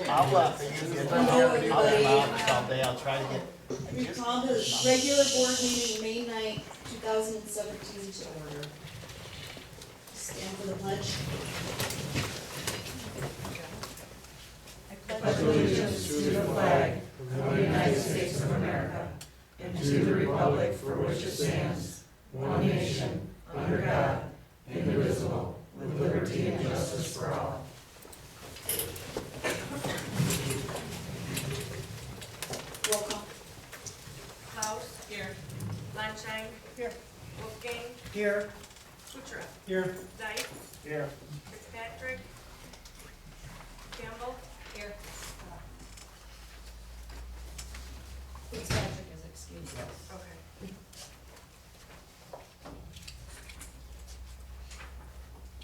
I'll someday, I'll try to get. We call the regular board meeting, May 9th, 2017 to order. Stand for the pledge. I pledge allegiance to the flag of the United States of America and to the republic for which it stands, one nation, under God, indivisible, with liberty and justice for all. Roll call. House. Here. Lunshine. Here. Wolfgang. Here. Kuchera. Here. Dyke. Here. Fitzpatrick. Campbell. Here. Fitzpatrick is excused. Okay.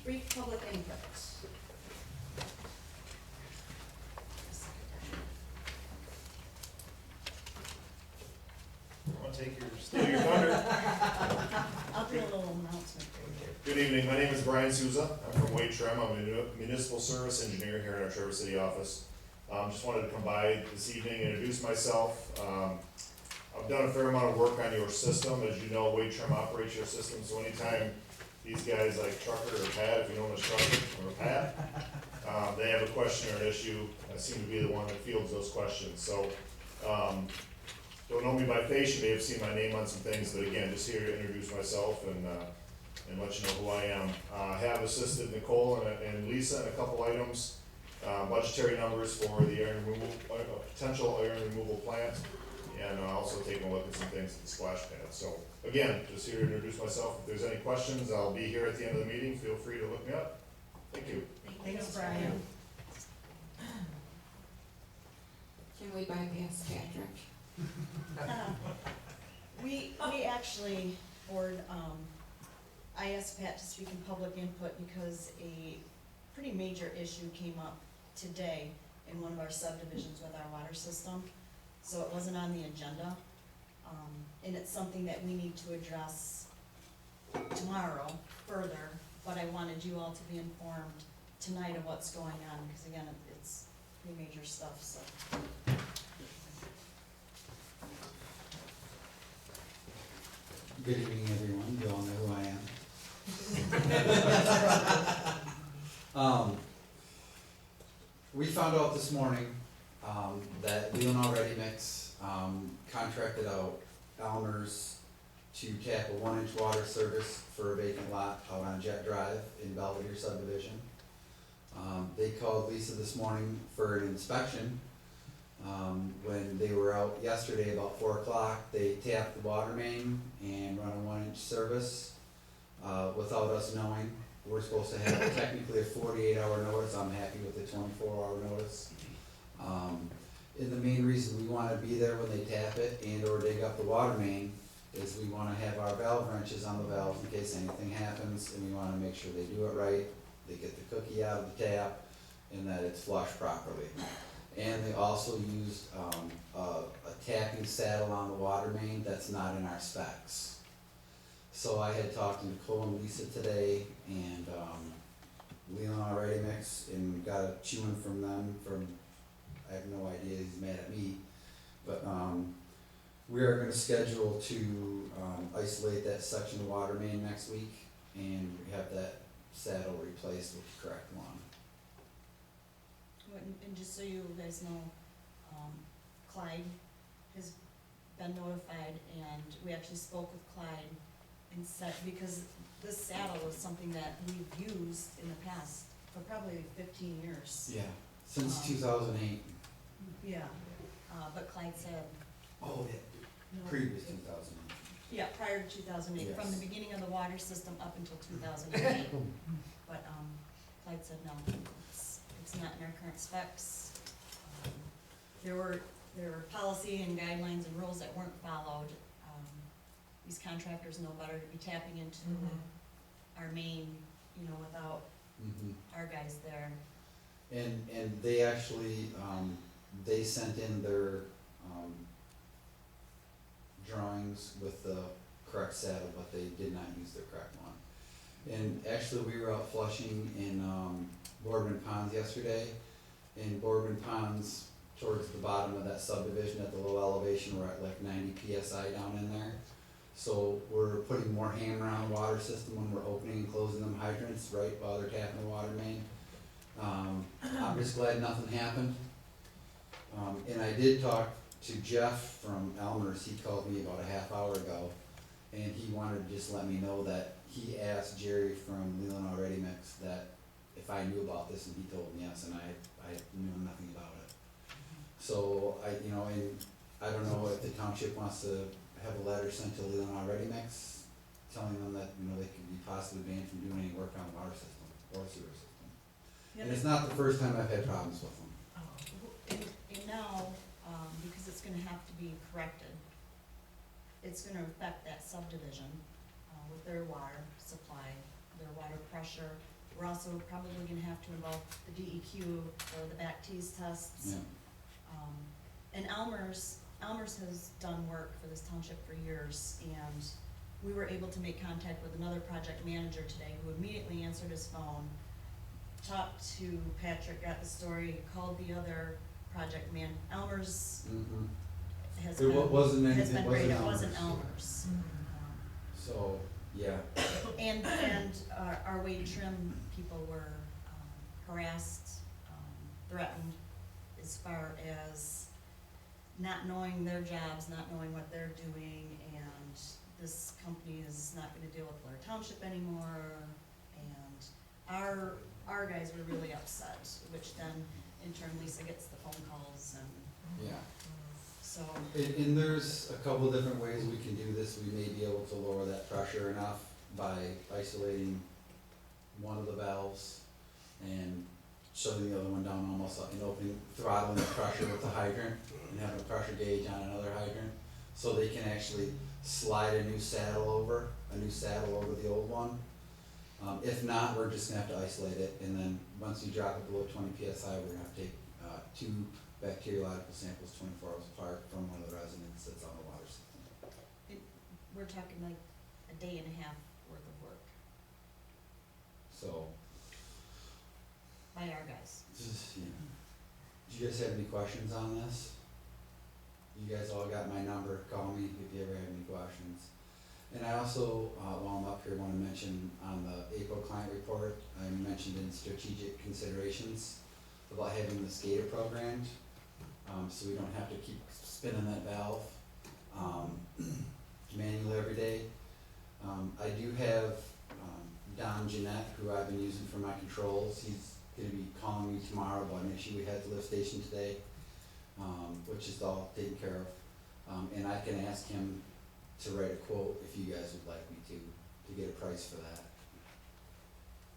Brief public input. I'll steal your thunder. I'll do a little announcement for you. Good evening, my name is Brian Souza, I'm from Wade Trem, I'm a municipal service engineer here in our Traverse City office. Just wanted to come by this evening and introduce myself. I've done a fair amount of work on your system, as you know, Wade Trem operates your system, so anytime these guys like Trucker or Pat, if you know him as Trucker or Pat, they have a question or an issue, I seem to be the one that fields those questions, so, don't know me by face, you may have seen my name on some things, but again, just here to introduce myself and let you know who I am. I have assisted Nicole and Lisa in a couple items, budgetary numbers for the iron removal, potential iron removal plant, and also taking a look at some things at the splash pad. So again, just here to introduce myself. If there's any questions, I'll be here at the end of the meeting. Feel free to look me up. Thank you. Thanks, Brian. Can we bypass Patrick? We actually, board, I asked Pat to speak in public input because a pretty major issue came up today in one of our subdivisions with our water system. So it wasn't on the agenda, and it's something that we need to address tomorrow further, but I wanted you all to be informed tonight of what's going on, because again, it's pretty major stuff, so. Good evening, everyone. You all know who I am. We found out this morning that Leonard Ready Mix contracted out Elmer's to tap a 1-inch water service for a vacant lot out on Jet Drive in Belvedere subdivision. They called Lisa this morning for an inspection. When they were out yesterday about 4 o'clock, they tapped the water main and run a 1-inch service without us knowing. We're supposed to have technically a 48-hour notice. I'm happy with the 24-hour notice. And the main reason we want to be there when they tap it and or dig up the water main is we want to have our valve wrenches on the valves in case anything happens, and we want to make sure they do it right, they get the cookie out of the tap, and that it's flushed properly. And they also used a tapping saddle on the water main that's not in our specs. So I had talked to Nicole and Lisa today, and Leonard Ready Mix, and got a chewing from them from, I have no idea, he's mad at me, but we are gonna schedule to isolate that section of water main next week and have that saddle replaced with the correct one. And just so you guys know, Clyde has been notified, and we actually spoke with Clyde and said, because this saddle was something that we've used in the past for probably 15 years. Yeah, since 2008. Yeah, but Clyde said, Oh, yeah, no. previous 2008. Yeah, prior to 2008, from the Yes. beginning of the water system up until 2008. But Clyde said no, it's not in our current specs. There were policy and guidelines and rules that weren't followed. These contractors know better to be tapping into our main, without our guys there. And they actually, they sent in their drawings with the correct saddle, but they did not use the correct one. And actually, we were out flushing in Boardman Ponds yesterday, in Bourbon Ponds, towards the bottom of that subdivision at the low elevation, we're at like 90 PSI down in there. So we're putting more hammer on the water system when we're opening and closing them hydrants, right, while they're tapping the water main. I'm just glad nothing happened. And I did talk to Jeff from Elmer's, he called me about a half hour ago, and he wanted to just let me know that he asked Jerry from Leland Already Mix that if I knew about this, and he told me yes, and I knew nothing about it. So and I don't know if the township wants to have a letter sent to Leland Already Mix, telling them that, they could be possibly banned from doing any work on the water system or sewer system. And it's not the first time I've had problems with them. And now, because it's gonna have to be corrected, it's gonna affect that subdivision, with their water supply, their water pressure. We're also probably gonna have to involve the DEQ for the back tease tests. Yeah. And Elmer's has done work for this township for years, and we were able to make contact with another project manager today who immediately answered his phone, talked to Patrick, got the story, called the other project man. Elmer's has It wasn't been anything, it great, wasn't it wasn't Elmer's. Elmer's. So, yeah, And our weight trim people were harassed, threatened, as far as not knowing their jobs, not knowing what they're doing, and this company is not gonna deal with Blair Township anymore, and our guys were really upset, which then in turn Lisa gets the phone calls, and yeah. so. And there's a couple different ways we can do this. We may be able to lower that pressure enough by isolating one of the valves and shutting the other one down almost and opening, throttling the pressure with the hydrant and having a pressure gauge on another hydrant, so they can actually slide a new saddle over the old one. If not, we're just gonna have to isolate it, and then once you drop it below 20 PSI, we're gonna have to take 2 bacteriological samples 24 hours apart from one of the residents that's on the water system. We're talking like a day and a half worth of work So, by our guys. just, do you guys have any questions on this? You guys all got my number, call me if you ever have any questions. And I also, while I'm up here, wanna mention on the April client report, I mentioned in strategic considerations about having the SCADA programmed, so we don't have to keep spinning that valve, manually every day. I do have, Don Jeanette, who I've been using for my controls, he's gonna be calling me tomorrow about an issue we had at the lift station today, which is all taken care of. And I can ask him to write a quote if you guys would like me to get a price for that.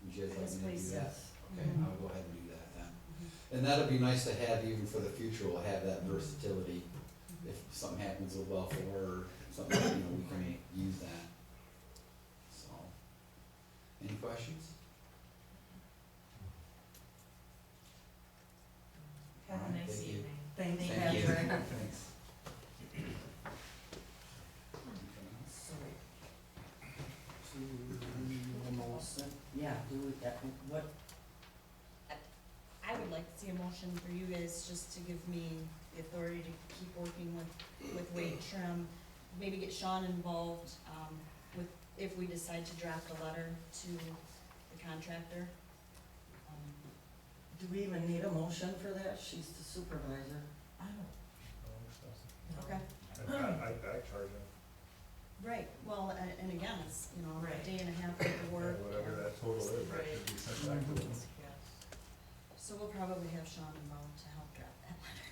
Would you guys Yes, like me to please. do that? Okay, Mhm. I'll go ahead and do that then. And that'll be nice to have even for the future, we'll have that versatility. If something happens with well 4 or something, we can use that. So, any questions? Have a Alright, nice thank you. evening. Thank you. Thank you. Patrick. Thanks. Yeah, what, I would like to see a motion for you guys just to give me the authority to keep working with Wade Trim, maybe get Sean involved, with, if we decide to draft a letter to the contractor. do we even need a motion for that? She's the supervisor. I don't. Okay, I charge them. right, well, and again, it's, a Right. day and a half worth of work. Whatever that total is, that should be sent back to them. So we'll probably have Sean involved to help draft that letter.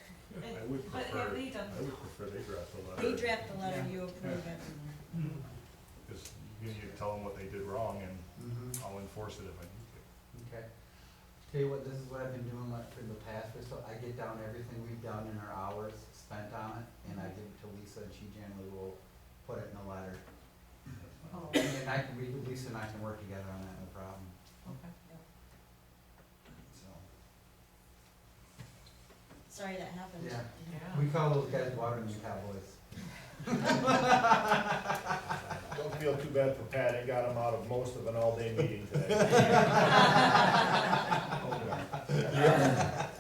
I would But prefer, have they done? I would prefer they draft the letter. They draft the letter, Yeah. you approve it, and Because you need to tell them what they did wrong, and Mm-hmm. I'll enforce it if I need to. Okay. Tell you what, this is what I've been doing like for the past, so I get down everything we've done in our hours spent on it, and I give it to Lisa, and she generally will put it in a letter. Oh, And Lisa and I can work together on that, no problem, okay. so. sorry that happened. Yeah. Yeah. We call those guys waterman cowboys. Don't feel too bad for Pat, I got him out of most of an all-day meeting today.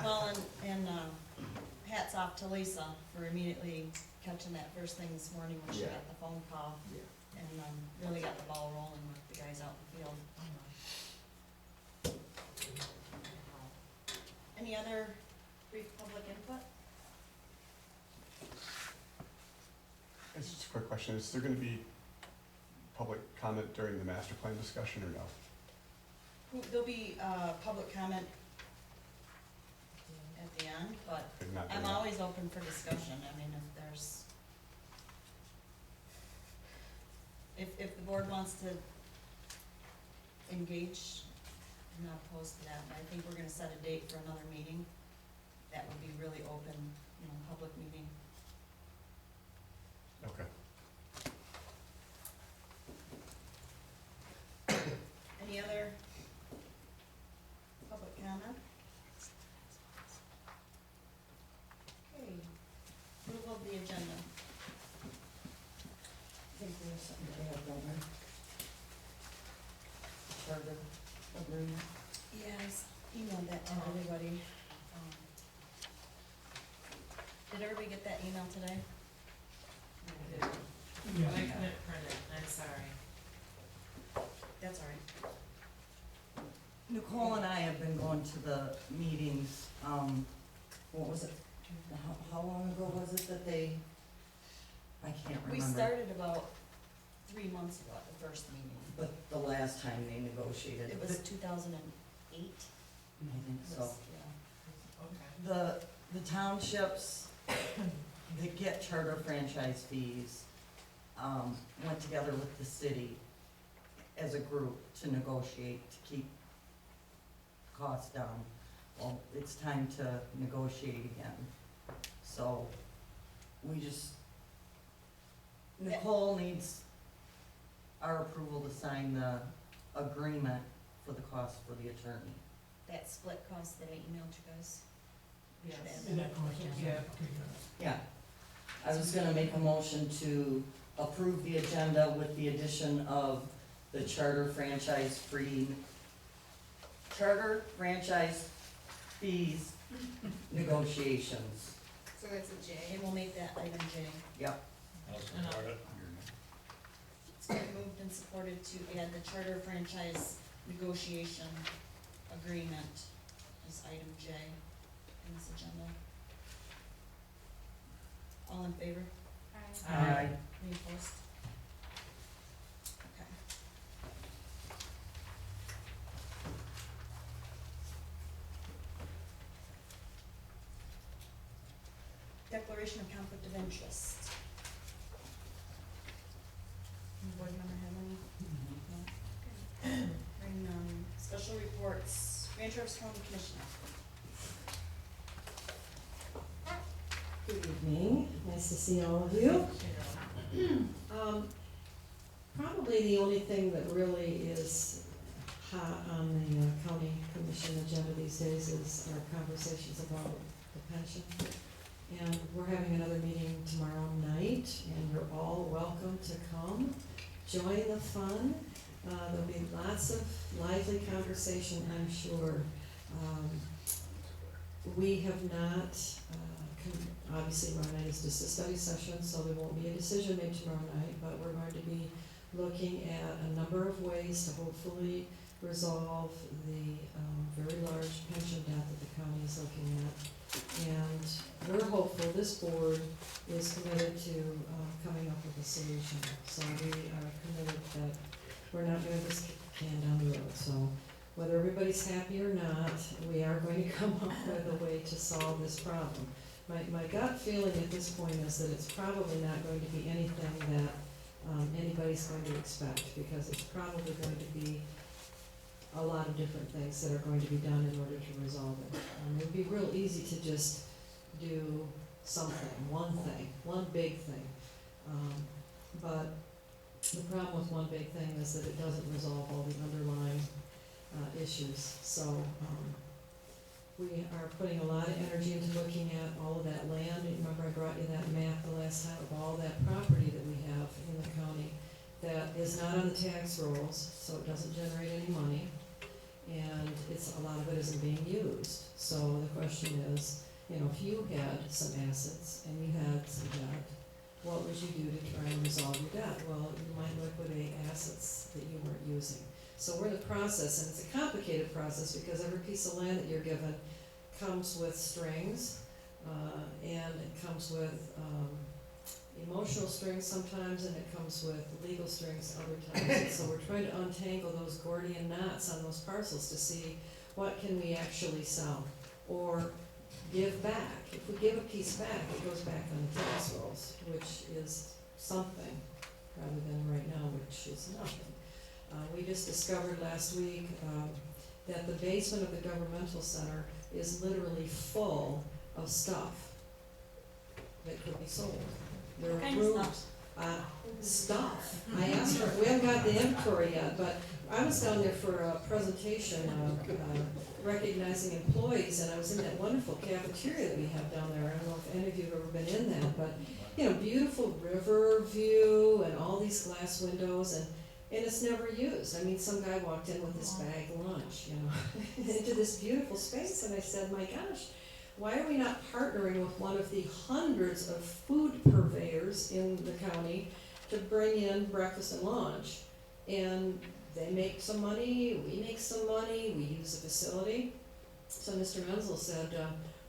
Well, and off to Lisa for immediately catching that first thing this morning when she Yeah. got the phone call. Yeah. And, really got the ball rolling with the guys out in the field. Any other brief public input? It's just a quick question, is there gonna be public comment during the master plan discussion or no? There'll be, public comment at the end, but If not I'm during that? always open for discussion. I mean, if there's, if the board wants to engage, I'm not opposed to that, but I think we're gonna set a date for another meeting. That would be really open, public meeting. Okay. Any other public comment? Okay, approval of the agenda. I think we have something to add, don't we? Charter agreement. Yes, emailed that to everybody. Did everybody get that email today? I couldn't print it, I'm sorry. That's all right. Nicole and I have been going to the meetings, what was it? How long ago was it that they, I can't remember. We started about 3 months ago at the first meeting. But the last time they negotiated. It was 2008. I think It so. was, yeah. The townships that get charter franchise fees, went together with the city as a group to negotiate, to keep costs down. Well, it's time to negotiate again. So, we just, Nicole needs our approval to sign the agreement for the cost for the attorney. That split cost that I emailed you guys. We should Yes. add that. Yeah. I was gonna make a motion to approve the agenda with the addition of the charter franchise fees negotiations. So that's a J. And we'll make that item J. Yep. I'll support it. It's been moved and supported to add the charter franchise negotiation agreement as item J in this agenda. All in favor? Aye. Any opposed? Okay. Declaration of conflict of interest. Any board member have any? No? Okay. Hearing none. Special reports, Grand Traverse County Commissioner. Good evening, nice to see all of you. Probably the only thing that really is hot on the county commission agenda these days is our conversations about the pension. And we're having another meeting tomorrow night, and you're all welcome to come, join the fun. There'll be lots of lively conversation, I'm sure. We have not, obviously tomorrow night is just a study session, so there won't be a decision made tomorrow night, but we're going to be looking at a number of ways to hopefully resolve the very large pension debt that the county is looking at. And we're hopeful, this board is committed to coming up with a solution. So we are committed that we're not going to just kick the can down the road. So whether everybody's happy or not, we are going to come up with a way to solve this problem. My gut feeling at this point is that it's probably not going to be anything that anybody's going to expect, because it's probably going to be a lot of different things that are going to be done in order to resolve it. It would be real easy to just do something, one big thing. But the problem with one big thing is that it doesn't resolve all the underlying issues. So we are putting a lot of energy into looking at all of that land. Remember I brought you that map the last time of all that property that we have in the county that is not on the tax rolls, so it doesn't generate any money. And a lot of it isn't being used. So the question is, you know, if you had some assets and you had some debt, what would you do to try and resolve your debt? Well, you might liquidate assets that you weren't using. So we're in the process, and it's a complicated process because every piece of land that you're given comes with strings, and it comes with, emotional strings sometimes, and it comes with legal strings other times. And so we're trying to untangle those Gordian knots on those parcels to see what can we actually sell or give back. If we give a piece back, it goes back on the tax rolls, which is something, rather than right now, which is nothing. We just discovered last week that the basement of the governmental center is literally full of stuff that could be sold. There are What kind of rooms, stuff. I asked her, we haven't got the inventory yet, but I was down there for a presentation, recognizing employees, and I was in that wonderful cafeteria that we have down there. I don't know if any of you have ever been in that, but, you know, beautiful river view and all these glass windows, and it's never used. I mean, some guy walked in with his bag lunch, you know, into this beautiful space, and I said, my gosh, why are we not partnering with one of the hundreds of food purveyors in the county to bring in breakfast and lunch? And they make some money, we make some money, we use the facility. So Mr. Menzel said,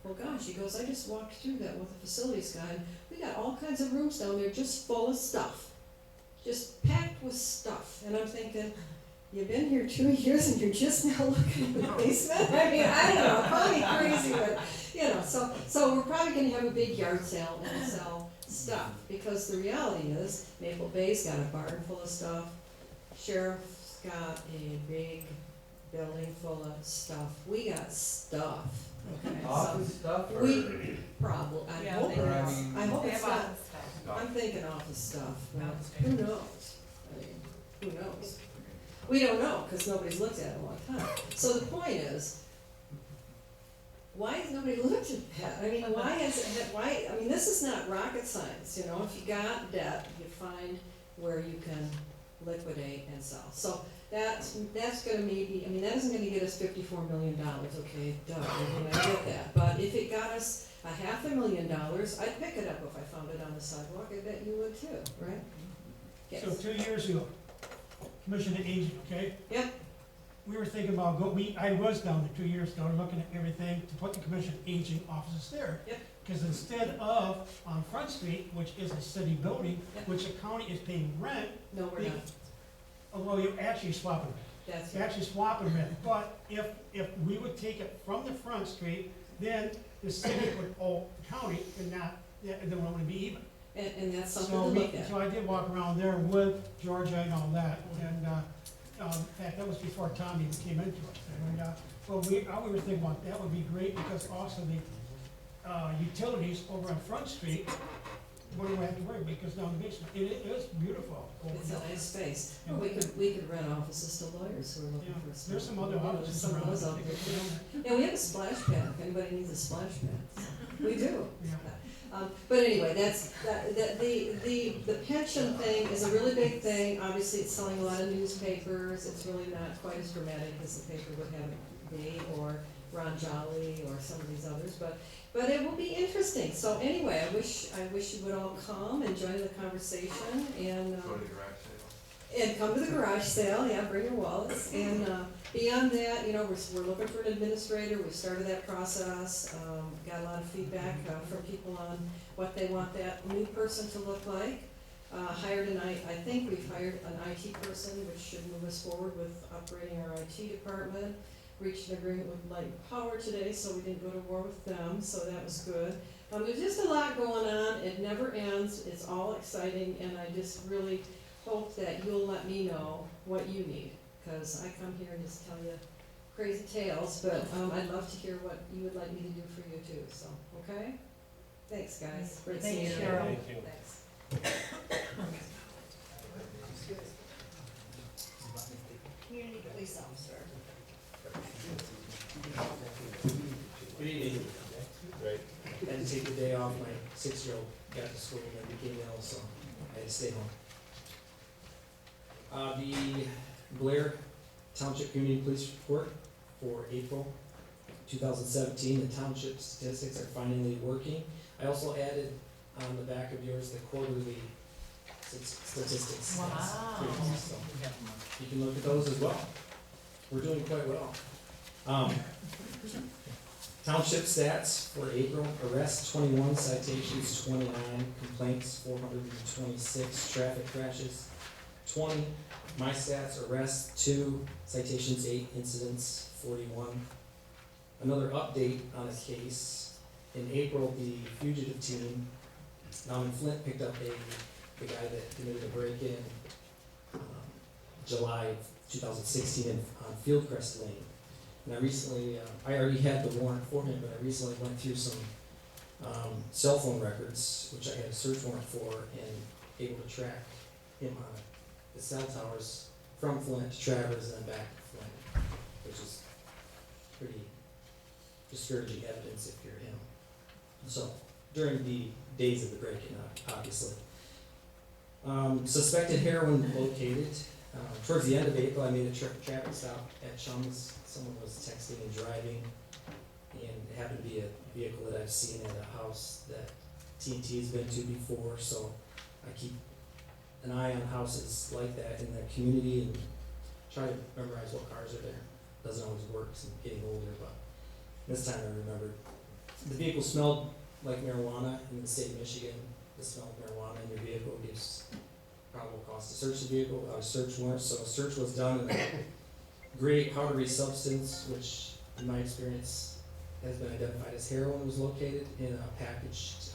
well, gosh, he goes, I just walked through that with the facilities guy, and we got all kinds of rooms down there just full of stuff, just packed with stuff. And I'm thinking, you've been here 2 years and you're just now looking in the basement? I mean, I don't know, call me crazy, but, you know, so we're probably gonna have a big yard sale and sell stuff, because the reality is, Maple Bay's got a barn full of stuff, Sheriff's got a big building full of stuff, we got stuff, okay? Office stuff or? We probably, I Yeah, hope they have- it's, I hope They it's have not, office stuff. I'm thinking office stuff, but Downstairs. who knows? I mean, who knows? We don't know, because nobody's looked at it in a long time. So the point is, why has nobody looked at that? I mean, why has it, why, I mean, this is not rocket science, you know? If you got debt, you find where you can liquidate and sell. So that's gonna maybe, I mean, that isn't gonna get us $54 million, okay, duh, I mean, I get that. But if it got us $500,000, I'd pick it up if I found it on the sidewalk, I bet you would too, right? Yes. So 2 years ago, Commission on Aging, okay? Yep. We were thinking about I was down there 2 years ago, looking at everything to put the Commission on Aging offices there. Yep. Because instead of on Front Street, which is a city building, Yep. which the county is paying rent, No, we're not. although you're actually swapping, That's you're actually swapping rent. But if we would take it from the Front Street, then the city would owe the county and not, they don't want to be even. And that's something So to we, look at. so I did walk around there with Georgia and all that, and, in fact, that was before Tommy even came into it. And, well, we were thinking about, that would be great, because also the, utilities over on Front Street, we don't have to worry, because down the basement, it is beautiful. over It's a there. nice space. Well, we could rent offices to lawyers who are looking Yeah, for stuff. there's some other You know, there's offices some of around. those out there too. Yeah, we have a splash pad, if anybody needs a splash pad. We do. Yeah. But anyway, the pension thing is a really big thing. Obviously, it's selling a lot of newspapers. It's really not quite as dramatic as the paper would have it be, or Ron Jolly, or some of these others, but it will be interesting. So anyway, I wish you would all come and join the conversation, and, Go to the garage sale. and come to the garage sale, yeah, bring your wallets, and, beyond that, you know, we're looking for an administrator, we started that process, got a lot of feedback, from people on what they want that new person to look like. I think we've hired an IT person, which should move us forward with upgrading our IT department. Reached an agreement with Light Power today, so we didn't go to war with them, so that was good. There's just a lot going on, it never ends, it's all exciting, and I just really hope that you'll let me know what you need, because I come here and just tell you crazy tales, but I'd love to hear what you would like me to do for you too, so, okay? Thanks, guys. Great seeing Thanks, you. Cheryl. Thank you. Thanks. Community police officer. Good evening. Right. I had to take the day off. My 6-year-old got to school and then became ill, so I had to stay home. The Blair Township Community Police Report for April 2017, the township statistics are finally working. I also added on the back of yours the quarterly statistics. Wow. So you can look at those as well. We're doing quite well. Township stats for April: arrests 21, citations 29, complaints 426, traffic crashes 20. My stats: arrests 2, citations 8, incidents 41. Another update on a case: in April, the fugitive team down in Flint picked up the guy that committed a break-in July 2016 on Fieldcrest Lane. And I recently, I already had the warrant for him, but I recently went through some cell phone records, which I had a search warrant for, and able to track him on the cell towers from Flint to Travers and then back to Flint, which is pretty discouraging evidence if you're him. So, during the days of the break-in, obviously. Suspected heroin located. Towards the end of April, I made a traffic stop at Chums. Someone was texting and driving, and it happened to be a vehicle that I've seen at a house that TNT has been to before, so I keep an eye on houses like that in the community and try to memorize what cars are there. Doesn't always work, 'cause I'm getting older, but this time I remembered. The vehicle smelled like marijuana. In the state of Michigan, the smell of marijuana in your vehicle gives probable cause to search the vehicle, without a search warrant. So a search was done, and a gray powdery substance, which in my experience has been identified as heroin, was located in a packaged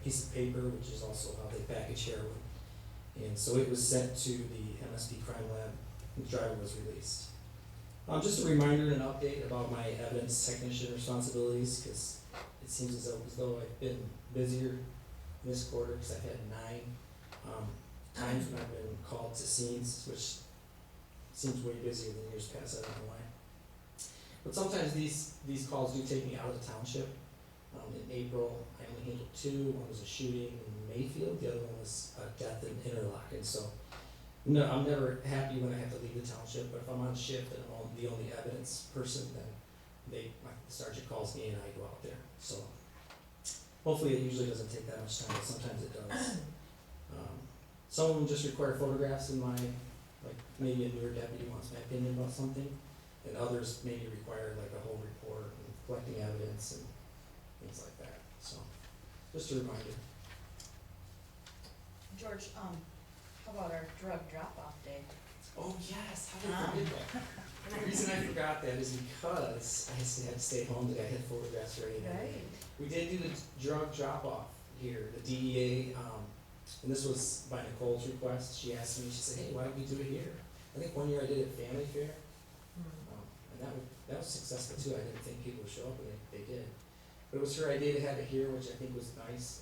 piece of paper, which is also how they package heroin. And so it was sent to the MSP crime lab, and the driver was released. Just a reminder and an update about my evidence technician responsibilities, because it seems as though I've been busier this quarter, because I've had 9 times when I've been called to scenes, which seems way busier than years past. I don't know why. But sometimes these calls do take me out of the township. In April, I only handled 2. One was a shooting in Mayfield, the other one was a death in Interlochen. So no, I'm never happy when I have to leave the township, but if I'm on shift and I'm the only evidence person, then my sergeant calls me and I go out there. So hopefully it usually doesn't take that much time, but sometimes it does. Some of them just require photographs in my, like maybe a newer deputy wants my opinion about something, and others maybe require like a whole report and collecting evidence and things like that. So just a reminder. George, how about our drug drop-off day? Oh yes, how did I forget that? The reason I forgot that is because I had to stay home, that I had photographs ready. We did do the drug drop-off here, the DEA, and this was by Nicole's request. She asked me, she said, hey, why don't we do it here? I think one year I did it at Family Fair, and that was successful too. I didn't think people would show up, and they did. But it was her idea to have it here, which I think was nice.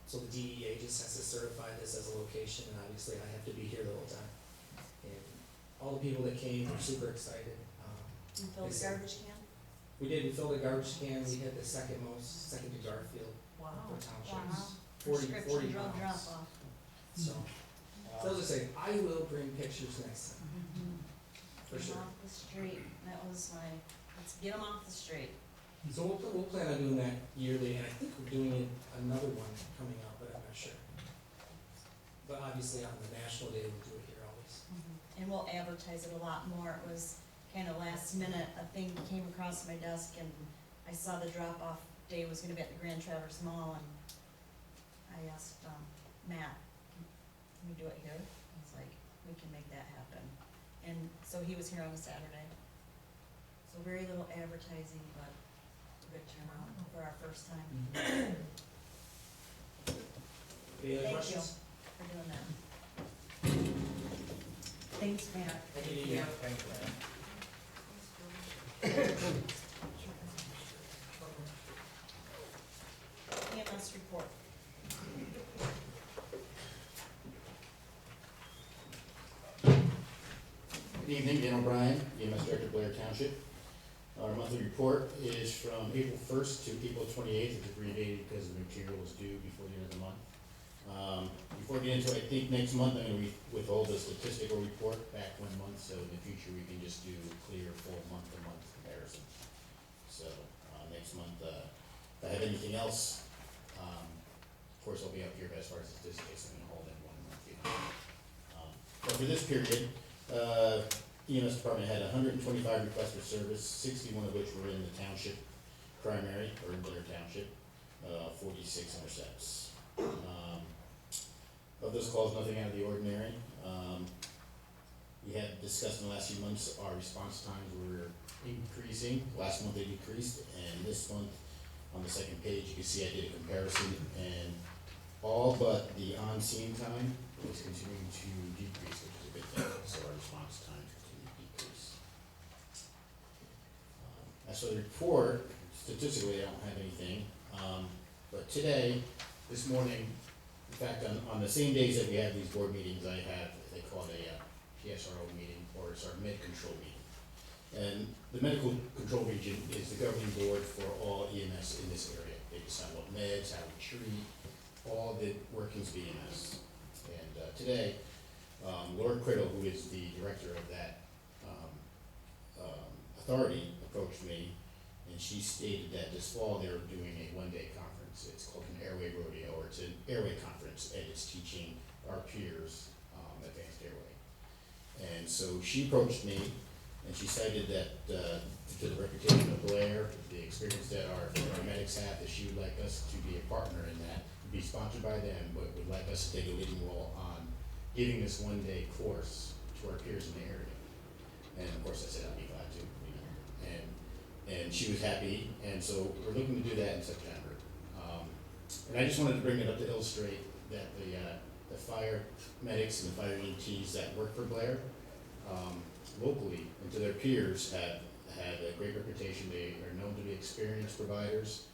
So the DEA just has to certify this as a location, and obviously I have to be here the whole time. And all the people that came were super excited. You filled the garbage can? We did, we filled a garbage can. We had the second to Garfield for townships. 40 Prescription drug pounds. drop-off. So I'll just say, I will bring pictures next time, for Get 'em sure. off the street, that was let's get them off the street. So we'll plan on doing that yearly, and I think we're doing it another one coming up, but I'm not sure. But obviously on the national day, we'll do it here always. And we'll advertise it a lot more. It was kind of last minute, a thing came across my desk, and I saw the drop-off day was gonna be at the Grand Traverse Mall, and I asked, Matt, can we do it here? He's like, we can make that happen. And so he was here on a Saturday. So very little advertising, but a good turnout for our first time. Any other Thank you questions? for doing that. Thanks, Matt. Thank you. EMS report. Good evening, Dan O'Brien, EMS Director, Blair Township. Our monthly report is from April 1st to April 28th. It's abbreviated because the material was due before the end of the month. Before we get into it, I think next month I'm going to withhold the statistical report back 1 month, so in the future we can just do clear full month-to-month comparison. So next month. If I have anything else, of course, I'll be up here, but as far as the statistics, I'm gonna hold it 1 month, you know. But for this period, EMS department had 125 requests for service, 61 of which were in the township primary, or in Blair Township, 46 intercepts. Of those calls, nothing out of the ordinary. We had discussed in the last few months, our response times were increasing. Last month they decreased, and this month, on the second page, you can see I did a comparison, and all but the on-scene time is continuing to decrease, which is a good thing, so our response times continue to decrease. As for the report, statistically, I don't have anything, but today, this morning, in fact, on the same days that we have these board meetings, I have, they call it a PSRO meeting, or it's our med control meeting. And the medical control region is the governing board for all EMS in this area. They decide what meds, how to treat, all the workings of EMS. And today, Laura Criddle, who is the director of that authority, approached me, and she stated that this fall they're doing a one-day conference. It's called an airway rodeo, or it's an airway conference, and it's teaching our peers advanced airway. And so she approached me, and she cited that to the reputation of Blair, the experience that our paramedics have, that she would like us to be a partner in that, be sponsored by them, but would like us to take a leading role on giving this one-day course to our peers in the area. And of course, I said I'd be glad to, you know. And she was happy, and so we're looking to do that in September. And I just wanted to bring it up to illustrate that the fire medics and the fire EMTs that work for Blair, locally and to their peers have had a great reputation. They are known to be experienced providers.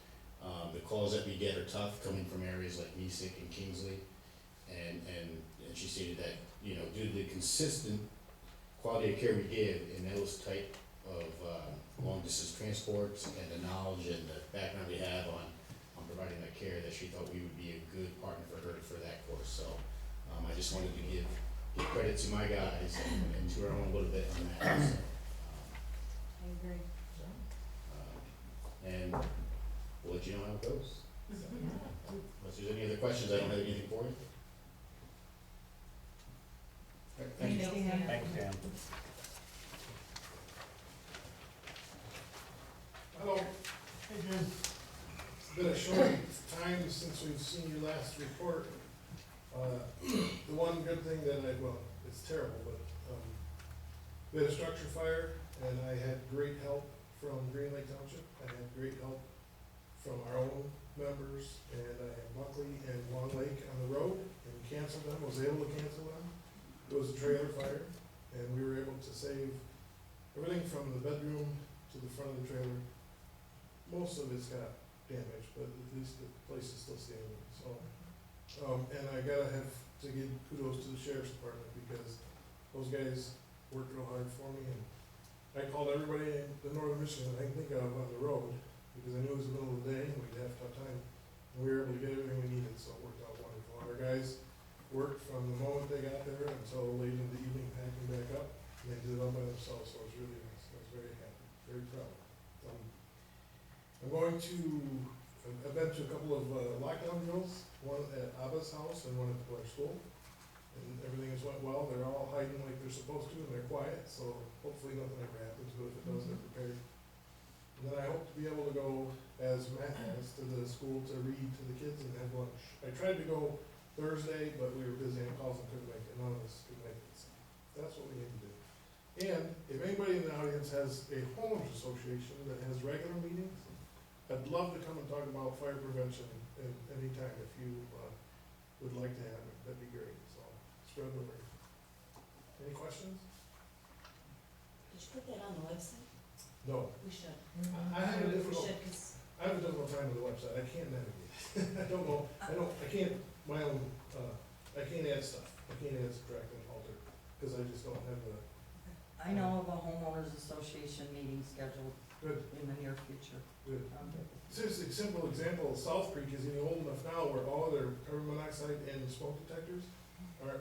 The calls that we get are tough, coming from areas like Niesick and Kingsley. And she stated that, you know, due to the consistent quality of care we give in those type of long distance transports and the knowledge and the background we have on providing that care, that she thought we would be a good partner for her for that course. So I just wanted to give credit to my guys and to our own a little bit on that. So, I agree. and we'll let you know how it goes. Unless there's any other questions, I don't have anything for you. Thank you. Thanks, Dan. Hello, Hey, Jen. it's been a short time since we've seen your last report. The one good thing that well, it's terrible, but, we had a structure fire, and I had great help from Green Lake Township. I had great help from our own members, and I had Buckley and Long Lake on the road, and canceled them, was able to cancel them. It was a trailer fire, and we were able to save everything from the bedroom to the front of the trailer. Most of it's got damage, but at least the place is still standing, so. And I gotta have to give kudos to the sheriff's department, because those guys worked real hard for me, and I called everybody in the northern Michigan I can think of on the road, because I knew it was the middle of the day, and we'd have tough time. And we were able to get everything we needed, so it worked out wonderful. Our guys worked from the moment they got there until late in the evening, packing back up, and they did it all by themselves, so it was really nice. I was very happy, very proud. I'm going to, I've been to a couple of lockdown drills, one at Abba's house and one at the Blair School. And everything has went well. They're all hiding like they're supposed to, and they're quiet, so hopefully nothing ever happens, but if it does, they're prepared. And then I hope to be able to go, as Matt has, to the school to read to the kids and have lunch. I tried to go Thursday, but we were busy and calls and couldn't make it. None of us could make it, so that's what we need to do. And if anybody in the audience has a homeowners association that has regular meetings, I'd love to come and talk about fire prevention anytime if you would like to have it. That'd be great, so spread the word. Any questions? Did you put that on the website? No. We should. I have a We difficult, should, 'cause I have a difficult time with the website. I can't navigate. I don't know, I can't, my own, I can't add stuff. I can't add, subtract, and alter, because I just don't have the, I know of a homeowners association meeting scheduled good, in the near future. good. Seriously, simple example, South Creek is getting old enough now where all of their carbon monoxide and smoke detectors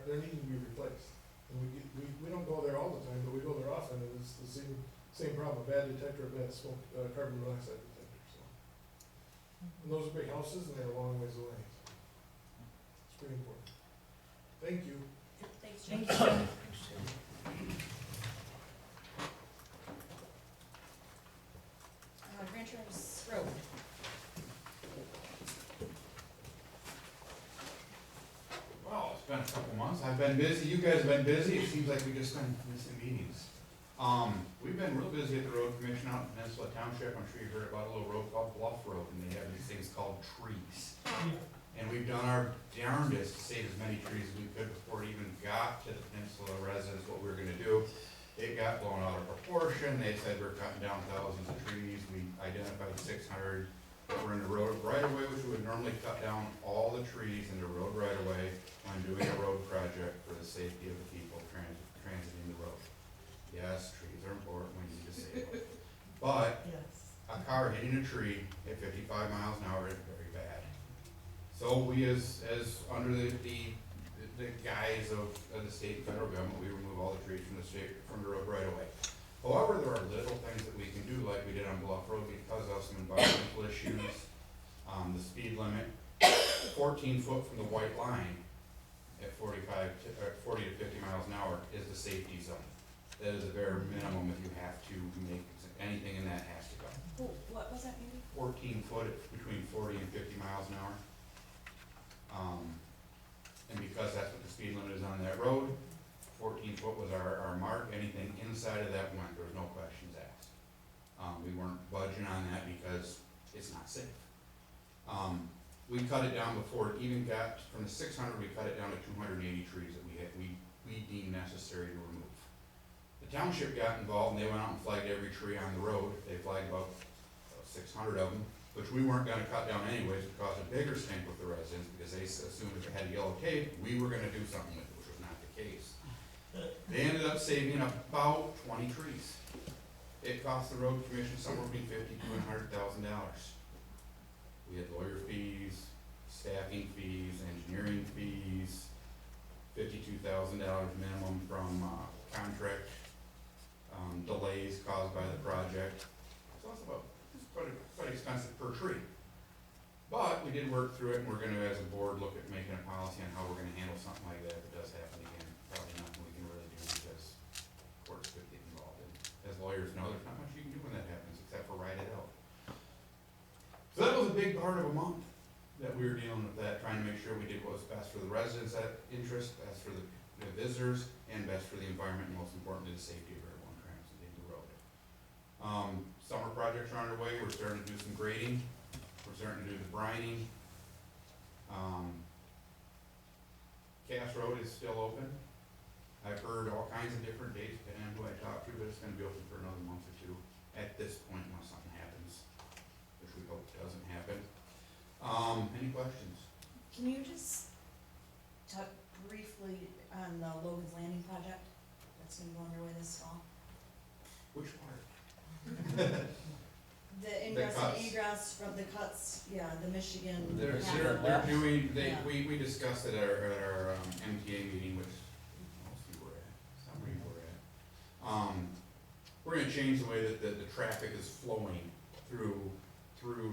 they're needing to be replaced. And we don't go there all the time, but we go there often, and it's the same problem, bad detector, bad smoke, carbon monoxide detector, so. And those are big houses and they're a long ways away. It's pretty important. Thank you. Thanks, Thank Jim. you. Grand Traverse Road. Well, it's been a couple months, I've been busy, you guys have been busy, it seems like we just been missing meetings. We've been real busy at the road commission out in Blair Township, I'm sure you heard about a little road called Bluff Road, and they have these things called trees. And we've done our darndest to save as many trees as we could before it even got to the peninsula residents, what we were gonna do. It got blown out of proportion, they said we're cutting down thousands of trees, we identified 600 that were in the road right away, which we would normally cut down all the trees in the road right away when doing a road project for the safety of the people transiting the road. Yes, trees are important, we need to save them. But Yes. a car hitting a tree at 55 miles an hour is very bad. So we as under the guise of the state and federal government, we remove all the trees from the road right away. However, there are little things that we can do, like we did on Bluff Road, because of some environmental issues. The speed limit, 14 foot from the white line at 40 to 50 miles an hour is the safety zone. That is the bare minimum if you have to make, anything in that has to go. Oh, what was that, Andy? 14 foot between 40 and 50 miles an hour. And because that's what the speed limit is on that road, 14 foot was our mark. Anything inside of that went, there was no questions asked. We weren't budging on that because it's not safe. We cut it down before it even got, from the 600, we cut it down to 280 trees that we deemed necessary to remove. The township got involved and they went out and flagged every tree on the road. They flagged about 600 of them, which we weren't gonna cut down anyways, it caused a bigger stink with the residents because they assumed if it had yellow tape, we were gonna do something with it, which was not the case. They ended up saving about 20 trees. It cost the road commission somewhere between $50,000 to $100,000. We had lawyer fees, staffing fees, engineering fees, $52,000 minimum from contract delays caused by the project. So it's quite expensive per tree. But we did work through it, and we're gonna, as a board, look at making a policy on how we're gonna handle something like that if it does happen again. Probably nothing we can really do because courts could get involved in. As lawyers know, there's not much you can do when that happens except for write it out. So that was a big part of a month that we were dealing with that, trying to make sure we did what was best for the residents' interest, best for the visitors, and best for the environment, and most importantly, the safety of everyone transiting the road. Summer projects are underway, we're starting to do some grading, we're starting to do the brining. Cass Road is still open. I've heard all kinds of different dates, depending on who I talk to, but it's gonna be open for another month or two at this point unless something happens, which we hope doesn't happen. Any questions? Can you just talk briefly on the Logan's Landing project that's gonna go underway this fall? Which part? The ingress cuts. and egress from the cuts, yeah, the Michigan. They're doing, we discussed it at our MTA meeting, which most people were at, some people were at. We're gonna change the way that the traffic is flowing through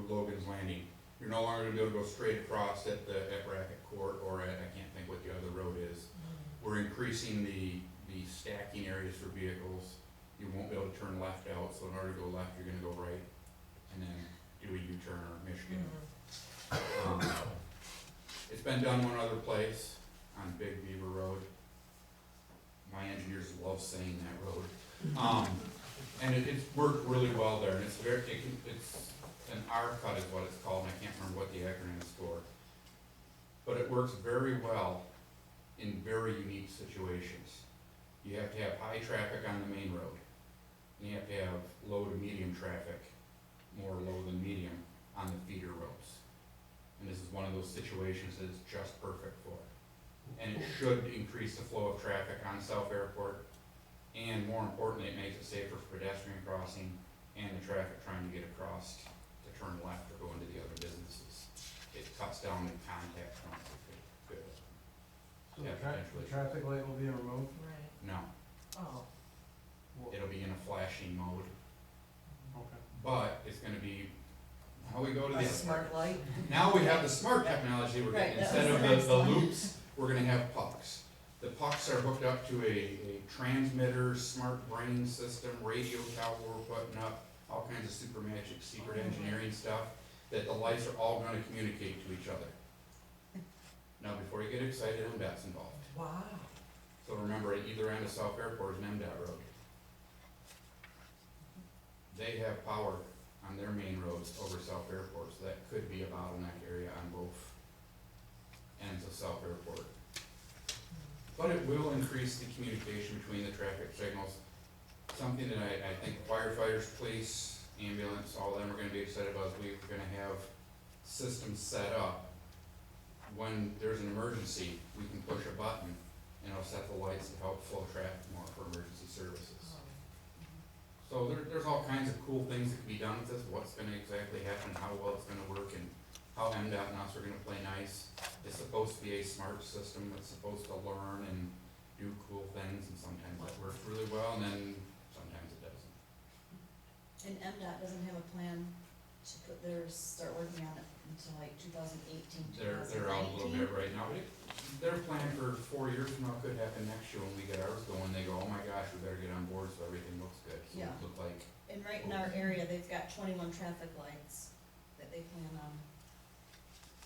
Logan's Landing. You're no longer gonna be able to go straight across at Brackett Court or at, I can't think what the other road is. We're increasing the stacking areas for vehicles. You won't be able to turn left out, so in order to go left, you're gonna go right and then do a U-turn or Michigan. It's been done one other place on Big Beaver Road. My engineers love saying that road. And it's worked really well there, and it's an R cut is what it's called, and I can't remember what the acronym is for. But it works very well in very unique situations. You have to have high traffic on the main road, and you have to have low to medium traffic, more low than medium, on the feeder roads. And this is one of those situations that is just perfect for it. And it should increase the flow of traffic on South Airport, and more importantly, it makes it safer for pedestrian crossing and the traffic trying to get across to turn left or go into the other businesses. It cuts down the contact points. Good. So Yeah, the traffic light will be removed? Right. No, Oh. it'll be in a flashing mode, Okay. but it's gonna be Now we go to A the. smart light. Now we have the smart technology, we're Right, getting, that instead was of the the next one. loops, we're gonna have pucks. The pucks are hooked up to a transmitter, smart brain system, radio tower we're putting up, all kinds of super magic, secret engineering stuff, that the lights are all gonna communicate to each other. Now, before you get excited, MDOT's involved. Wow. So remember, at either end of South Airport is an MDOT road. They have power on their main roads over South Airport, so that could be a bottleneck area on both ends of South Airport. But it will increase the communication between the traffic signals. Something that I think firefighters, police, ambulance, all of them are gonna be excited about is we're gonna have systems set up. When there's an emergency, we can push a button and it'll set the lights to help flow traffic more for emergency services. So there's all kinds of cool things that can be done with this, what's gonna exactly happen, how well it's gonna work, and how MDOT and us are gonna play nice. It's supposed to be a smart system that's supposed to learn and do cool things, and sometimes that works really well, and then sometimes it doesn't. And MDOT doesn't have a plan to put theirs, start working on it until like 2018, 2019? They're out a little bit right now, but their plan for 4 years from now could happen next year when we get ours going. They go, oh my gosh, we better get on board so everything looks good. So Yeah. it look like, And right in our area, they've got 21 traffic lights that they plan on.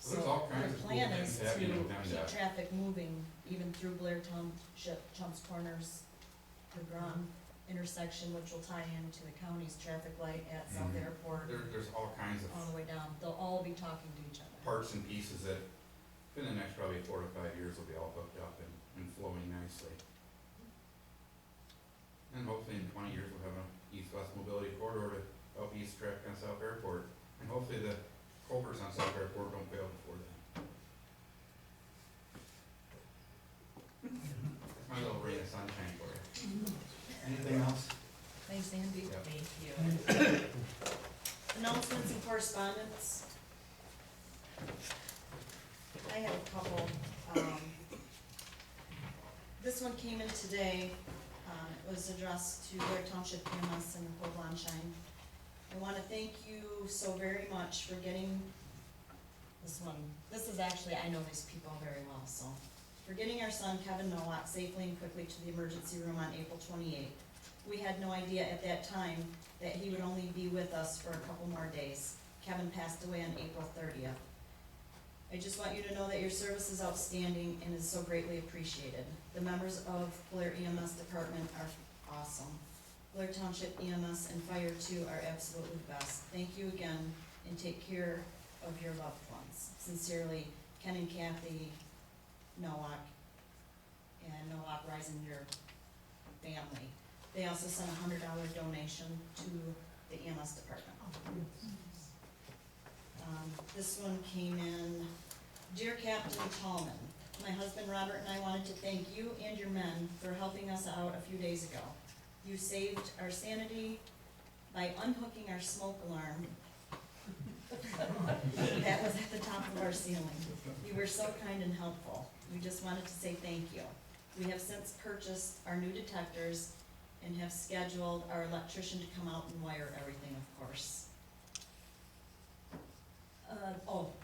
Well, there's all kinds of cool Their plan things is to happening with keep MDOT. traffic moving, even through Blair Township, Chumps Corners, the Grom intersection, which will tie into the county's traffic light at South Mhm. Airport, There's all kinds of all the way down. They'll all be talking to each other. parts and pieces that in the next probably 4 to 5 years will be all hooked up and flowing nicely. And hopefully in 20 years we'll have a east-west mobility corridor to help ease traffic on South Airport. And hopefully the culverts on South Airport don't fail before then. That's my little ray of sunshine for you. Anything else? Thanks, Andy. Yeah. Thank you. Announcements and correspondence. I have a couple. This one came in today. It was addressed to Blair Township PMS and Nicole Blonshine. I want to thank you so very much for getting this one. This is actually, I know these people very well, so. For getting our son Kevin Nowak safely and quickly to the emergency room on April 28th. We had no idea at that time that he would only be with us for a couple more days. Kevin passed away on April 30th. I just want you to know that your service is outstanding and is so greatly appreciated. The members of Blair EMS department are awesome. Blair Township EMS and Fire too are absolutely the best. Thank you again and take care of your loved ones. Sincerely, Ken and Kathy Nowak and Nowak Reisinger family. They also sent a $100 donation to the EMS department. This one came in. Dear Captain Tallman, my husband Robert and I wanted to thank you and your men for helping us out a few days ago. You saved our sanity by unhooking our smoke alarm. That was at the top of our ceiling. You were so kind and helpful. We just wanted to say thank you. We have since purchased our new detectors and have scheduled our electrician to come out and wire everything, of course.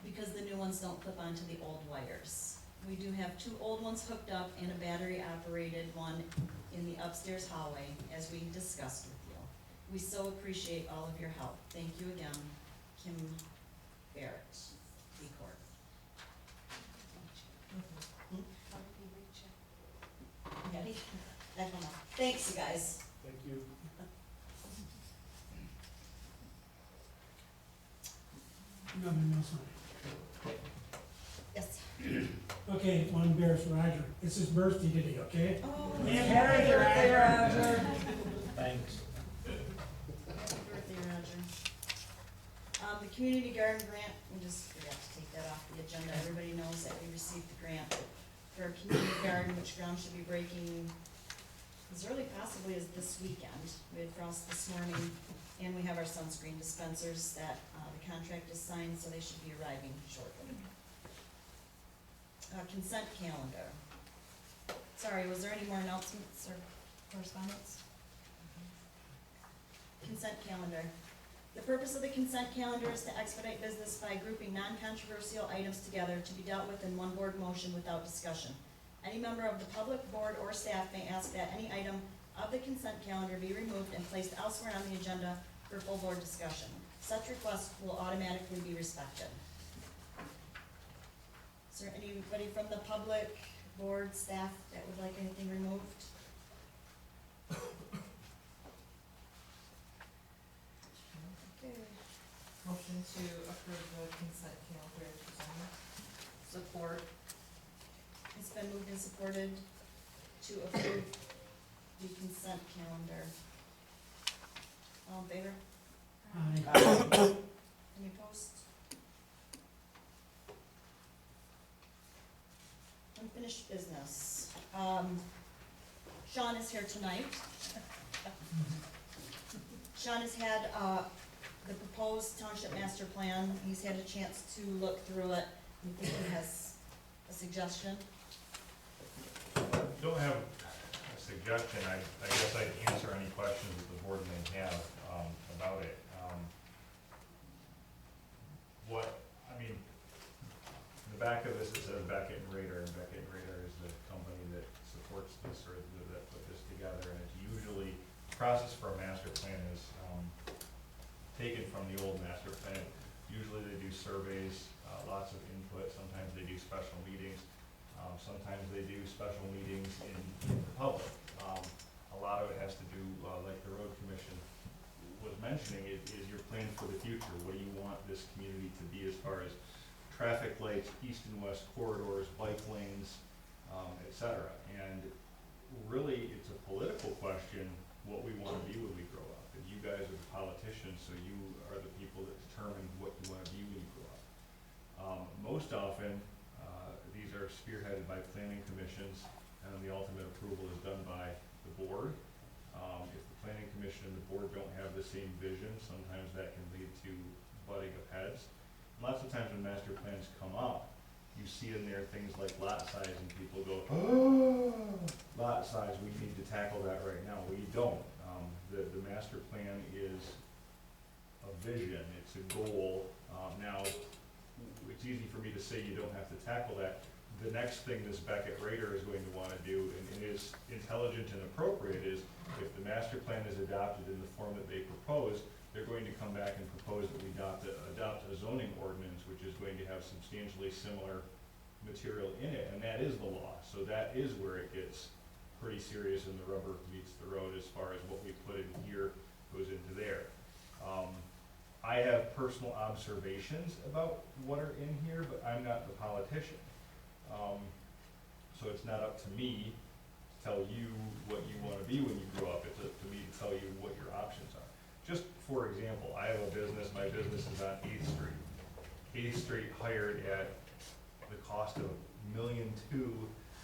Because the new ones don't clip onto the old wires. We do have 2 old ones hooked up and a battery-operated one in the upstairs hallway, as we discussed with you. We so appreciate all of your help. Thank you again, Kim Barrett, B Corp. Ready? I don't know. Thanks, you guys. Thank you. Another announcement. Yes. Okay, one embarrass Roger. It's his birthday today, okay? Oh, Happy birthday, Roger. Thanks. Happy birthday, Roger. The community garden grant, we just forgot to take that off the agenda. Everybody knows that we received the grant for a community garden, which ground should be breaking as early possibly as this weekend. We had frost this morning, and we have our sunscreen dispensers that, the contract is signed, so they should be arriving shortly. Consent calendar. Sorry, was there any more announcements or correspondence? Consent calendar. The purpose of the consent calendar is to expedite business by grouping non-controversial items together to be dealt with in one board motion without discussion. Any member of the public, board, or staff may ask that any item of the consent calendar be removed and placed elsewhere on the agenda for full board discussion. Such requests will automatically be respected. Is there anybody from the public, board, staff that would like anything removed? Okay. Motion to approve the consent calendar as presented. Support. It's been moved and supported to approve the consent calendar. All in favor? Any opposed? Unfinished business. Sean is here tonight. Sean has had, the proposed township master plan. He's had a chance to look through it. I think he has a suggestion. Don't have a suggestion, I guess I'd answer any questions that the board may have, about it. The back of this, it says Beckett and Rader, and Beckett and Rader is the company that supports this, or that put this together, and it's usually, the process for a master plan is, taken from the old master plan. Usually they do surveys, lots of input, sometimes they do special meetings. Sometimes they do special meetings in the public. A lot of it has to do, like the road commission was mentioning, is your plan for the future. What do you want this community to be as far as traffic lights, east and west corridors, bike lanes, et cetera. And really, it's a political question, what we want to be when we grow up. And you guys are the politicians, so you are the people that determine what you want to be when you grow up. Most often, these are spearheaded by planning commissions, and the ultimate approval is done by the board. If the planning commission and the board don't have the same vision, sometimes that can lead to butting of heads. Lots of times when master plans come up, you see in there things like lot size, and people go, oh, lot size, we need to tackle that right now. We don't. The master plan is a vision, it's a goal. Now, it's easy for me to say you don't have to tackle that. The next thing this Beckett Rader is going to want to do, and is intelligent and appropriate, is if the master plan is adopted in the form that they propose, they're going to come back and propose that we adopt a zoning ordinance, which is going to have substantially similar material in it, and that is the law. So that is where it gets pretty serious and the rubber meets the road as far as what we put in here goes into there. I have personal observations about what are in here, but I'm not the politician. So it's not up to me to tell you what you want to be when you grow up. It's up to me to tell you what your options are. Just for example, I have a business, my business is on 8th Street. 8th Street hired at the cost of $1.2 million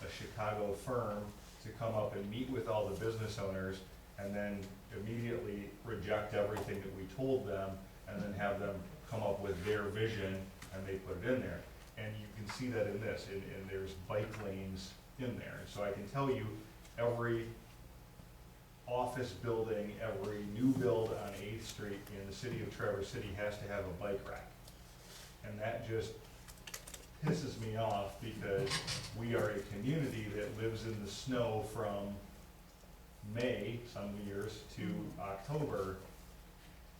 a Chicago firm to come up and meet with all the business owners and then immediately reject everything that we told them and then have them come up with their vision and they put it in there. And you can see that in this, and there's bike lanes in there. And so I can tell you every office building, every new build on 8th Street in the city of Traverse City has to have a bike rack. And that just pisses me off because we are a community that lives in the snow from May, some years, to October,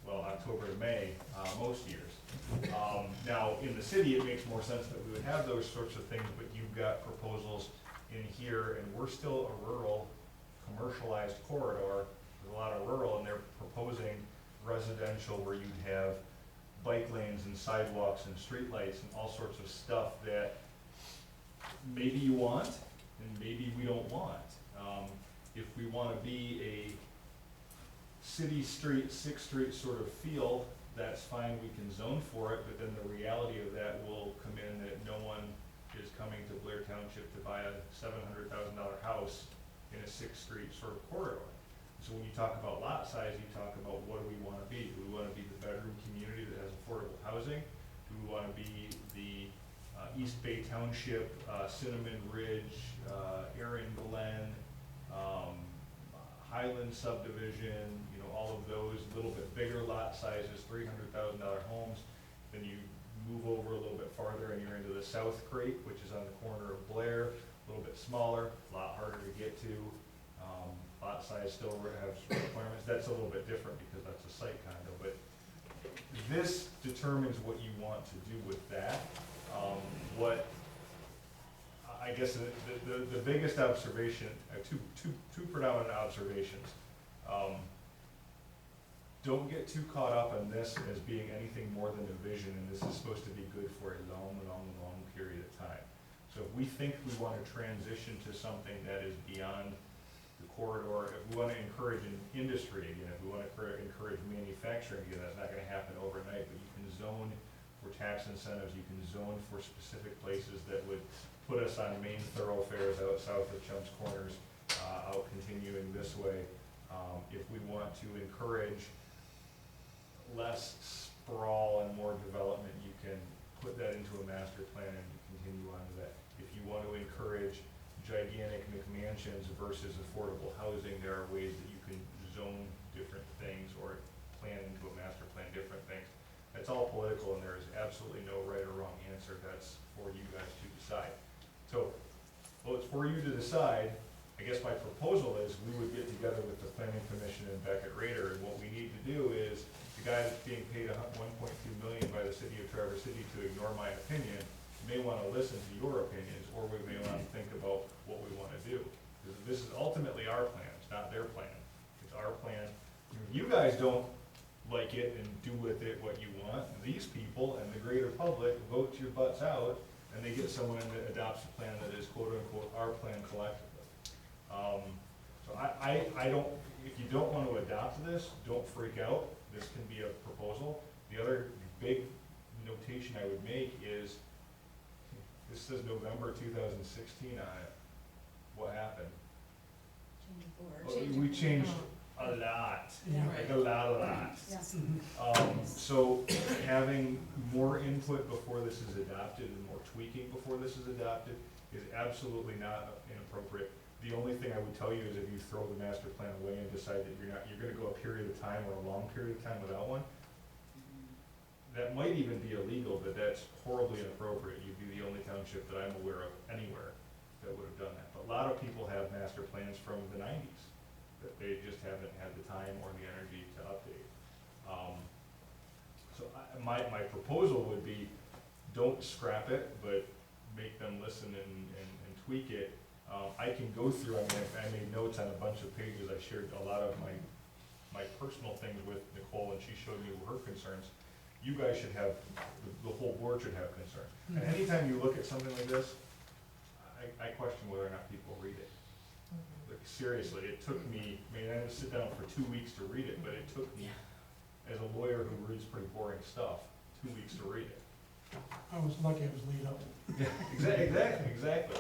well, October to May, most years. Now, in the city, it makes more sense that we would have those sorts of things, but you've got proposals in here, and we're still a rural, commercialized corridor, there's a lot of rural, and they're proposing residential where you'd have bike lanes and sidewalks and streetlights and all sorts of stuff that maybe you want, and maybe we don't want. If we wanna be a city street, 6th Street sort of feel, that's fine, we can zone for it, but then the reality of that will come in that no one is coming to Blair Township to buy a $700,000 house in a 6th Street sort of corridor. So when you talk about lot size, you talk about what do we wanna be? Do we wanna be the bedroom community that has affordable housing? Do we wanna be the East Bay Township, Cinnamon Ridge, Erin Glen, Highland subdivision, you know, all of those little bit bigger lot sizes, $300,000 homes. Then you move over a little bit farther and you're into the South Creek, which is on the corner of Blair, a little bit smaller, a lot harder to get to. Lot size still has requirements. That's a little bit different because that's a site condo, but this determines what you want to do with that. What I guess the biggest observation, two predominant observations. Don't get too caught up in this as being anything more than a vision, and this is supposed to be good for a long period of time. So if we think we want to transition to something that is beyond the corridor, if we want to encourage an industry again, if we want to encourage manufacturing again, that's not going to happen overnight, but you can zone for tax incentives, you can zone for specific places that would put us on main thoroughfares out south of Chumps Corners, out continuing this way. If we want to encourage less sprawl and more development, you can put that into a master plan and continue on to that. If you want to encourage gigantic McMansions versus affordable housing, there are ways that you can zone different things or plan into a master plan different things. That's all political, and there is absolutely no right or wrong answer. That's for you guys to decide. So, well, it's for you to decide. I guess my proposal is we would get together with the Planning Commission and Beckett Rader, and what we need to do is the guy that's being paid $1.2 million by the city of Traverse City to ignore my opinion may want to listen to your opinions, or we may want to think about what we want to do. Because this is ultimately our plan, it's not their plan. It's our plan. You guys don't like it and do with it what you want. These people and the greater public vote your butts out, and they get someone that adopts a plan that is quote unquote our plan collectively. So I don't, if you don't want to adopt this, don't freak out. This can be a proposal. The other big notation I would make is, this says November 2016 on it. What happened? We changed a lot, Yeah. like a lot. Yes. So having more input before this is adopted and more tweaking before this is adopted is absolutely not inappropriate. The only thing I would tell you is if you throw the master plan away and decide that you're gonna go a period of time or a long period of time without one, that might even be illegal, but that's horribly inappropriate. You'd be the only township that I'm aware of anywhere that would have done that. But a lot of people have master plans from the 90s that they just haven't had the time or the energy to update. So my proposal would be, don't scrap it, but make them listen and tweak it. I can go through, I made notes on a bunch of pages. I shared a lot of my personal things with Nicole, and she showed me her concerns. You guys should have, the whole board should have concerns. And anytime you look at something like this, I question whether or not people read it. Like, seriously, it took me, I didn't sit down for 2 weeks to read it, but it took me, as a lawyer who reads pretty boring stuff, 2 weeks to read it. I was lucky it was lead up. Yeah, exactly.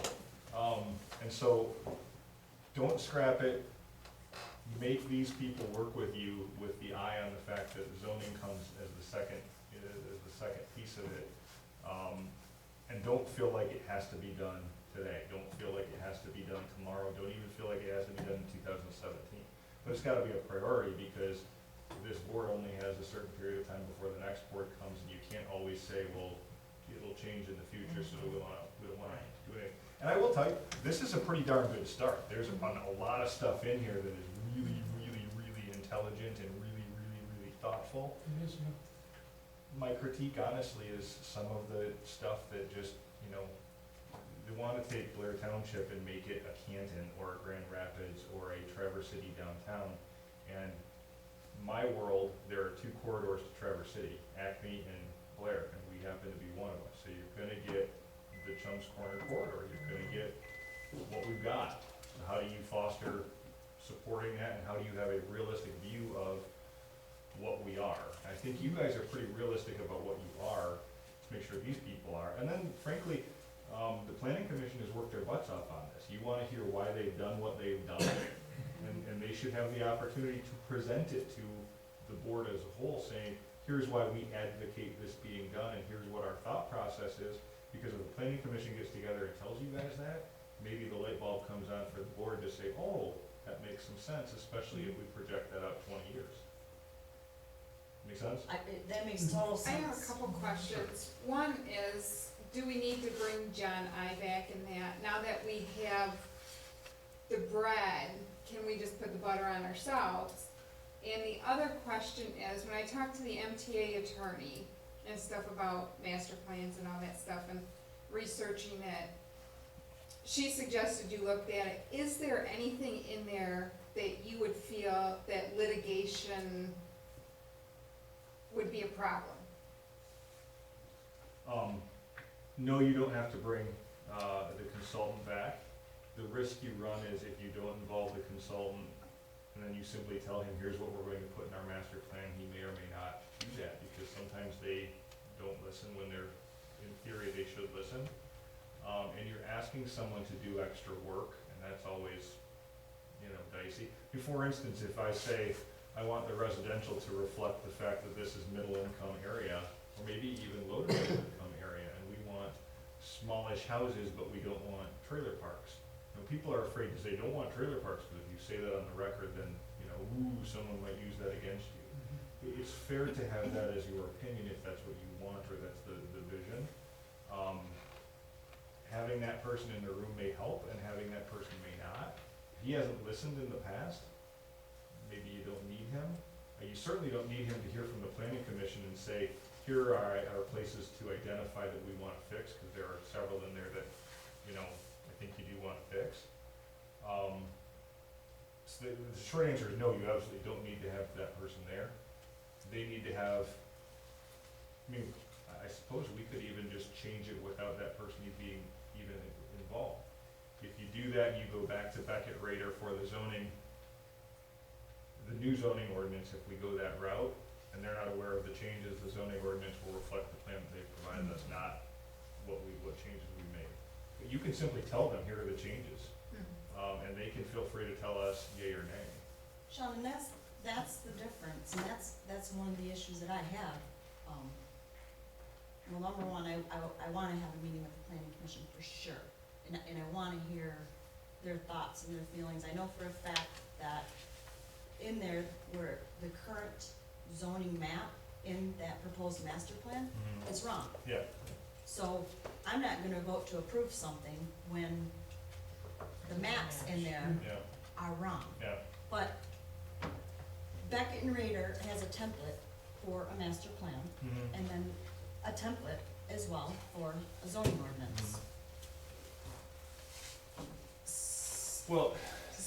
And so, don't scrap it. Make these people work with you with the eye on the fact that zoning comes as the second piece of it. And don't feel like it has to be done today. Don't feel like it has to be done tomorrow. Don't even feel like it has to be done in 2017. But it's gotta be a priority because this board only has a certain period of time before the next board comes, and you can't always say, well, it'll change in the future, so we don't wanna do it. And I will tell you, this is a pretty darn good start. There's a lot of stuff in here that is really intelligent and really thoughtful. It is, yeah. My critique honestly is some of the stuff that just, they wanna take Blair Township and make it a Canton or a Grand Rapids or a Traverse City downtown. And my world, there are two corridors to Traverse City, Acme and Blair, and we happen to be one of them. So you're gonna get the Chumps Corner corridor, you're gonna get what we've got. So how do you foster supporting that, and how do you have a realistic view of what we are? I think you guys are pretty realistic about what you are, to make sure these people are. And then frankly, the planning commission has worked their butts off on this. You wanna hear why they've done what they've done, and they should have the opportunity to present it to the board as a whole, saying, here's why we advocate this being done, and here's what our thought process is. Because if the planning commission gets together and tells you guys that, maybe the light bulb comes on for the board to say, oh, that makes some sense, especially if we project that out 20 years. Make sense? That makes total sense. I have a couple questions. One is, do we need to bring John I back in that? Now that we have the bread, can we just put the butter on ourselves? And the other question is, when I talked to the MTA attorney and stuff about master plans and all that stuff and researching it, she suggested you looked at it. Is there anything in there that you would feel that litigation would be a problem? No, you don't have to bring the consultant back. The risk you run is if you don't involve the consultant, and then you simply tell him, here's what we're going to put in our master plan, he may or may not do that, because sometimes they don't listen when they're, in theory, they should listen. And you're asking someone to do extra work, and that's always, dicey. For instance, if I say, I want the residential to reflect the fact that this is middle income area, or maybe even low to middle income area, and we want smallish houses, but we don't want trailer parks. People are afraid to say, don't want trailer parks, but if you say that on the record, then, someone might use that against you. It's fair to have that as your opinion if that's what you want, or that's the vision. Having that person in the room may help, and having that person may not. If he hasn't listened in the past, maybe you don't need him. You certainly don't need him to hear from the planning commission and say, here are our places to identify that we want to fix, because there are several in there that, I think you do want to fix. So the short answer is no, you absolutely don't need to have that person there. They need to have, I suppose we could even just change it without that person being even involved. If you do that, you go back to Beckett Rader for the zoning, the new zoning ordinance, if we go that route, and they're not aware of the changes, the zoning ordinance will reflect the plan that they've provided us, not what changes we made. But you can simply tell them, here are the changes, and they can feel free to tell us yay or nay. Sean, and that's the difference, and that's one of the issues that I have. Well, number one, I wanna have a meeting with the planning commission for sure, and I wanna hear their thoughts and their feelings. I know for a fact that in there, where the current zoning map in that proposed master plan is wrong. Yeah. So I'm not gonna vote to approve something when the maps in there Yeah, are wrong. yeah. But Beckett and Rader has a template for a master plan, and then a template as well for a zoning ordinance. Well,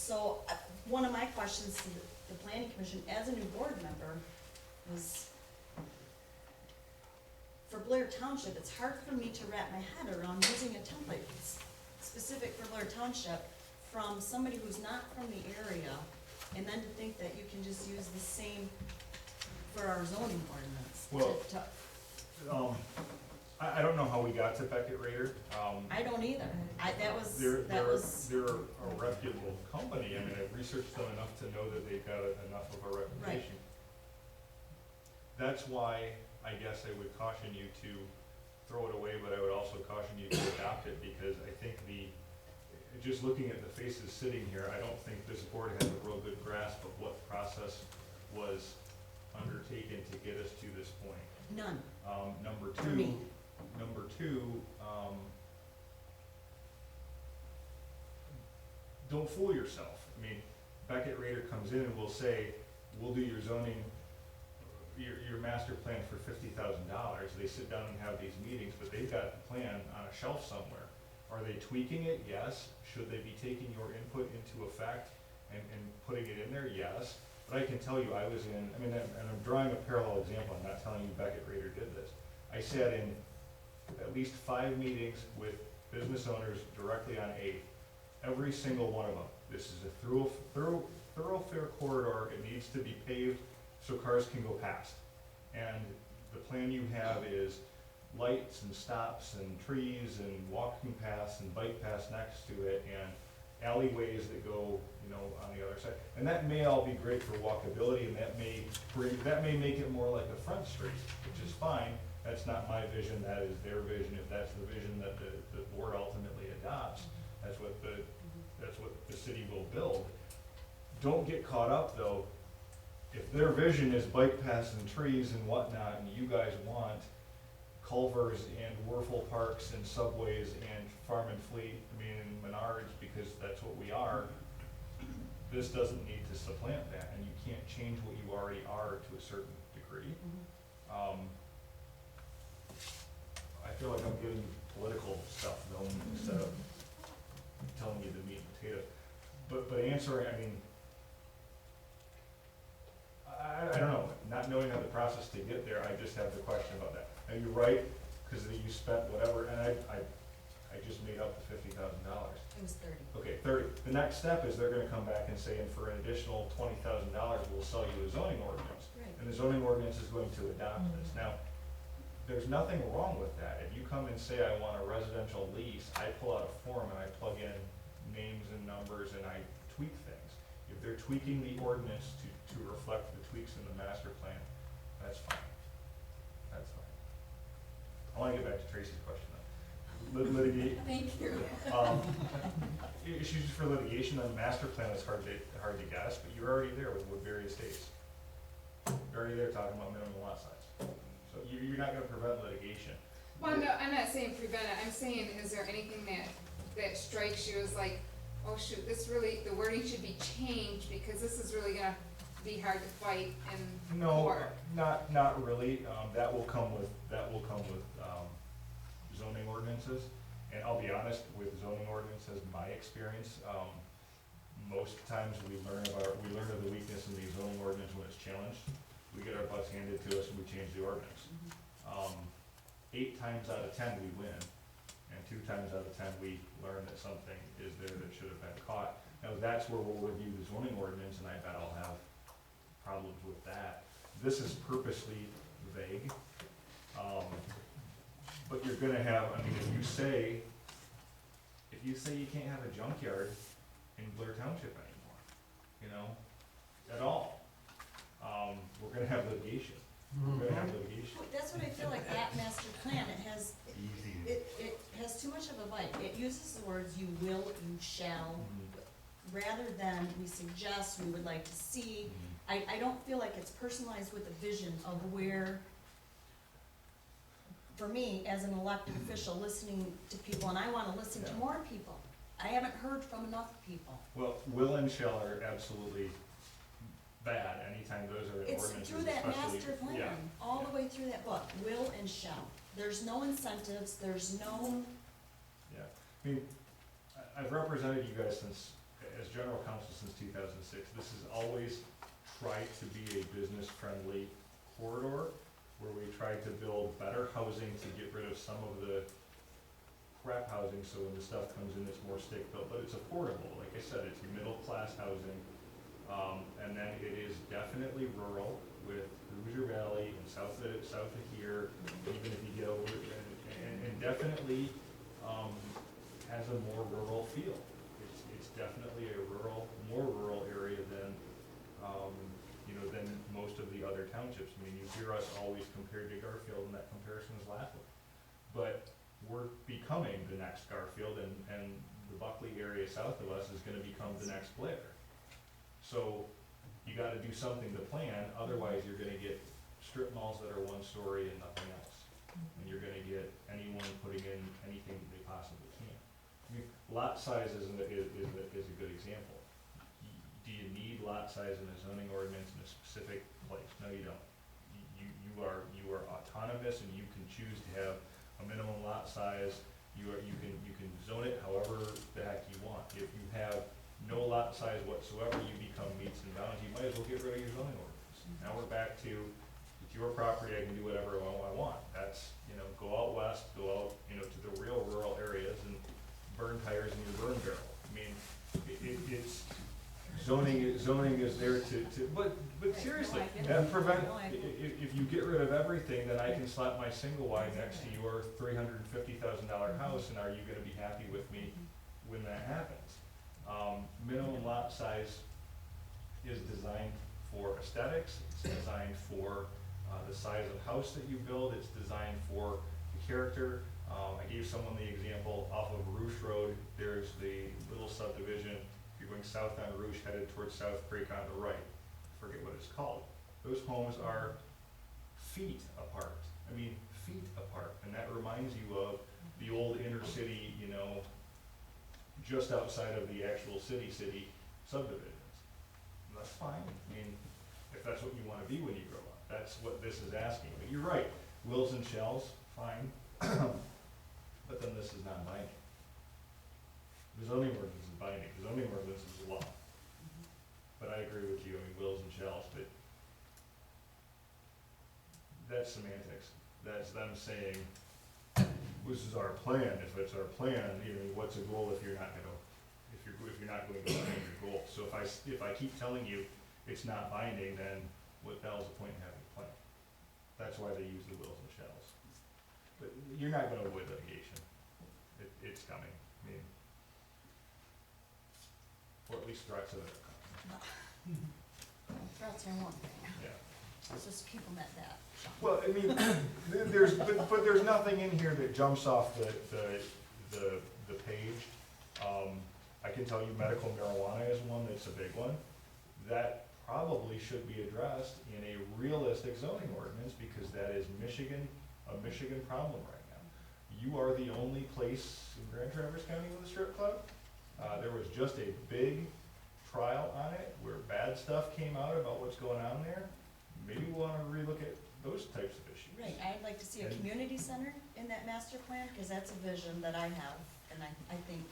So, one of my questions to the planning commission, as a new board member, was, for Blair Township, it's hard for me to wrap my head around using a template specific for Blair Township from somebody who's not from the area, and then to think that you can just use the same for our zoning ordinance. Well, I don't know how we got to Beckett Rader. I don't either. They're That was, a reputable company. I mean, I've researched them enough to know that they've got enough of a reputation. That's why I guess I would caution you to throw it away, but I would also caution you to adopt it, because I think just looking at the faces sitting here, I don't think this board has a real good grasp of what process was undertaken to get us to this point. none. Number For me. two, don't fool yourself. I mean, Beckett Rader comes in and will say, we'll do your zoning, your master plan for $50,000. They sit down and have these meetings, but they've got the plan on a shelf somewhere. Are they tweaking it? Yes. Should they be taking your input into effect and putting it in there? Yes. But I can tell you, and I'm drawing a parallel example, I'm not telling you Beckett Rader did this. I sat in at least 5 meetings with business owners directly on 8th. Every single one of them. This is a thoroughfare corridor. It needs to be paved so cars can go past. And the plan you have is lights and stops and trees and walking paths and bike paths next to it, and alleyways that go, on the other side. And that may all be great for walkability, and that may make it more like a front street, which is fine. That's not my vision, that is their vision. If that's the vision that the board ultimately adopts, that's what the city will build. Don't get caught up though, if their vision is bike paths and trees and whatnot, and you guys want culvers and Werfel parks and subways and farm and fleet, I mean, and Menards, because that's what we are, this doesn't need to supplant that, and you can't change what you already are to a certain degree. I feel like I'm giving you political stuff though, instead of telling you the meat and potatoes. But answering, I mean, I don't know, not knowing how the process to get there, I just have the question about that. And you're right, because you spent whatever, and I just made up the $50,000. It was 30. Okay, 30. The next step is they're gonna come back and say, and for an additional $20,000, we'll sell you a zoning ordinance. Right. And the zoning ordinance is going to adopt this. Now, there's nothing wrong with that. If you come and say, I want a residential lease, I pull out a form and I plug in names and numbers and I tweak things. If they're tweaking the ordinance to reflect the tweaks in the master plan, that's fine. That's fine. I wanna get back to Tracy's question though. Litigate, Thank you. issues for litigation on the master plan is hard to guess, but you're already there with Woodbury Estates. You're already there talking about minimum lot size. So you're not gonna prevent litigation. Well, no, I'm not saying prevent it, I'm saying, is there anything that strikes you as like, oh shoot, this really, the wording should be changed, because this is really gonna be hard to fight in court? No, not really. That will come with zoning ordinances. And I'll be honest, with zoning ordinances, my experience, most times we learn of the weakness in the zoning ordinance when it's challenged. We get our butts handed to us and we change the ordinance. 8 times out of 10 we win, and 2 times out of 10 we learn that something is there that should have been caught. Now that's where we'll review the zoning ordinance, and I bet I'll have problems with that. This is purposely vague. But you're gonna have, I mean, if you say you can't have a junkyard in Blair Township anymore, you know, at all, we're gonna have litigation. We're gonna have litigation. Well, that's what I feel like that master plan, it has too much of a bite. It uses the words you will, you shall, rather than we suggest, we would like to see. I don't feel like it's personalized with a vision of where, for me, as an elected official, listening to people, and I wanna listen to Yeah. more people. I haven't heard from enough people. Well, will and shall are absolutely bad anytime those are in It's ordinances, through that especially- master yeah. plan, all the way through that book, will and shall. There's no incentives, there's no, Yeah, I mean, I've represented you guys as general counsel since 2006. This has always tried to be a business-friendly corridor, where we tried to build better housing to get rid of some of the crap housing, so when the stuff comes in, it's more stick-built, but it's affordable. Like I said, it's middle-class housing, and then it is definitely rural with Hoosier Valley and south of here, even if you get over, and definitely, has a more rural feel. It's definitely a more rural area than, than most of the other townships. I mean, you hear us always compared to Garfield, and that comparison is laughable. But we're becoming the next Garfield, and the Buckley area south of us is gonna become the next Blair. So, you gotta do something to plan, otherwise you're gonna get strip malls that are 1 story and nothing else. And you're gonna get anyone putting in anything that they possibly can. I mean, lot size is a good example. Do you need lot size in a zoning ordinance in a specific place? No, you don't. You are autonomous, and you can choose to have a minimum lot size. You can zone it however the heck you want. If you have no lot size whatsoever, you become meets and bounds. You might as well get rid of your zoning ordinance. Now we're back to, it's your property, I can do whatever I want. That's, go out west, go out, to the real rural areas and burn tires in your burn barrel. I mean, it's, zoning is there but seriously, that prevent, if you get rid of everything, then I can slap my single wide next to your $350,000 house, and are you gonna be happy with me when that happens? Minimum lot size is designed for aesthetics, it's designed for the size of house that you build, it's designed for the character. I gave someone the example off of Roosh Road, there's the little subdivision, If you're going south on Rouge headed towards South Creek on the right, forget what it's called. Those homes are feet apart. I mean, feet apart, and that reminds you of the old inner city, you know, just outside of the actual city subdivisions. And that's fine, I mean, if that's what you wanna be when you grow up, that's what this is asking. But you're right, wills and shells, fine, but then this is not binding. The zoning ordinance is binding, the zoning ordinance is law. But I agree with you, I mean, wills and shells, but that's semantics. That's them saying, this is our plan. If it's our plan, you know, what's a goal if you're not gonna, if you're not going to change your goal? So if I keep telling you it's not binding, then what the hell's the point in having a plan? That's why they use the wills and shells. But you're not gonna avoid litigation. It's coming, I mean, or at least threats of it are coming, Threats are one thing, yeah. let's just keep them at that, Sean. Well, I mean, but there's nothing in here that jumps off the page. I can tell you medical marijuana is one that's a big one. That probably should be addressed in a realistic zoning ordinance, because that is a Michigan problem right now. You are the only place in Grand Traverse County with a strip club. There was just a big trial on it where bad stuff came out about what's going on there. Maybe we'll wanna relook at those types of issues. Right, I'd like to see a And- community center in that master plan, cause that's a vision that I have, and I think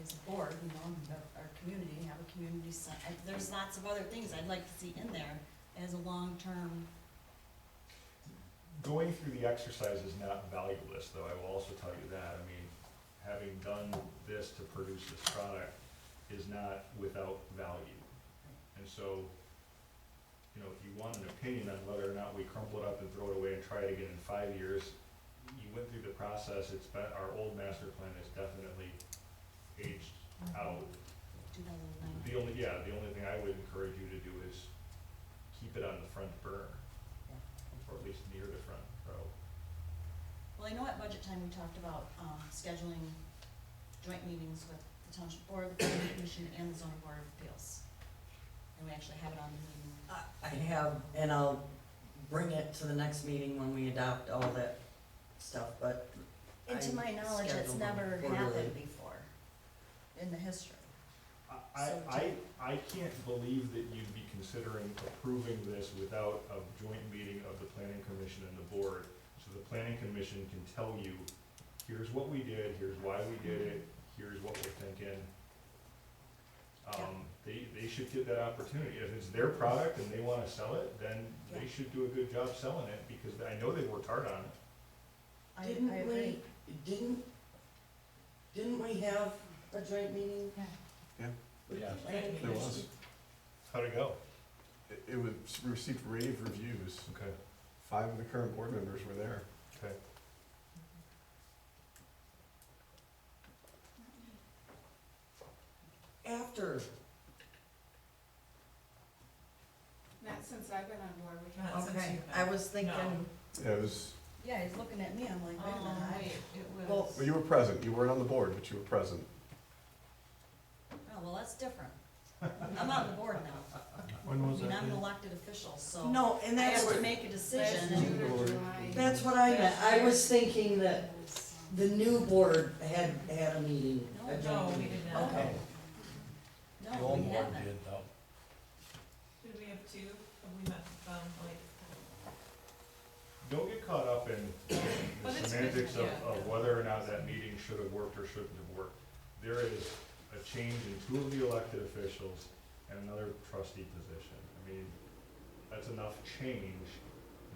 as a board, you know, our community, have a community center. There's lots of other things I'd like to see in there as a long-term, Going through the exercise is not valueless, though, I will also tell you that. I mean, having done this to produce this product is not without value. And so, you know, if you want an opinion on whether or not we crumple it up and throw it away and try it again in 5 years, you went through the process, it's been, our old master plan is definitely aged out. 2009. The only thing I would encourage you to do is keep it on the front burner, or at least near the front row. Well, I know at budget time we talked about, scheduling joint meetings with the township board, the planning commission, and the zoning board of appeals. And we actually have it on the meeting. I have, and I'll bring it to the next meeting when we adopt all that stuff, but And to my knowledge, it's scheduled them never quarterly. happened before in the history. I can't believe that you'd be considering approving this without a joint meeting of the planning commission and the board. So the planning commission can tell you, here's what we did, here's why we did it, here's what we're thinking. They should get that opportunity. If it's their product and they wanna sell it, then they should do a good job selling it, because I know they've worked hard on it. I Didn't agree. Didn't we have a joint meeting? Yeah. with the Yeah. planning There was. commission? How'd it go? It was, received rave reviews. Okay, 5 of the current board members were there. okay. After, Not since I've been on board with Not that. since okay, you've been- I was thinking, No. Yeah, it was, Yeah, he's looking at me, I'm like, wait a Oh, minute, wait, it Well- was. well, you were present. You weren't on the board, but you were present. oh, well, that's different. I'm on the board now. When I mean, I'm an elected official, so no, and I that's have to what, make a Last decision. June and- or July. that's what I meant. I was thinking that the new board had a meeting, a No, joint No, we meeting. did not. Okay. No, we haven't. Did we have two? Have we met, like, Don't get caught up in the But it's semantics good, of yeah. whether or not that meeting should have worked or shouldn't have worked. There is a change in 2 of the elected officials and another trustee position. I mean, that's enough change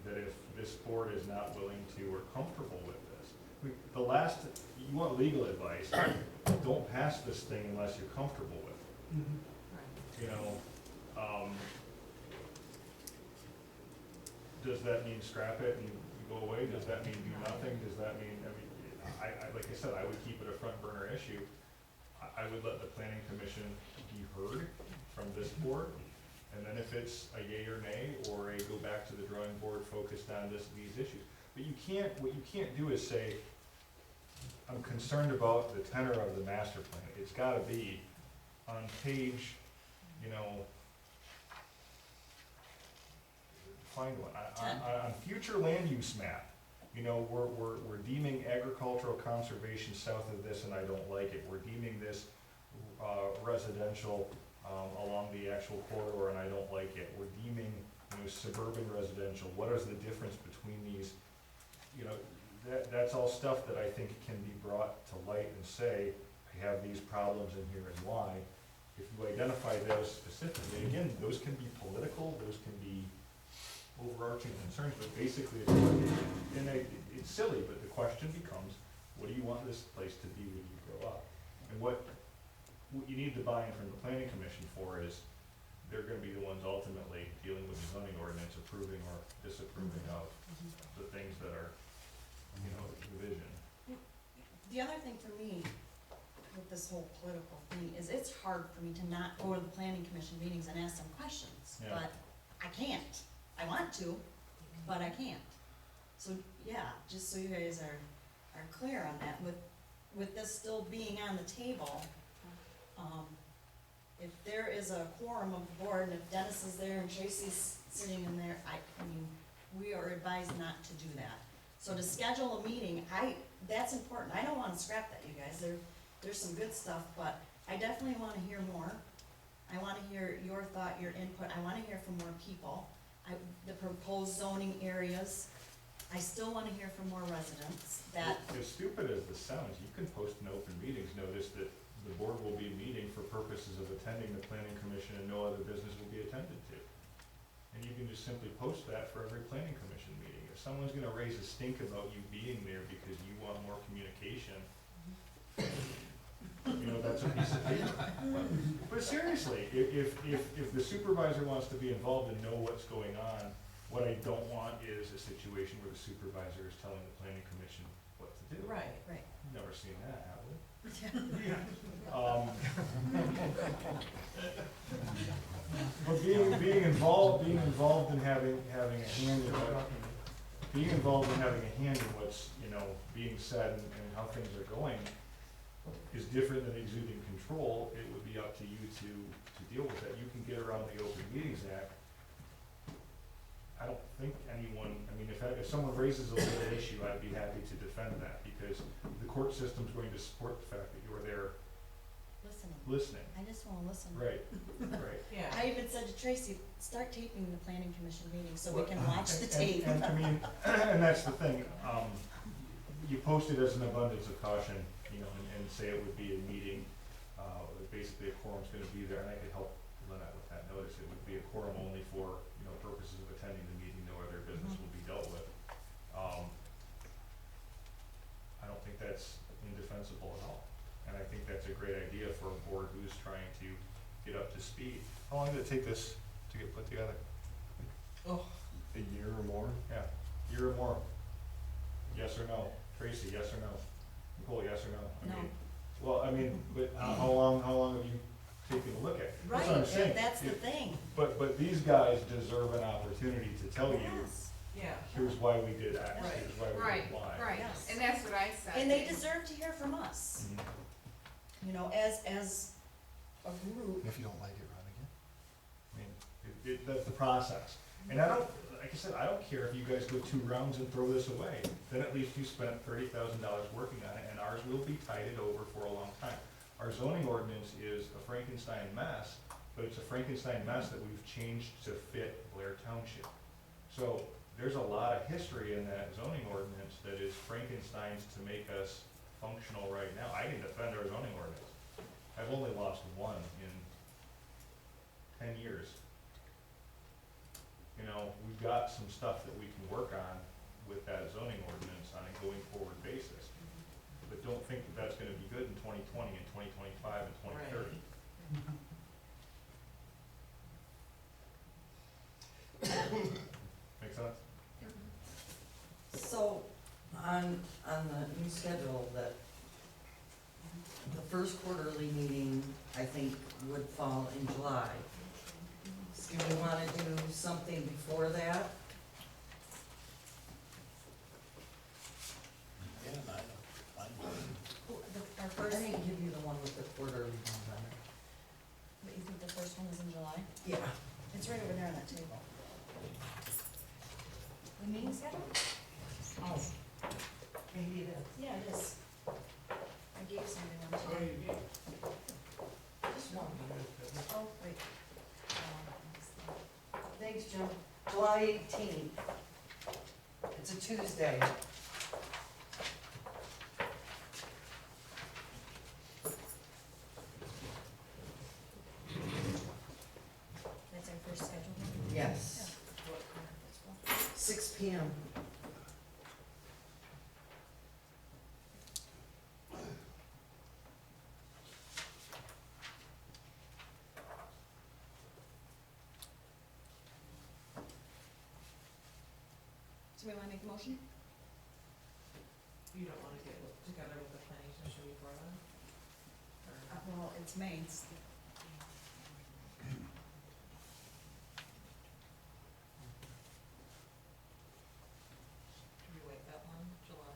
that if this board is not willing to or comfortable with this, I mean, you want legal advice, don't pass this thing unless you're comfortable with it. You know, does that mean scrap it and go away? Does that mean do nothing? Does that mean, like I said, I would keep it a front burner issue. I would let the planning commission be heard from this board, and then if it's a yay or nay, or a go back to the drawing board focused on these issues. But what you can't do is say, I'm concerned about the tenor of the master plan. It's gotta be, on page, you know, find one, on future land use map, you know, we're deeming agricultural conservation south of this and I don't like it. We're deeming this, residential, along the actual corridor and I don't like it. We're deeming, you know, suburban residential. What is the difference between these? You know, that's all stuff that I think can be brought to light and say, I have these problems in here and why. If you identify those specifically, again, those can be political, those can be overarching concerns, but basically, it's silly, but the question becomes, what do you want this place to be when you grow up? And what you need to buy in from the planning commission for is, they're gonna be the ones ultimately dealing with the zoning ordinance, approving or disapproving of the things that are, you know, the vision. The other thing for me with this whole political thing is it's hard for me to not go to the planning commission meetings and ask them questions, Yeah. but I can't. I want to, but I can't. So, yeah, just so you guys are clear on that, with this still being on the table, if there is a quorum of the board, and if Dennis is there and Tracy's sitting in there, I mean, we are advised not to do that. So to schedule a meeting, that's important. I don't wanna scrap that, you guys. There's some good stuff, but I definitely wanna hear more. I wanna hear your thought, your input. I wanna hear from more people. The proposed zoning areas, I still wanna hear from more residents that, As stupid as this sounds, you can post an open meetings notice that the board will be meeting for purposes of attending the planning commission and no other business will be attended to. And you can just simply post that for every planning commission meeting. If someone's gonna raise a stink about you being there because you want more communication, you know, that's a piece of paper. But seriously, if the supervisor wants to be involved and know what's going on, what I don't want is a situation where the supervisor is telling the planning commission what to do. Right. right. Never seen that, have we? But being involved in having a hand in what's, you know, being said and how things are going is different than exuding control. It would be up to you to deal with that. You can get around the Open Meetings Act. I don't think anyone, I mean, if someone raises a little issue, I'd be happy to defend that, because the court system's going to support the fact that you're there listening. I just wanna listen. Right, right. Yeah. I even said to Tracy, start taping the planning commission meetings so we can watch the tape. And I mean, and that's the thing, you post it as an abundance of caution, you know, and say it would be a meeting, basically a quorum's gonna be there, and I could help Lynette with that notice. It would be a quorum only for, you know, purposes of attending the meeting, no other business will be dealt with. I don't think that's indefensible at all, and I think that's a great idea for a board who's trying to get up to speed. How long did it take this to get put together? A year or more? Yeah, year or more. Yes or no? Tracy, yes or no? Nicole, yes or no? No. Well, I mean, but how long have you taken a look at it? That's what I'm Right, saying. that's the thing. But these guys deserve an opportunity to tell you, Yes. Yeah. here's why we did X, Right. here's why we Right, did Y. right, Yes. and that's what I said. And they deserve to hear from us, Mhm. you know, as a group. If you don't like it, run again. I mean, that's the process. And I don't, like I said, I don't care if you guys go 2 rounds and throw this away. Then at least you spent $30,000 working on it, and ours will be tided over for a long time. Our zoning ordinance is a Frankenstein mess, but it's a Frankenstein mess that we've changed to fit Blair Township. So there's a lot of history in that zoning ordinance that is Frankenstein's to make us functional right now. I can defend our zoning ordinance. I've only lost one in 10 years. You know, we've got some stuff that we can work on with that zoning ordinance on a going forward basis. But don't think that that's gonna be good in 2020 and 2025 and 2030. Make sense? So, on the new schedule, that the first quarterly meeting, I think, would fall in July. Do we wanna do something before that? Yeah, Our I first, didn't give you the one with the quarterly ones on it. the first one is in July? Yeah. It's right over there on that table. The meeting schedule? Oh, maybe it is. Yeah, it is. I gave somebody one Oh, today. you- Just one. Oh, wait. Thanks, Jim. July 18th. It's a Tuesday. That's our first scheduled one? Yes. Yeah. 6 PM. Somebody wanna make a motion? You don't wanna get together with the planning commission before then? Well, it's May, it's Can we wait that long, July?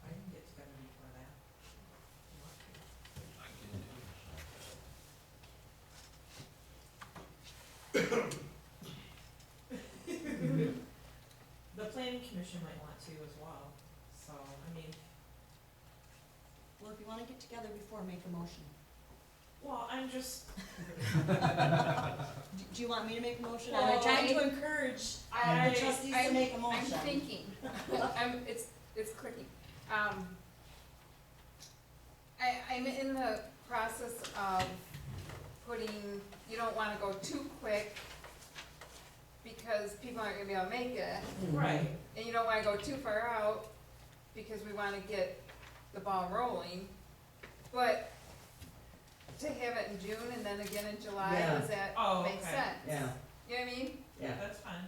I can get together before that. You want to? The planning commission might want to as well, so, I mean, well, if you wanna get together before, make a motion. well, I'm just, Do you want me to make a motion? Well, I'm trying to encourage the trustees to make a motion. I'm thinking, it's clicking. I'm in the process of putting, you don't wanna go too quick because people aren't gonna be able to make it. right, And you don't wanna go too far out because we wanna get the ball rolling. But to have it in June and then again in July, Yeah. does that Oh, make okay. sense? Yeah, You know what I mean? yeah. that's fine.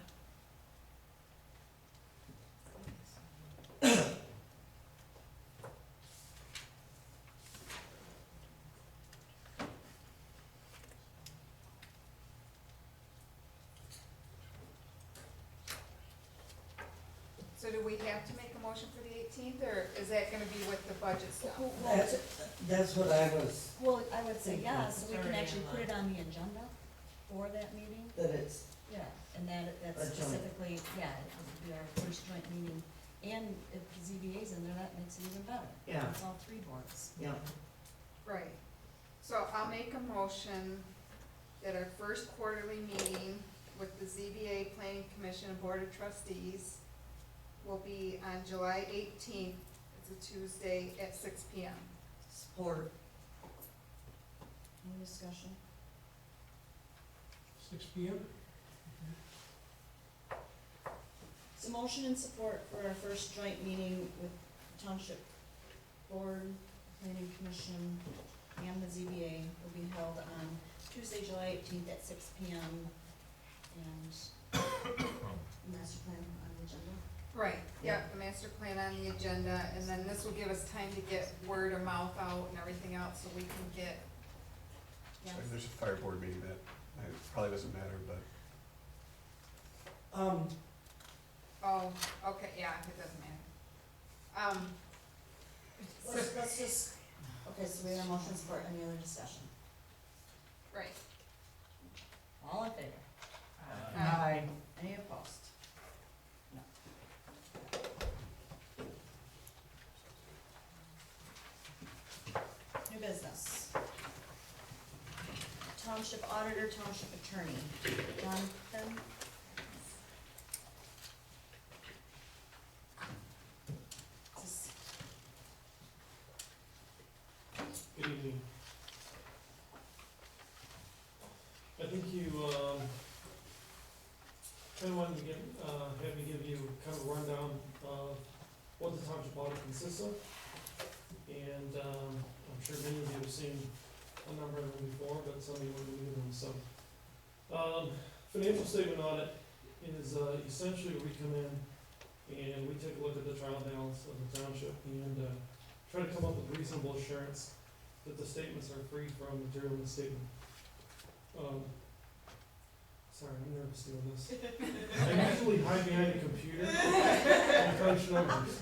So do we have to make a motion for the 18th, or is that gonna be with the budget stuff? That's what I was, Well, I would say Thank you. yes, so we It's can already actually on put it the- on the agenda for that meeting. that it's, Yeah, and that's A joint. specifically, yeah, it would be our first joint meeting. And if the ZBA's in there, that makes it even better. Yeah. It's all three boards. yeah, Right. So I'll make a motion that our first quarterly meeting with the ZBA, Planning Commission, and Board of Trustees will be on July 18th. It's a Tuesday at 6 PM. support. Any discussion? 6 PM? So motion and support for our first joint meeting with Township Board, Planning Commission, and the ZBA will be held on Tuesday, July 18th at 6 PM. And master plan on the agenda. Right, yeah, the master plan on the agenda, and then this will give us time to get word of mouth out and everything else, so we can get, Yeah. There's a fire board meeting that, it probably doesn't matter, but oh, okay, yeah, it doesn't matter. Let's just, okay, so we have a motion and support, any other discussion? Right. All in favor? Aye. Any opposed? No. New business. Township auditor, township attorney. Jonathan? This- Good evening. I think you, kind of wanted to get, have me give you kind of a rundown of what the township audit consists of. And, I'm sure many of you have seen a number of them before, but some of you are new to them, so. Financial statement audit is, essentially we come in and we take a look at the trial balance of the township and, try to come up with reasonable assurance that the statements are free from material misstatement. Sorry, I'm nervous doing this. I usually hide behind a computer and crunch numbers.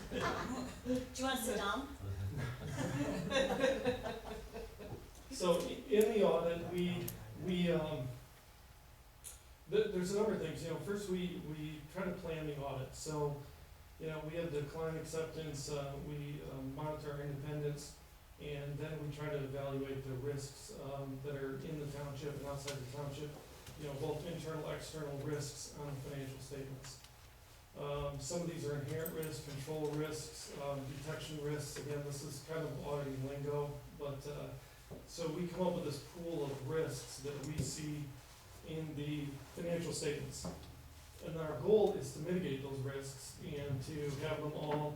Do you wanna sit down? So in the audit, there's a number of things, first we try to plan the audit, so, we have the client acceptance, we monitor our independence, and then we try to evaluate the risks, that are in the township and outside the township, both internal, external risks on the financial statements. Some of these are inherent risks, control risks, detection risks, again, this is kind of auditing lingo, but, so we come up with this pool of risks that we see in the financial statements. And our goal is to mitigate those risks and to have them all,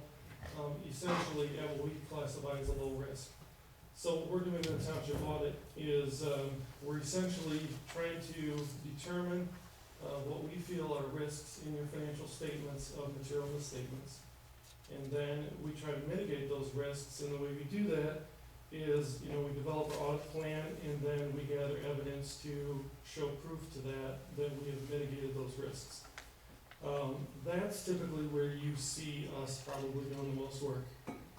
essentially at what we classify as a low risk. So what we're doing in the township audit is, we're essentially trying to determine, what we feel are risks in your financial statements of material misstatements. And then we try to mitigate those risks, and the way we do that is, we develop an audit plan, and then we gather evidence to show proof to that we have mitigated those risks. That's typically where you see us probably doing the most work.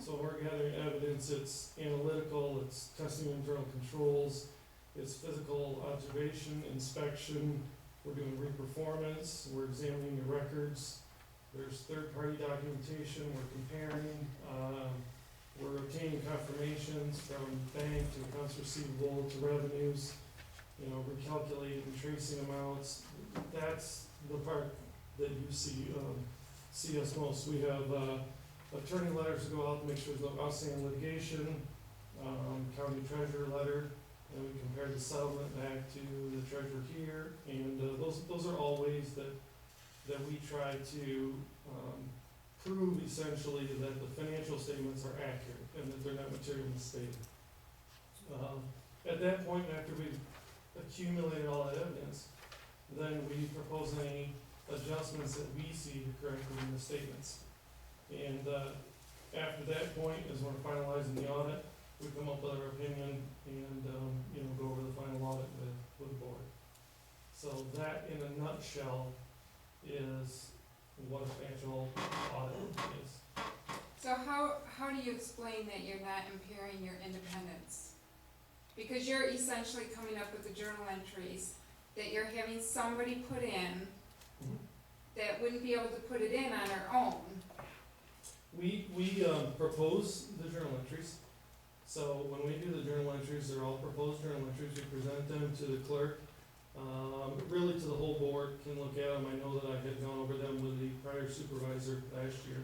So we're gathering evidence, it's analytical, it's testing internal controls, it's physical observation, inspection, we're doing reperformance, we're examining the records, there's third-party documentation, we're comparing, we're obtaining confirmations from bank to accounts receivable to revenues, recalculating and tracing amounts. That's the part that you see us most. We have attorney letters to go out to make sure there's no outstanding litigation, county treasurer letter, and we compare the settlement back to the treasurer here, and those are all ways that we try to prove essentially that the financial statements are accurate and that they're not materially misstated. At that point, after we've accumulated all that evidence, then we propose any adjustments that we see correctly in the statements. And after that point is when we're finalizing the audit, we come up with our opinion and go over the final audit with the board. So that, in a nutshell, is what a financial audit is. So how do you explain that you're not impairing your independence? Because you're essentially coming up with the journal entries that you're having somebody put in that wouldn't be able to put it in on their own. We propose the journal entries. So when we do the journal entries, they're all proposed journal entries. We present them to the clerk, really to the whole board, can look at them. I know that I had gone over them with the prior supervisor last year.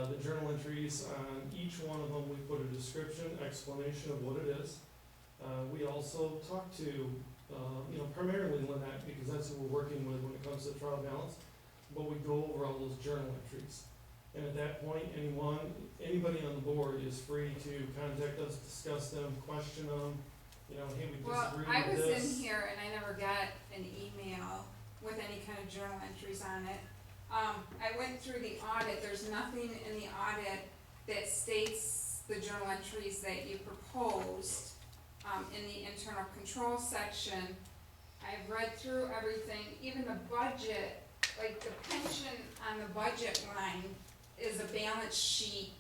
The journal entries, on each one of them, we put a description, explanation of what it is. We also talk to, primarily Lynette, because that's who we're working with when it comes to trial balance, but we go over all those journal entries. And at that point, anybody on the board is free to contact us, discuss them, question them, hey, we disagree Well, I with was this. in here and I never got an email with any kind of journal entries on it. I went through the audit, there's nothing in the audit that states the journal entries that you proposed, in the internal control section. I've read through everything, even the budget, like the pension on the budget line is a balance sheet,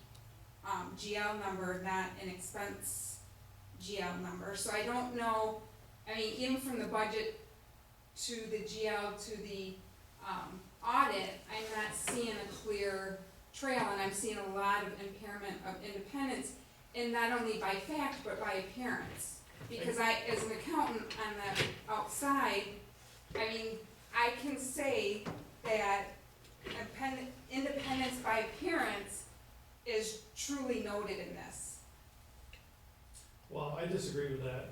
GL number, not an expense GL number. So I don't know, even from the budget to the GL to the, audit, I'm not seeing a clear trail, and I'm seeing a lot of impairment of independence, and not only by fact, but by appearance. Because I, as an accountant on the outside, I can say that independence by appearance is truly noted in this. Well, I disagree with that.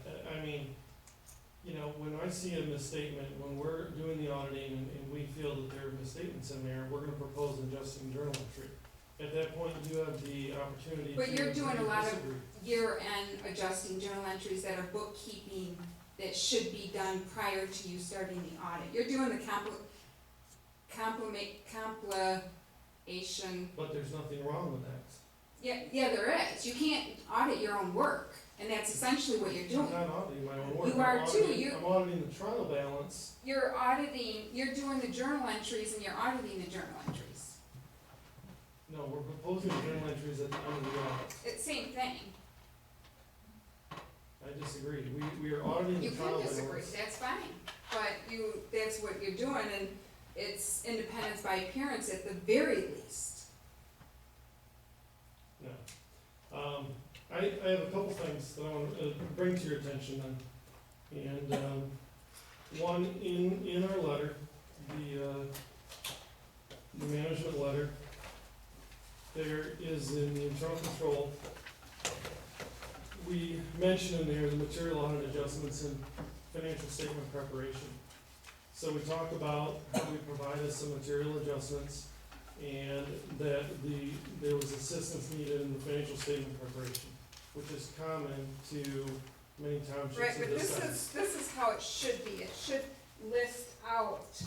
When I see a misstatement, when we're doing the auditing and we feel that there are misstatements in there, we're gonna propose an adjusting journal entry. At that point, you have the opportunity to But you're doing a lot of disagree. year-end adjusting journal entries that are bookkeeping that should be done prior to you starting the audit. You're doing the compilation. But there's nothing wrong with that. Yeah, there is. You can't audit your own work, and that's essentially what you're doing. I'm not auditing my own work. You I'm are too. auditing- I'm auditing the trial balance. You're auditing, you're doing the journal entries and you're auditing the journal entries. No, we're proposing journal entries at the end of the audit. It's same thing. I disagree. We are auditing You the trial can balance. disagree, that's fine, but that's what you're doing, and it's independence by appearance at the very least. No. I have a couple things that I want to bring to your attention then. And, one, in our letter, the management letter, there is in the internal control, we mention in there the material audit adjustments and financial statement preparation. So we talked about how we provided some material adjustments and that there was assistance needed in the financial statement preparation, which is common to many townships Right, of but this size. this is how it should be, it should list out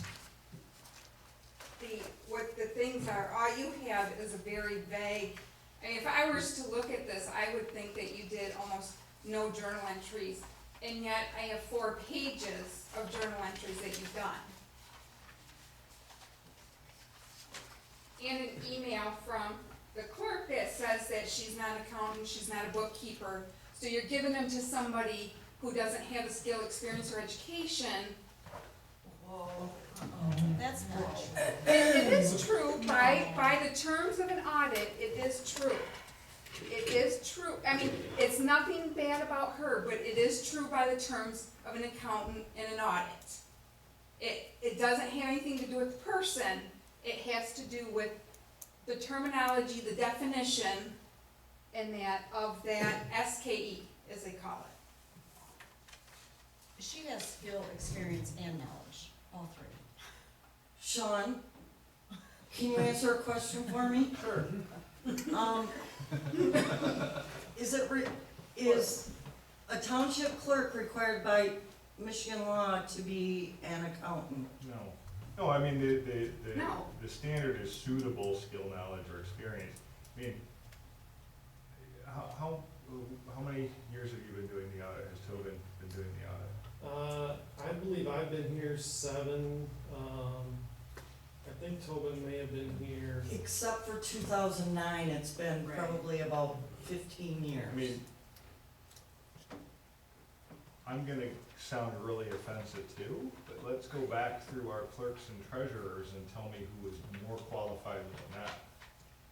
what the things are. All you have is a very vague, I mean, if I was to look at this, I would think that you did almost no journal entries, and yet I have 4 pages of journal entries that you've done. And an email from the clerk that says that she's not an accountant, she's not a bookkeeper, so you're giving them to somebody who doesn't have the skill, experience, or education. That's not true. It is true, by the terms of an audit, it is true. It is true, I mean, it's nothing bad about her, but it is true by the terms of an accountant in an audit. It doesn't have anything to do with the person, it has to do with the terminology, the definition, and that of that SKE, as they call it. She has skill, experience, and knowledge, all 3. Sean, can you answer a question for me? Sure. Is a township clerk required by Michigan law to be an accountant? No, I mean, No. the standard is suitable skill, knowledge, or experience. I mean, how many years have you been doing the audit? Has Tobin been doing the audit? I believe I've been here 7, I think Tobin may have been here. Except for 2009, it's been Right. probably about 15 years. I mean, I'm gonna sound really offensive too, but let's go back through our clerks and treasurers and tell me who is more qualified than that,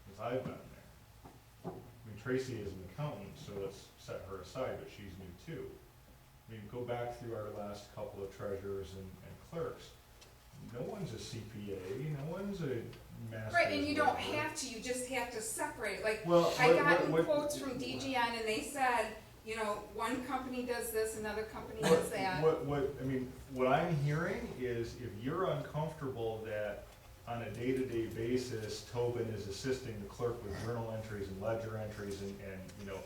because I've been there. I mean, Tracy is an accountant, so let's set her aside, but she's new too. I mean, go back through our last couple of treasurers and clerks. No one's a CPA, no one's a master's. Right, and you don't whatever. have to, you just have to separate, like, Well, I what- got what- quotes from DGN and they said, you know, one company does this, another company does that. I mean, what I'm hearing is if you're uncomfortable that on a day-to-day basis, Tobin is assisting the clerk with journal entries and ledger entries and, you know,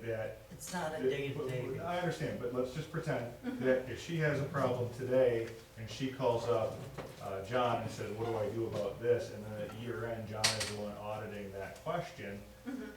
that. It's not a that- day-to-day. I understand, but let's just pretend that if she has a problem today and she calls up, John and says, what do I do about this? And then at year end, John is the one auditing that question, Mhm.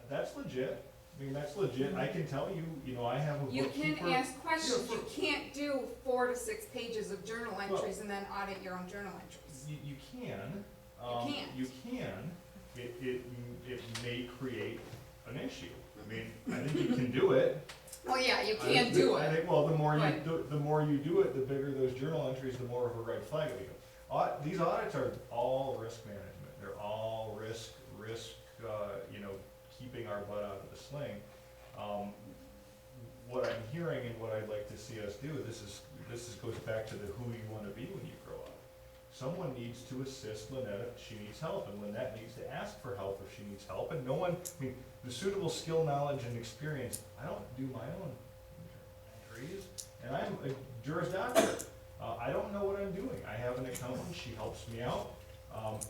that's legit. I mean, that's legit. I can tell you, you know, I have a You bookkeeper. can ask questions, you can't do 4 to 6 pages of journal entries and then audit your own journal entries. You can. can't. You can. It may create an issue. I mean, I think you can do it. Well, yeah, you can do I it. think, well, the more you Right. do, it, the bigger those journal entries, the more of a red flag it becomes. These audits are all risk management. They're all risk, you know, keeping our butt out of the sling. What I'm hearing and what I'd like to see us do, this goes back to the who you wanna be when you grow up. Someone needs to assist Lynette if she needs help, and Lynette needs to ask for help if she needs help, and no one, I mean, the suitable skill, knowledge, and experience, I don't do my own entries, and I'm a Juris Doctor. I don't know what I'm doing. I have an accountant, she helps me out.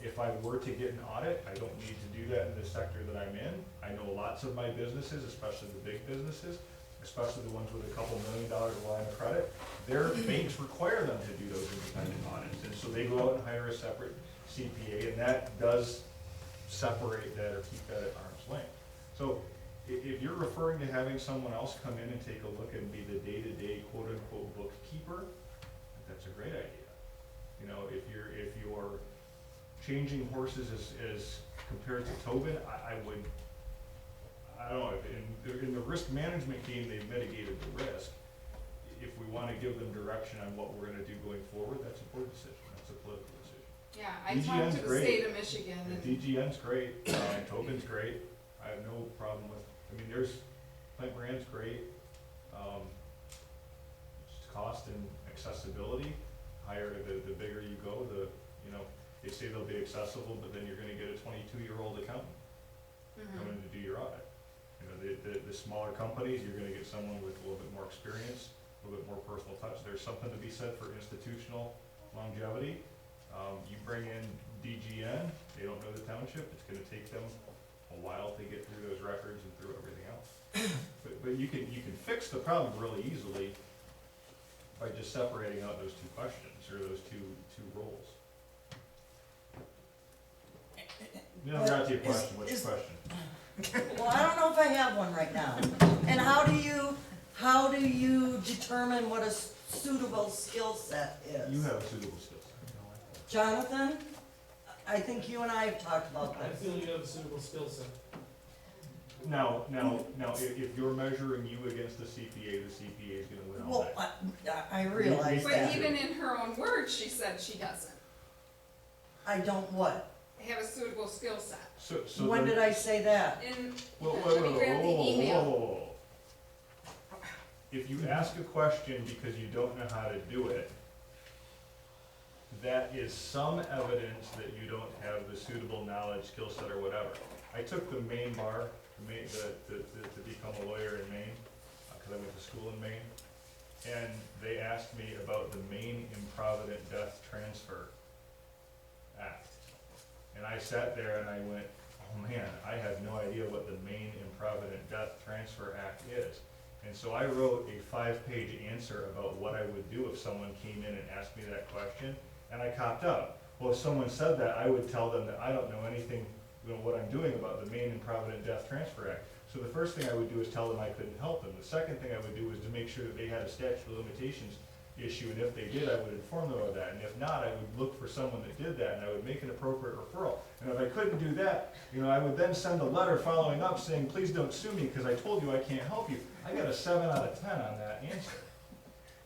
If I were to get an audit, I don't need to do that in the sector that I'm in. I know lots of my businesses, especially the big businesses, especially the ones with a couple $1 million line of credit, their banks require them to do those independent audits. And so they go out and hire a separate CPA, and that does separate that or keep that at arm's swing. So if you're referring to having someone else come in and take a look and be the day-to-day quote-unquote bookkeeper, that's a great idea. You know, if you're changing horses as compared to Tobin, I don't know, in the risk management game, they've mitigated the risk. If we wanna give them direction on what we're gonna do going forward, that's a board decision, that's a political decision. Yeah, I talked to the DGN's state of Michigan and. DGN's great, Tobin's great, I have no problem with, Plant Moran's great. Just cost and accessibility, higher, the bigger you go, they say they'll be accessible, but then you're gonna get a 22-year-old accountant coming to do your audit. You know, the smaller companies, you're gonna get someone with a little bit more experience, a little bit more personal touch. There's something to be said for institutional longevity. You bring in DGN, they don't know the township, it's gonna take them a while to get through those records and through everything else. But you can fix the problem really easily by just separating out those two questions, or those two roles. You never got to your question, what's your question? Well, I don't know if I have one right now. And how do you determine what a suitable skill set is? You have a suitable skill set. Jonathan, I think you and I have talked about I this. feel you have a suitable skill set. Now, if you're measuring you against the CPA is gonna win all Well, day. I realize But that. even in her own words, she said she doesn't I don't what? have a suitable skill set. So When then- did I say that? In, Whoa, let me grab the email. whoa. If you ask a question because you don't know how to do it, that is some evidence that you don't have the suitable knowledge, skill set, or whatever. I took the Maine bar, to become a lawyer in Maine, because I went to school in Maine, and they asked me about the Maine Improvident Death Transfer Act. And I sat there and I went, oh man, I have no idea what the Maine Improvident Death Transfer Act is. And so I wrote a 5-page answer about what I would do if someone came in and asked me that question, and I copped up. Well, if someone said that, I would tell them that I don't know anything, what I'm doing about the Maine Improvident Death Transfer Act. So the first thing I would do is tell them I couldn't help them. The second thing I would do was to make sure that they had a statute of limitations issue, and if they did, I would inform them of that. And if not, I would look for someone that did that, and I would make an appropriate referral. And if I couldn't do that, I would then send a letter following up saying, please don't sue me because I told you I can't help you. I got a 7 out of 10 on that answer.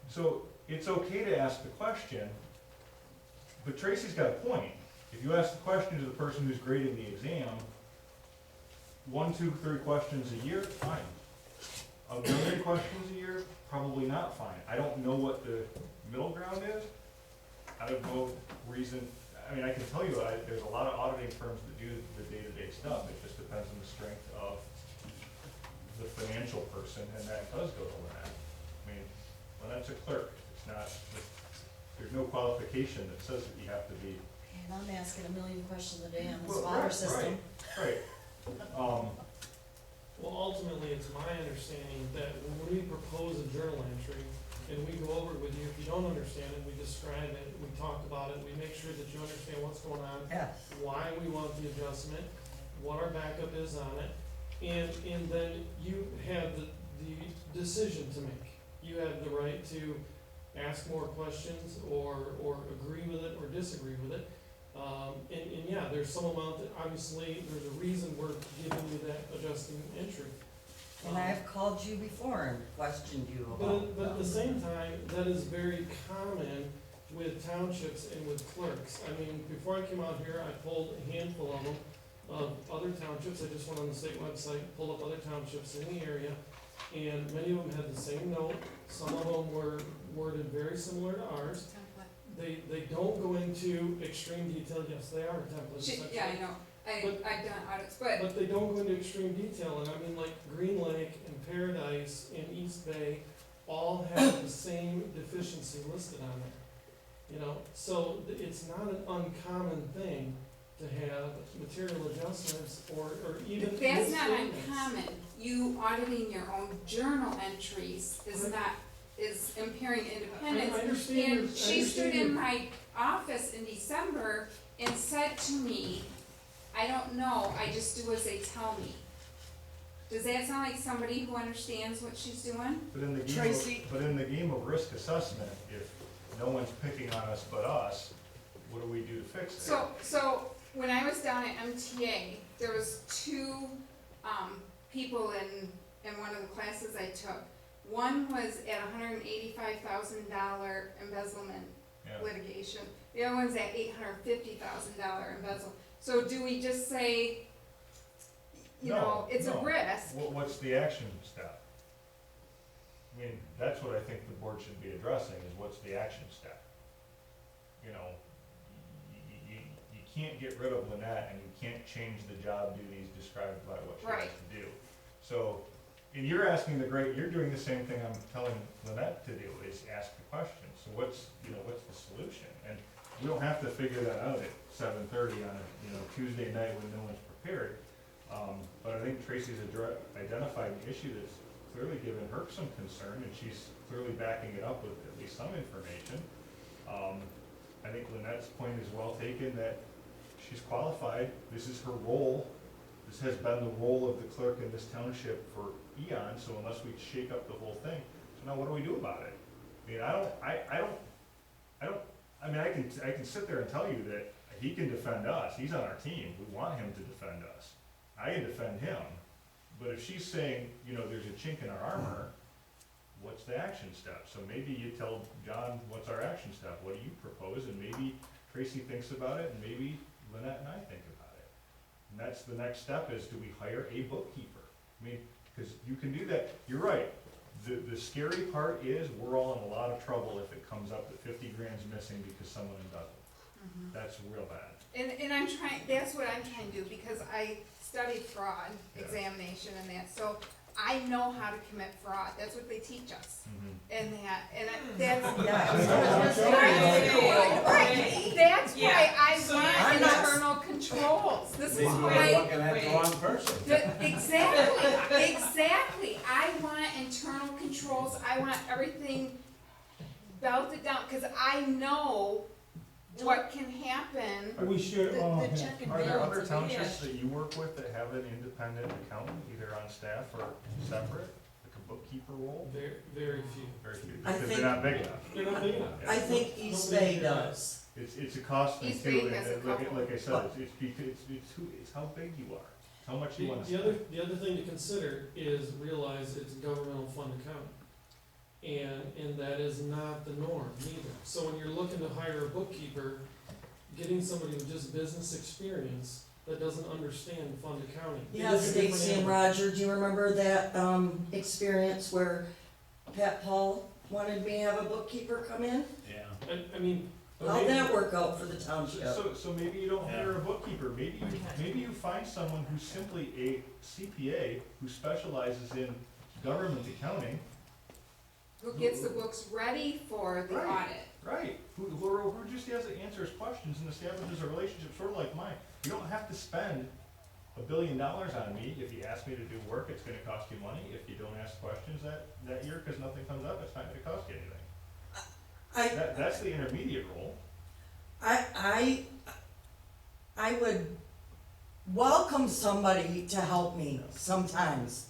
So it's okay to ask the question, but Tracy's got a point. If you ask the question to the person who's grading the exam, 1, 2, 3 questions a year, fine. 1 million questions a year, probably not fine. I don't know what the middle ground is. I have no reason, I can tell you, there's a lot of auditing firms that do the day-to-day stuff. It just depends on the strength of the financial person, and that does go to Lynette. Lynette's a clerk. It's not, there's no qualification that says that you have to be. And I'm asking a million questions a day on this Well, water right, system. Right. Well, ultimately, it's my understanding that when we propose a journal entry and we go over it with you, if you don't understand it, we describe it, we talk about it, we make sure that you understand what's going on, Yes. why we want the adjustment, what our backup is on it, and then you have the decision to make. You have the right to ask more questions or agree with it or disagree with it. And yeah, there's some amount that, obviously, there's a reason we're giving you that adjusting entry. And I've called you before and questioned you about. But at the same time, that is very common with townships and with clerks. Before I came out here, I pulled a handful of them, of other townships. I just went on the state website, pulled up other townships in the area, and many of them had the same note. Some of them were worded very similar to ours. They don't go into extreme detail. Yes, they are templates. essentially. Yeah, I know. I've done audits, but But they don't go into extreme detail, and like Green Lake and Paradise and East Bay all have the same deficiency listed on there. So it's not an uncommon thing to have material adjustments or even. that's not misstatements. uncommon. You auditing your own journal entries is impairing independence. I understand. And she stood in my office in December and said to me, I don't know, I just do as they tell me. Does that sound like somebody who understands what she's doing? But in the game Tracy? but in the game of risk assessment, if no one's picking on us but us, what do we do to fix it? So when I was down at MTA, there was two, people in one of the classes I took. One was at $185,000 embezzlement Yeah. litigation. The other one's at $850,000 embezzle. So do we just say, No, it's a no. risk? What's the action step? I mean, that's what I think the board should be addressing, is what's the action step? You know, you can't get rid of Lynette and you can't change the job duties described by what she has Right. to do. So, and you're asking you're doing the same thing I'm telling Lynette to do, is ask the question. So what's the solution? And we don't have to figure that out at 7:30 on a, Tuesday night when no one's prepared. But I think Tracy's identified an issue that's clearly given her some concern, and she's clearly backing it up with at least some information. I think Lynette's point is well taken, that she's qualified, this is her role, this has been the role of the clerk in this township for eons, so unless we shake up the whole thing, so now what do we do about it? I mean, I can sit there and tell you that he can defend us, he's on our team, we want him to defend us. I can defend him, but if she's saying, there's a chink in our armor, what's the action step? So maybe you tell John, what's our action step? What do you propose? And maybe Tracy thinks about it, and maybe Lynette and I think about it. And that's the next step, is do we hire a bookkeeper? I mean, because you can do that. You're right. The scary part is we're all in a lot of trouble if it comes up that 50 grand's missing because someone embezzled. Mhm. That's real bad. And that's what I'm trying to do, because I studied fraud Yeah. examination and that, so I know how to commit fraud, that's what they teach us. And that's, right, that's why I want internal controls, this is Maybe why. you're looking at the wrong person. Exactly, I want internal controls, I want everything belted down, cause I know what can happen. We should, The check and Are there balance other of townships that you work with that have an independent accountant, either on staff or separate, like a bookkeeper role? Very, very few. Very few, I because they're think- not big enough. They're not big enough. I think East Bay does. It's a cost thing East too, Bay has a and like couple. I said, it's how big you are, it's how much you wanna spend. The other thing to consider is realize it's governmental fund accounting. And that is not the norm either. So when you're looking to hire a bookkeeper, getting somebody with just business experience that doesn't understand fund accounting. it Yeah, is a different Stacy and animal. Roger, do you remember that, experience where Pat Paul wanted me to have a bookkeeper come in? Yeah. I mean. How'd that work out for the township? So maybe you don't hire a bookkeeper, maybe you find someone who's simply a CPA who specializes in government accounting. Who gets the books ready for the Right. audit. Right, who just answers questions and establishes a relationship, sort of like mine. You don't have to spend $1 billion on me. If you ask me to do work, it's gonna cost you money. If you don't ask questions that year, cause nothing comes up, it's not gonna cost you anything. That's the intermediate role. I would welcome somebody to help me sometimes.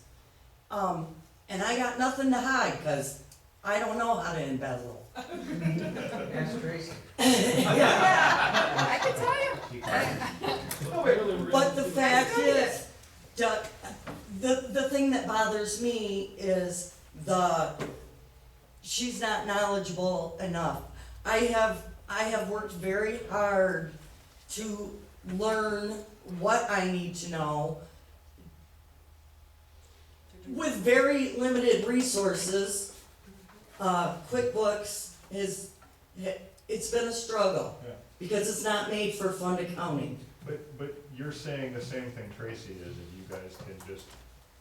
And I got nothing to hide, cause I don't know how to embezzle. Ask Tracy. I can tell you. But the fact is, the thing that bothers me is she's not knowledgeable enough. I have worked very hard to learn what I need to know with very limited resources. QuickBooks it's been a struggle Yeah. because it's not made for fund accounting. But you're saying the same thing Tracy is, if you guys can just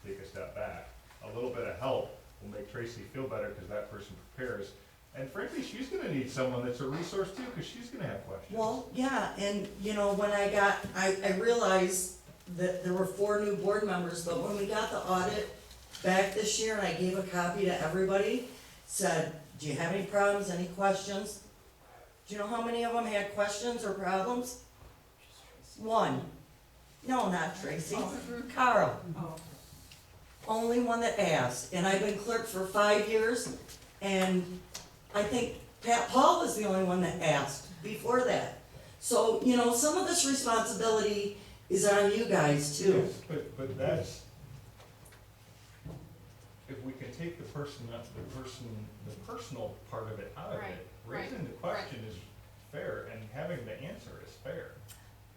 take a step back. A little bit of help will make Tracy feel better, cause that person prepares. And frankly, she's gonna need someone that's a resource too, cause she's gonna have questions. Well, yeah, and when I realized that there were 4 new board members, but when we got the audit back this year and I gave a copy to everybody, said, do you have any problems, any questions? Do you know how many of them had questions or problems? 1. No, not Tracy. Carl. only one that asked, and I've been clerk for 5 years, and I think Pat Paul was the only one that asked before that. So, you know, some of this responsibility is on you guys too. Yes, but that's, if we can take the personal part of it out of Right, it, right, raising the question is fair, and having the answer is fair.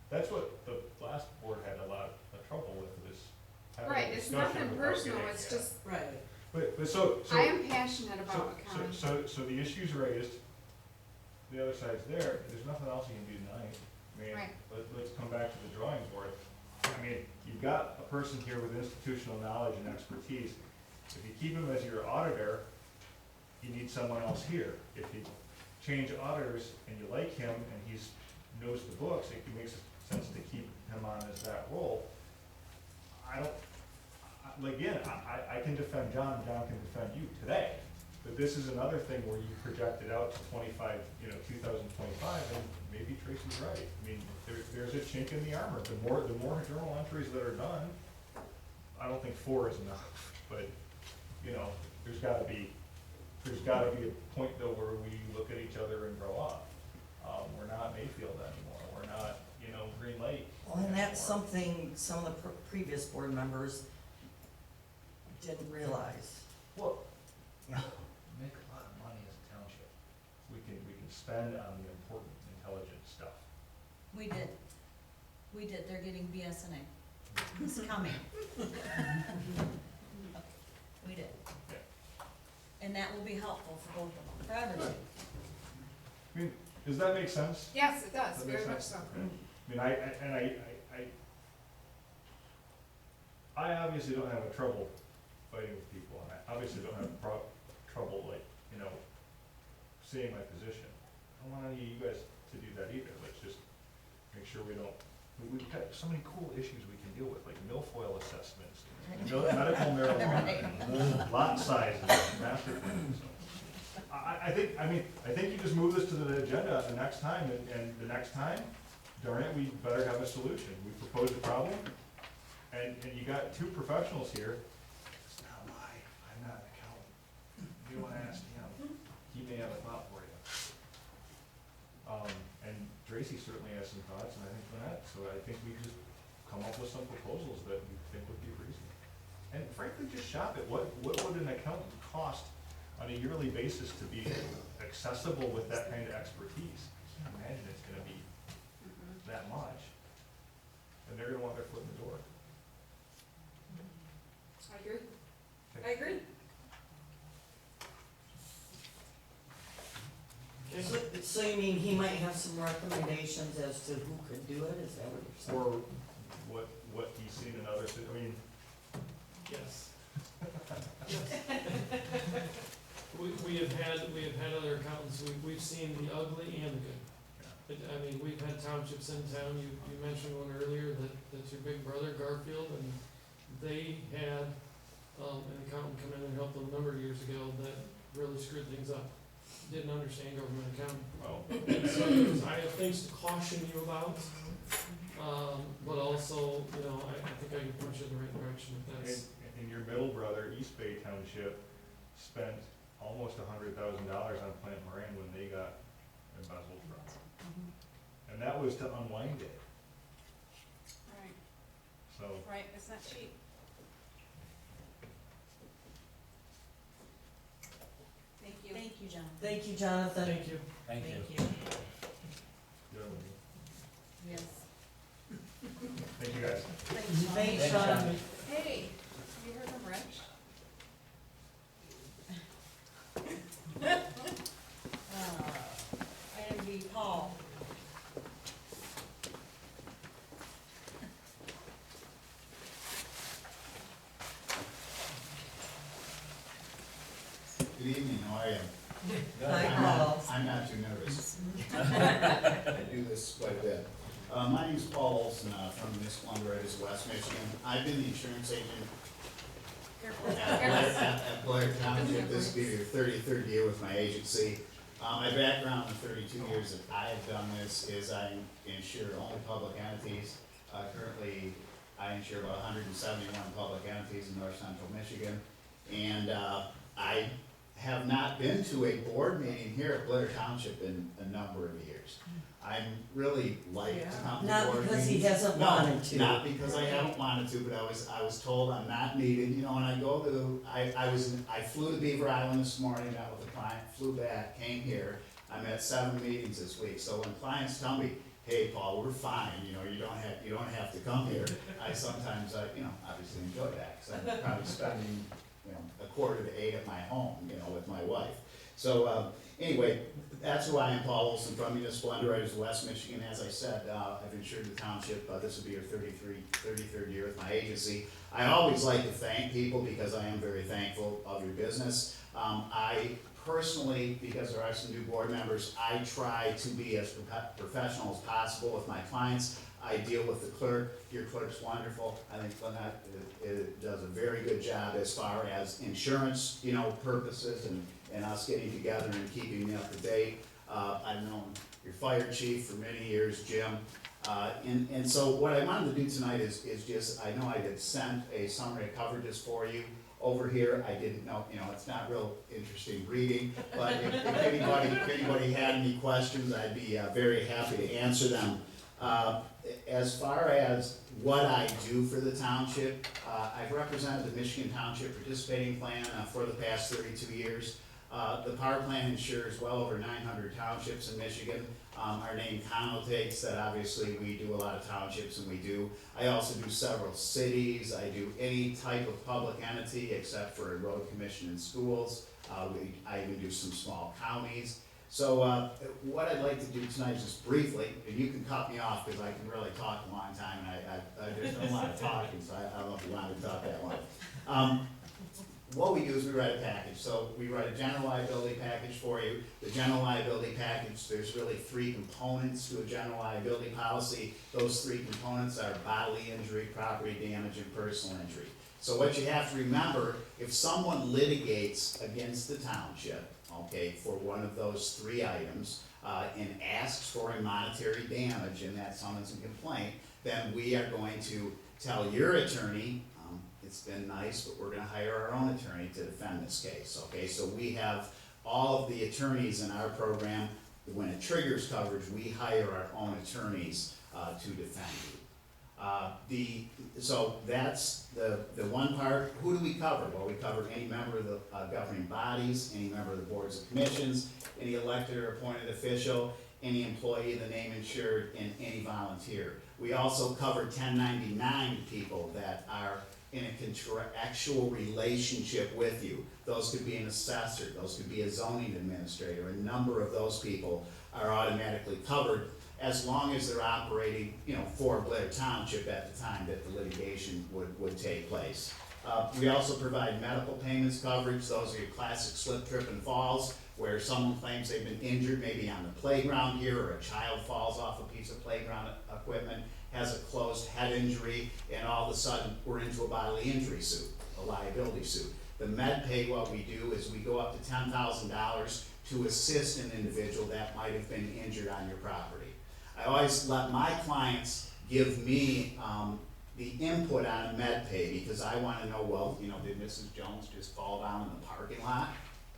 That's what the last board had a lot of trouble with, was having Right, a it's discussion nothing without personal, getting- it's yeah. just, Right. But so. I am passionate about accounting. So the issue's raised, the other side's there, there's nothing else you can do tonight. I mean, Right. let's come back to the drawing board. I mean, you've got a person here with institutional knowledge and expertise. If you keep him as your auditor, you need someone else here. If you change auditors and you like him and he's knows the books, it makes sense to keep him on as that role. Again, I can defend John, and John can defend you today, but this is another thing where you project it out to 2025, and maybe Tracy's right. I mean, there's a chink in the armor. The more journal entries that are done, I don't think 4 is enough, but, you know, there's gotta be a point though where we look at each other and grow up. We're not Mayfield anymore, we're not, Green Lake. Well, and that's anymore. something some of the previous board members didn't realize. Well, Yeah. we make a lot of money as a township. We can spend on the important, intelligent stuff. We did, they're getting BSNA. It's coming. We did. Yeah. And that will be helpful for both of them, for everybody. I mean, does that make sense? Yes, it does, That makes very much sense? so. Okay. I mean, I obviously don't have a trouble fighting with people, and I obviously don't have trouble, saying my position. I don't want any of you guys to do that either. Let's just make sure we've got so many cool issues we can deal with, like milfoil assessments, medical marijuana, lot sizes, master plans. I think you just move this to the agenda the next time, and the next time, darn it, we better have a solution. We propose a problem, and you got 2 professionals here. It's not I'm not an accountant. You want to ask him, he may have a thought for you. And Tracy certainly has some thoughts, and I think Lynette, so I think we just come up with some proposals that we think would be reasonable. And frankly, just shop it. What would an accountant cost on a yearly basis to be accessible with that kind of expertise? I can't imagine it's gonna be that much. And they're gonna want their foot in the door. I agree. Okay. I agree. So you mean he might have some recommendations as to who could do it, is that what you're saying? Or what he's seen in others, I mean, Yes. We have had other accountants, we've seen the ugly and the good. I mean, we've had townships in town, you mentioned one earlier, that's your big brother Garfield, and they had, an accountant come in and help them a number of years ago that really screwed things up. Didn't understand government accounting. well, So I have things to caution you about, but also, I think I can point you in the right direction if that's. and your middle brother, East Bay Township, spent almost $100,000 on Plant Moran when they got embezzled from. And that was to unwind it, Right, so. right, it's not cheap. Thank you. Thank you, John. Thank you, Jonathan. Thank you. Thank you. you know what I mean? Yes. Thank you, guys. Thanks, Sean. Hey, have you heard from Rich? Item B, Paul. Good evening, how are you? Hi, Paul. I'm not too nervous. I do this quite a bit. My name's Paul Olson, from Municipal Underwriters of West Michigan. I've been the insurance agent at Blair Township. This will be your 33rd year with my agency. My background in 32 years that I have done this is I insure only public entities. Currently, I insure about 171 public entities in north central Michigan. And I have not been to a board meeting here at Blair Township in a number of years. I'm really like to come to Not board because he meetings. hasn't No, wanted to. Not because I haven't wanted to, but I was told I'm not needed, you know, and I go to, I flew to Beaver Island this morning, met with a client, flew back, came here. I'm at 7 meetings this week, so when clients tell me, hey, Paul, we're fine, you know, you don't have to come here, I sometimes, you know, obviously enjoy that, because I'm probably spending, you know, 7:45 at my home, you know, with my wife. So, anyway, that's who I am, Paul Olson from Municipal Underwriters of West Michigan. As I said, I've insured the township, this will be your 33rd year with my agency. I always like to thank people because I am very thankful of your business. I personally, because there are some new board members, I try to be as professional as possible with my clients. I deal with the clerk. Your clerk's wonderful. I think Lynette does a very good job as far as insurance, you know, purposes and us getting together and keeping me up to date. I've known your fire chief for many years, Jim. And so what I wanted to do tonight is just, I know I had sent a summary of coverages for you over here. I didn't know, you know, it's not real interesting reading, but if anybody had any questions, I'd be very happy to answer them. As far as what I do for the township, I've represented the Michigan Township Participating Plan for the past 32 years. The power plan insures well over 900 townships in Michigan. Our name connotates that obviously we do a lot of townships, and we do. I also do several cities. I do any type of public entity except for a road commission and schools. I even do some small counties. So what I'd like to do tonight is just briefly, and you can cut me off because I can really talk a long time, and I just don't want to talk, and so I don't know if you want to talk that long. What we do is we write a package. So we write a general liability package for you. The general liability package, there's really 3 components to a general liability policy. Those 3 components are bodily injury, property damage, and personal injury. So what you have to remember, if someone litigates against the township, okay, for one of those 3 items, and asks for a monetary damage in that summons and complaint, then we are going to tell your attorney, it's been nice, but we're gonna hire our own attorney to defend this case, okay? So we have all of the attorneys in our program. When it triggers coverage, we hire our own attorneys to defend you. So that's the one part. Who do we cover? Well, we cover any member of the governing bodies, any member of the boards and commissions, any elected or appointed official, any employee of the name insured, and any volunteer. We also cover 1099 people that are in a contractual relationship with you. Those could be an assessor, those could be a zoning administrator. A number of those people are automatically covered as long as they're operating, you know, for Blair Township at the time that the litigation would take place. We also provide medical payments coverage. Those are your classic slip, trip, and falls, where someone claims they've been injured maybe on the playground here, or a child falls off a piece of playground equipment, has a closed head injury, and all of a sudden we're into a bodily injury suit, a liability suit. The med pay, what we do is we go up to $10,000 to assist an individual that might have been injured on your property. I always let my clients give me the input on a med pay, because I want to know, well, you know, did Mrs. Jones just fall down in the parking lot?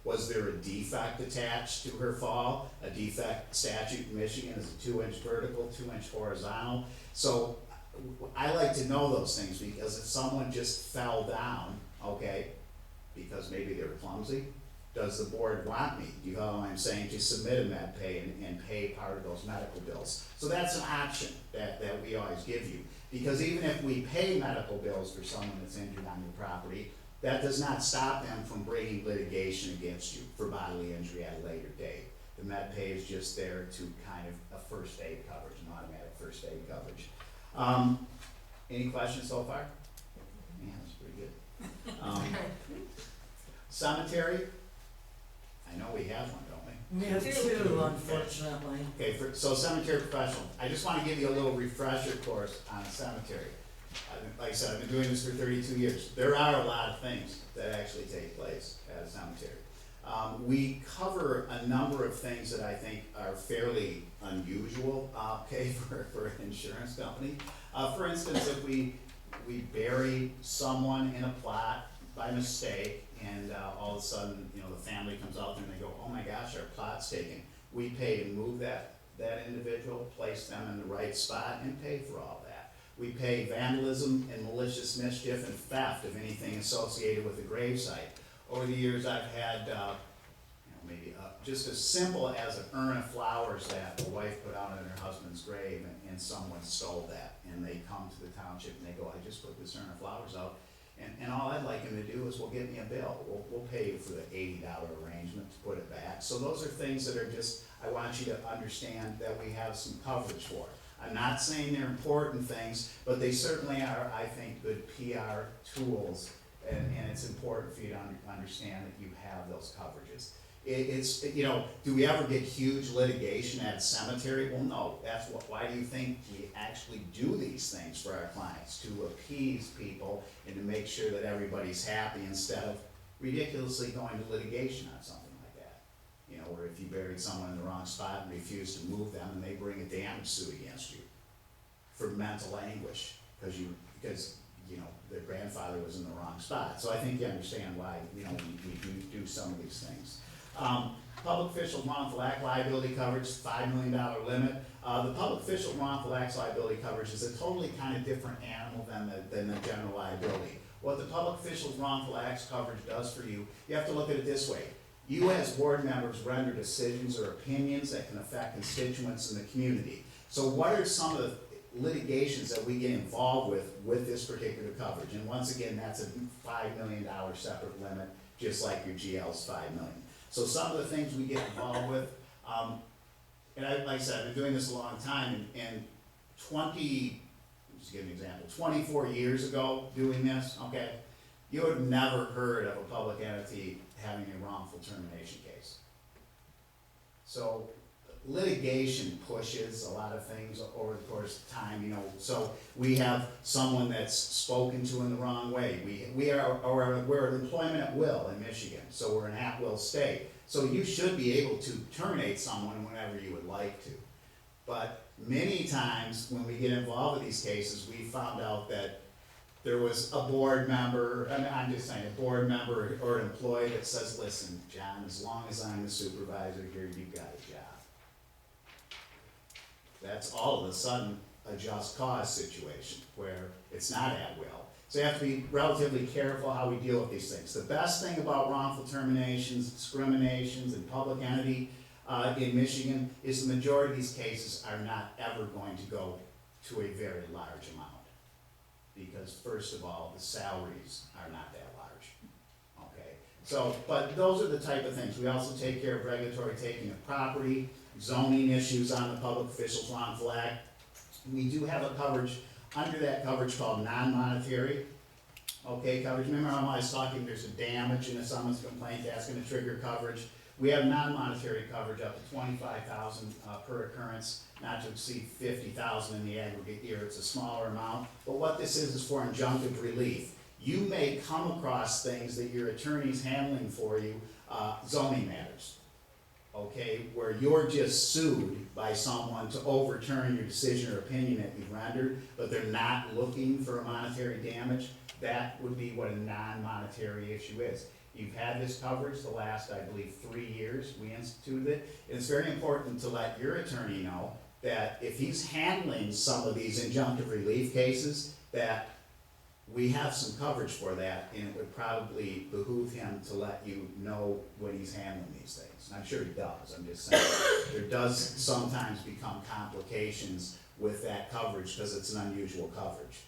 Was there a defect attached to her fall? A defect statute in Michigan is a 2-inch vertical, 2-inch horizontal. So I like to know those things, because if someone just fell down, okay, because maybe they were clumsy, does the board want me, you know what I'm saying, to submit a med pay and pay part of those medical bills? So that's an option that we always give you. Because even if we pay medical bills for someone that's injured on your property, that does not stop them from bringing litigation against you for bodily injury at a later date. The med pay is just there to kind of a first aid coverage, an automatic first aid coverage. Any questions so far? Man, that's pretty good. Cemetery, I know we have one, don't we? We have 2, unfortunately. Okay, so cemetery professional, I just want to give you a little refresher course on cemetery. Like I said, I've been doing this for 32 years. There are a lot of things that actually take place at a cemetery. We cover a number of things that I think are fairly unusual, okay, for an insurance company. For instance, if we we bury someone in a plot by mistake, and all of a sudden, you know, the family comes out there and they go, oh my gosh, our plot's taken. We pay to move that individual, place them in the right spot, and pay for all that. We pay vandalism and malicious mischief and theft of anything associated with the gravesite. Over the years, I've had, maybe just as simple as an urn of flowers that the wife put out in her husband's grave, and someone stole that, and they come to the township and they go, I just put this urn of flowers out, and all I'd like him to do is, well, get me a bill, we'll pay you for the $80 arrangement to put it back. So those are things that are just, I want you to understand that we have some coverage for. I'm not saying they're important things, but they certainly are, I think, good PR tools, and it's important for you to understand that you have those coverages. It's, you know, do we ever get huge litigation at a cemetery? Well, no. That's why do you think we actually do these things for our clients? To appease people and to make sure that everybody's happy, instead of ridiculously going to litigation on something like that. You know, where if you buried someone in the wrong spot and refuse to move them, and they bring a damage suit against you for mental anguish because you know, their grandfather was in the wrong spot. So I think you understand why, you know, we do some of these things. Public official wrongful act liability coverage, $5 million limit. The public official wrongful acts liability coverage is a totally kind of different animal than the general liability. What the public official's wrongful acts coverage does for you, you have to look at it this way. You as board members render decisions or opinions that can affect constituents in the community. So what are some of the litigations that we get involved with this particular coverage? And once again, that's a $5 million separate limit, just like your GL's $5 million. So some of the things we get involved with, and like I said, I've been doing this a long time, and just give an example, 24 years ago doing this, okay, you would have never heard of a public entity having a wrongful termination case. So litigation pushes a lot of things over the course of time, you know. So we have someone that's spoken to in the wrong way. We're an employment at will in Michigan, so we're an at-will state. So you should be able to terminate someone whenever you would like to. But many times when we get involved with these cases, we found out that there was a board member, I'm just saying, a board member or an employee that says, listen, John, as long as I'm the supervisor here, you've got a job. That's all of a sudden a just cause situation where it's not at will. So you have to be relatively careful how we deal with these things. The best thing about wrongful terminations, discriminations, and public entity in Michigan is the majority of these cases are not ever going to go to a very large amount. Because first of all, the salaries are not that large, okay? So, but those are the type of things. We also take care of regulatory taking of property, zoning issues on the public officials wrongful act. We do have a coverage, under that coverage called non-monetary, okay, coverage. Remember how I was talking, there's a damage in a summons complaint that's gonna trigger coverage. We have non-monetary coverage up to $25,000 per occurrence, not to exceed $50,000 in the aggregate year. It's a smaller amount, but what this is for injunctive relief. You may come across things that your attorney's handling for you, zoning matters, okay, where you're just sued by someone to overturn your decision or opinion that you've rendered, but they're not looking for a monetary damage. That would be what a non-monetary issue is. You've had this coverage the last, I believe, 3 years. We instituted it. It's very important to let your attorney know that if he's handling some of these injunctive relief cases, that we have some coverage for that, and it would probably behoove him to let you know when he's handling these things. And I'm sure he does. I'm just saying, there does sometimes become complications with that coverage because it's an unusual coverage.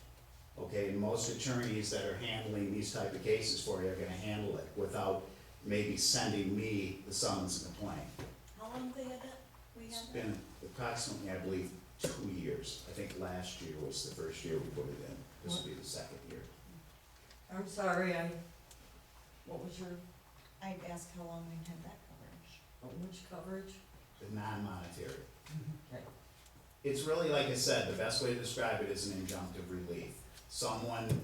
Okay, and most attorneys that are handling these type of cases for you are gonna handle it without maybe sending me the summons and complaint. How long have they had that? It's been approximately, I believe, 2 years. I think last year was the first year we put it in. This will be the second year. I'm sorry, what was your, I'd ask how long we've had that coverage. which coverage? The non-monetary. Okay. It's really, like I said, the best way to describe it is an injunctive relief. Someone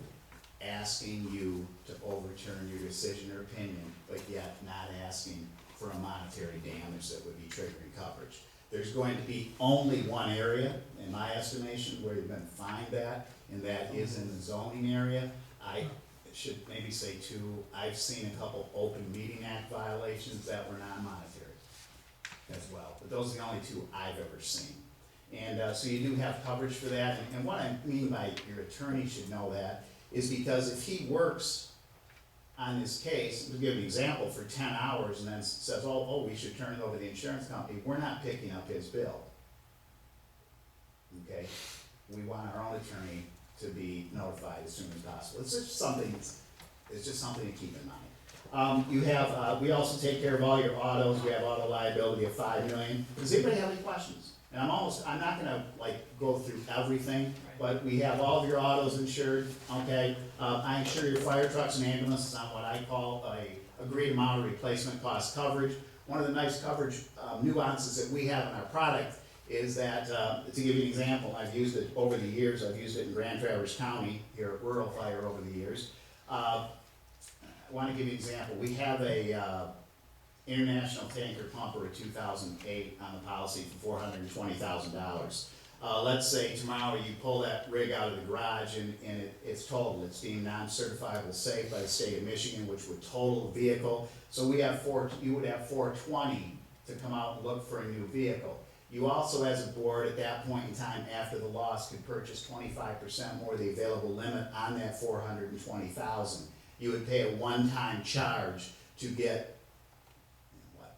asking you to overturn your decision or opinion, but yet not asking for a monetary damage that would be triggering coverage. There's going to be only one area, in my estimation, where you're gonna find that, and that is in the zoning area. I should maybe say two, I've seen a couple Open Meeting Act violations that were non-monetary as well, but those are the only two I've ever seen. And so you do have coverage for that, and what I mean by your attorney should know that is because if he works on his case, to give an example, for 10 hours and then says, oh, we should turn it over to the insurance company, we're not picking up his bill. Okay? We want our own attorney to be notified as soon as possible. It's just something to keep in mind. You have, we also take care of all your autos. We have auto liability of $5 million. Does anybody have any questions? And I'm not gonna go through everything, but we have all of your autos insured, okay? I insure your fire trucks and ambulances on what I call a agreed amount of replacement cost coverage. One of the nice coverage nuances that we have in our product is that, to give you an example, I've used it over the years. I've used it in Grand Traverse County here at Rural Fire over the years. I want to give you an example. We have a international tanker pumper of 2008 on the policy for $420,000. Let's say tomorrow you pull that rig out of the garage and it's totaled. It's deemed non-certifiable safe by the state of Michigan, which would total the vehicle. So you would have $420 to come out and look for a new vehicle. You also, as a board, at that point in time after the loss, could purchase 25% more of the available limit on that $420,000. You would pay a one-time charge to get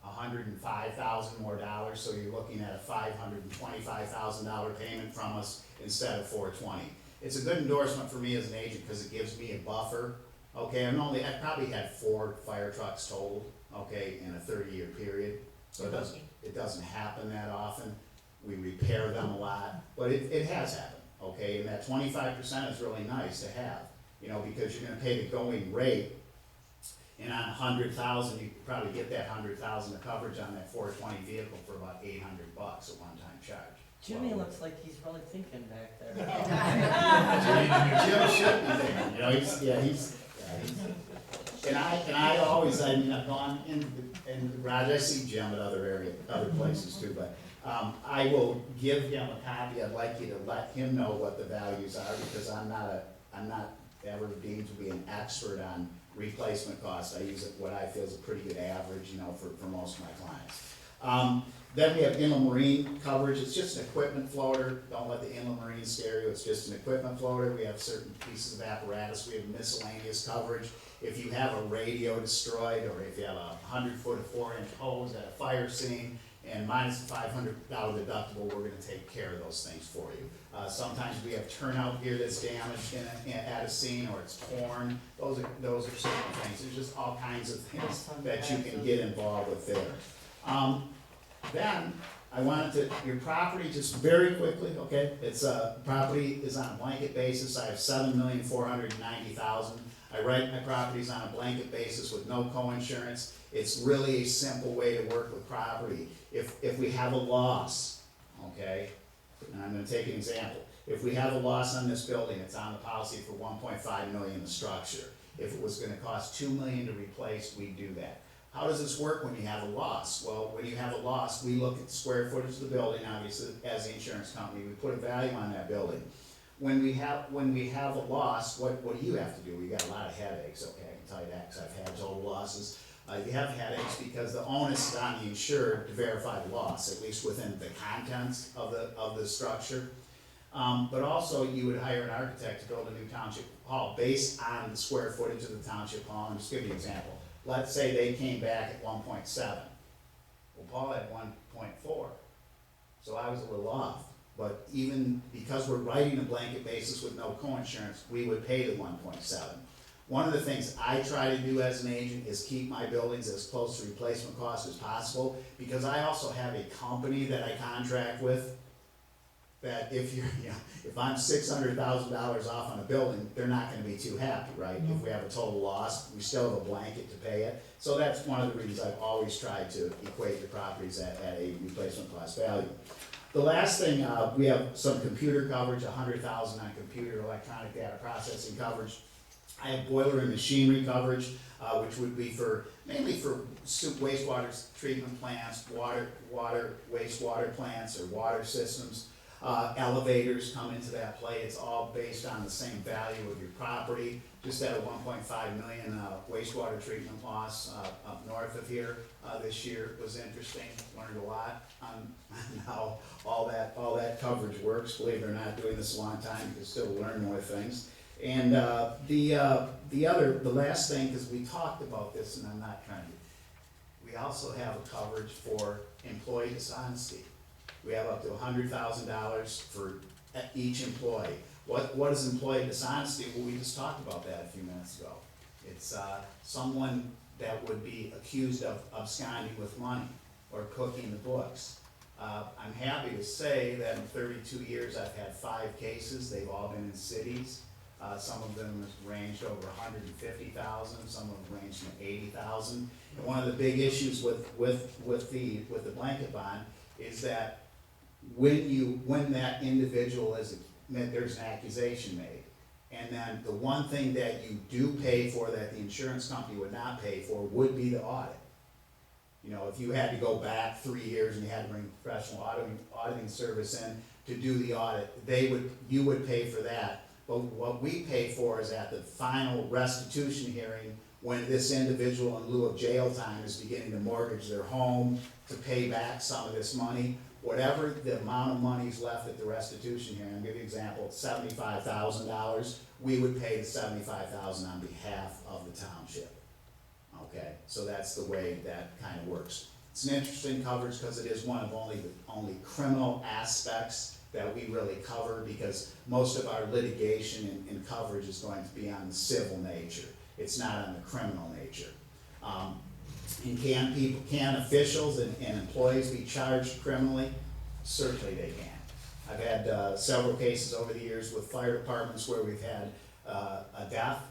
$105,000 more dollars, so you're looking at a $525,000 payment from us instead of $420. It's a good endorsement for me as an agent because it gives me a buffer. Okay, I've probably had 4 fire trucks totaled, okay, in a 30-year period. So it doesn't happen that often. We repair them a lot, but it has happened, okay? And that 25% is really nice to have, because you're gonna pay the going rate. And on 100,000, you could probably get that 100,000 of coverage on that 420 vehicle for about $800, a one-time charge. Jimmy looks like he's really thinking back there. Jim should be thinking, and I always, I've gone into the garage, I see Jim at other places too, but I will give him a copy. I'd like you to let him know what the values are, because I'm not ever deemed to be an expert on replacement cost. I use what I feel is a pretty good average, for most of my clients. Then we have inland marine coverage. It's just an equipment floater. Don't let the inland marine scare you. It's just an equipment floater. We have certain pieces of apparatus. We have miscellaneous coverage. If you have a radio destroyed, or if you have a 100-foot or 4-inch hose at a fire scene, and minus the $500 deductible, we're gonna take care of those things for you. Sometimes we have turnout gear that's damaged at a scene, or it's torn. Those are certain things. There's just all kinds of things that you can get involved with there. Then, I wanted to, your property, just very quickly, okay? It's, property is on a blanket basis. I have $7,490,000. I write my properties on a blanket basis with no co-insurance. It's really a simple way to work with property. If we have a loss, okay, and I'm gonna take an example. If we have a loss on this building, it's on the policy for $1.5 million, the structure. If it was gonna cost $2 million to replace, we do that. How does this work when you have a loss? Well, when you have a loss, we look at the square footage of the building, obviously, as the insurance company. We put a value on that building. When we have a loss, what do you have to do? We got a lot of headaches, okay, I can tell you that, because I've had total losses. You have headaches because the onus is on the insured to verify the loss, at least within the contents of the structure. But also, you would hire an architect to build a new township hall based on the square footage of the township hall. And just give you an example. Let's say they came back at 1.7. Well, Paul had 1.4, so I was a little off. But even because we're writing a blanket basis with no co-insurance, we would pay the 1.7. One of the things I try to do as an agent is keep my buildings as close to replacement cost as possible, because I also have a company that I contract with that if I'm $600,000 off on a building, they're not gonna be too happy, right? If we have a total loss, we still have a blanket to pay it. So that's one of the reasons I've always tried to equate the properties at a replacement cost value. The last thing, we have some computer coverage, $100,000 on computer electronic data processing coverage. I have boiler and machinery coverage, which would be mainly for wastewater treatment plants, wastewater plants or water systems. Elevators come into that play. It's all based on the same value of your property. Just had a 1.5 million wastewater treatment loss up north of here this year. It was interesting. Learned a lot on how all that coverage works. Believe it or not, doing this a long time, you can still learn more things. And the last thing, because we talked about this, and I'm not trying to, we also have a coverage for employee dishonesty. We have up to $100,000 for each employee. What is employee dishonesty? Well, we just talked about that a few minutes ago. It's someone that would be accused of absconding with money or cooking the books. I'm happy to say that in 32 years I've had 5 cases. They've all been in cities. Some of them have ranged over 150,000. Some of them ranged from 80,000. And one of the big issues with the blanket bond is that when that individual there's an accusation made, and then the one thing that you do pay for that the insurance company would not pay for would be the audit. You know, if you had to go back 3 years and you had to bring professional auditing service in to do the audit, you would pay for that. But what we pay for is at the final restitution hearing, when this individual in lieu of jail time is beginning to mortgage their home to pay back some of this money, whatever the amount of money is left at the restitution hearing, I'll give you an example, $75,000, we would pay the $75,000 on behalf of the township. Okay, so that's the way that kind of works. It's an interesting coverage because it is one of only criminal aspects that we really cover, because most of our litigation and coverage is going to be on the civil nature. It's not on the criminal nature. And can officials and employees be charged criminally? Certainly they can. I've had several cases over the years with fire departments where we've had a death,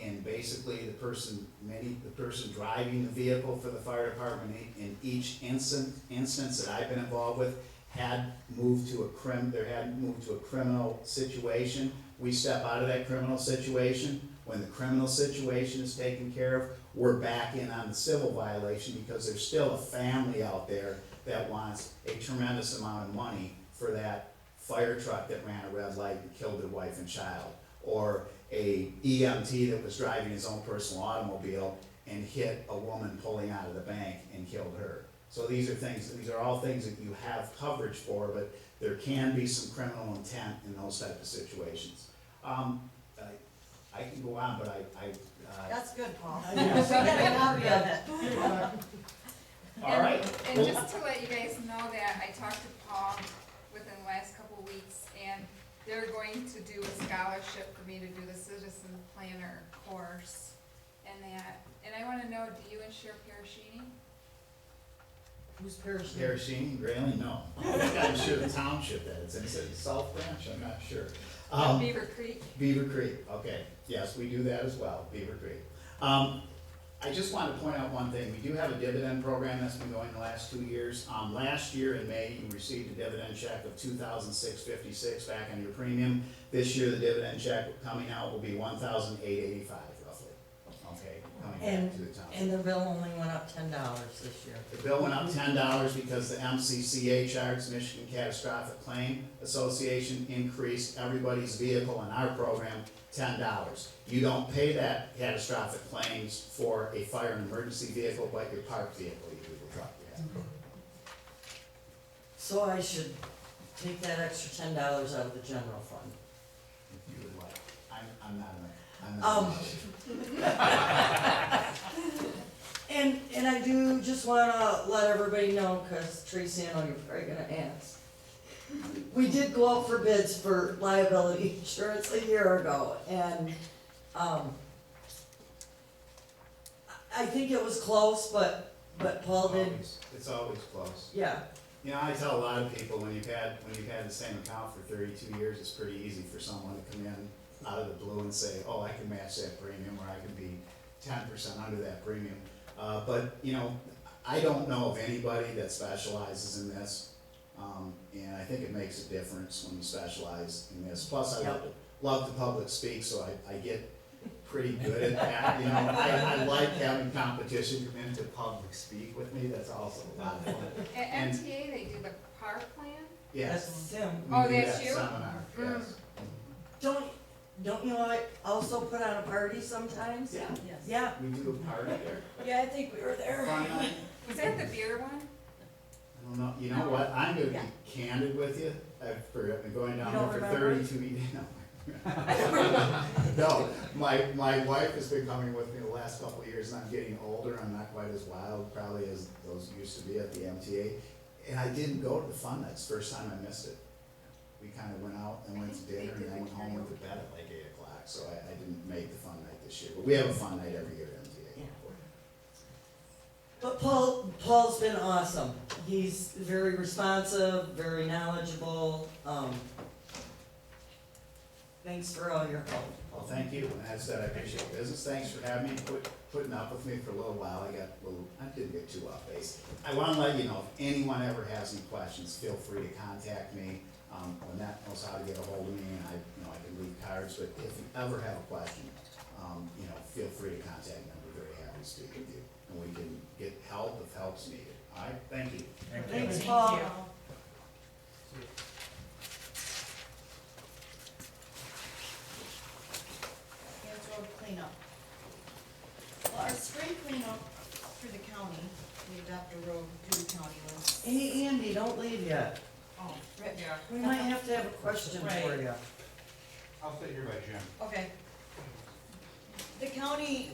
and basically the person driving the vehicle for the fire department in each instance that I've been involved with had moved to a criminal situation. We step out of that criminal situation. When the criminal situation is taken care of, we're back in on the civil violation, because there's still a family out there that wants a tremendous amount of money for that fire truck that ran a red light and killed their wife and child, or a EMT that was driving his own personal automobile and hit a woman pulling out of the bank and killed her. So these are all things that you have coverage for, but there can be some criminal intent in those type of situations. I can go on, but That's good, Paul. We got a copy of it. all right. And just to let you guys know that I talked to Paul within the last couple of weeks, and they're going to do a scholarship for me to do the citizen planner course and that. And I wanna know, do you insure Parashini? Who's Paris? Parashini, Grayling, no. I'm sure the township that it's in South Branch, I'm not sure. Beaver Creek? Beaver Creek, okay, yes, we do that as well, Beaver Creek. I just wanted to point out one thing, we do have a dividend program that's been going the last 2 years. Last year in May, you received a dividend check of $2,656 back on your premium. This year, the dividend check coming out will be $1,885 roughly, okay, coming back to the town. And the bill only went up $10 this year. The bill went up $10 because the MCCA charge, Michigan Catastrophic Claim Association, increased everybody's vehicle in our program $10. You don't pay that catastrophic claims for a fire and emergency vehicle, but your parked vehicle, you do the truck, yeah. So I should take that extra $10 out of the general fund. If you would like. I'm not. And I do just wanna let everybody know, cause Tracy, I know you're probably gonna ask. We did go out for bids for liability insurance a year ago, and, I think it was close, but Paul did, It's always close. yeah. You know, I tell a lot of people, when you've had the same account for 32 years, it's pretty easy for someone to come in out of the blue and say, oh, I can match that premium, or I can be 10% under that premium. But, you know, I don't know of anybody that specializes in this, and I think it makes a difference when you specialize in this. Plus, I love to public speak, so I get pretty good at that, you know, I like having competition come in to public speak with me, that's also a lot of fun. At And- MTA, they do the park plan? Yes, That's Tim. we Oh, do that's that you? seminar, yes. Don't you like also put on a party sometimes? Yeah, Yes. Yeah, we do a party there. Yeah, I think we were there. Fun night. Was that the beer one? I don't know, you know what, I'm gonna be candid with you, I've been going down You there don't for remember? 32 years, no. No, my wife has been coming with me the last couple of years, and I'm getting older, I'm not quite as wild probably as those used to be at the MTA. And I didn't go to the fun nights, first time I missed it. We kinda went out and went to dinner and then went home, went to bed at like 8 o'clock, so I didn't make the fun night this year, but we have a fun night every year at MTA. but Paul's been awesome. He's very responsive, very knowledgeable, thanks for all your help. Well, thank you, and as I said, I appreciate the business, thanks for having me, putting up with me for a little while, I didn't get too off base. I wanna let you know, if anyone ever has any questions, feel free to contact me. Lynette knows how to get a hold of me, and I can leave cards, but if you ever have a question, feel free to contact me, I'll be very happy to speak with you, and we can get help if help's needed, all right, thank you. Thanks, Paul. Here's road cleanup. Well, our spring cleanup through the county, we adopt a road through the county was. Hey, Andy, don't leave yet. Oh, right. We might have to have a question for you. I'll sit here by Jim. Okay. The county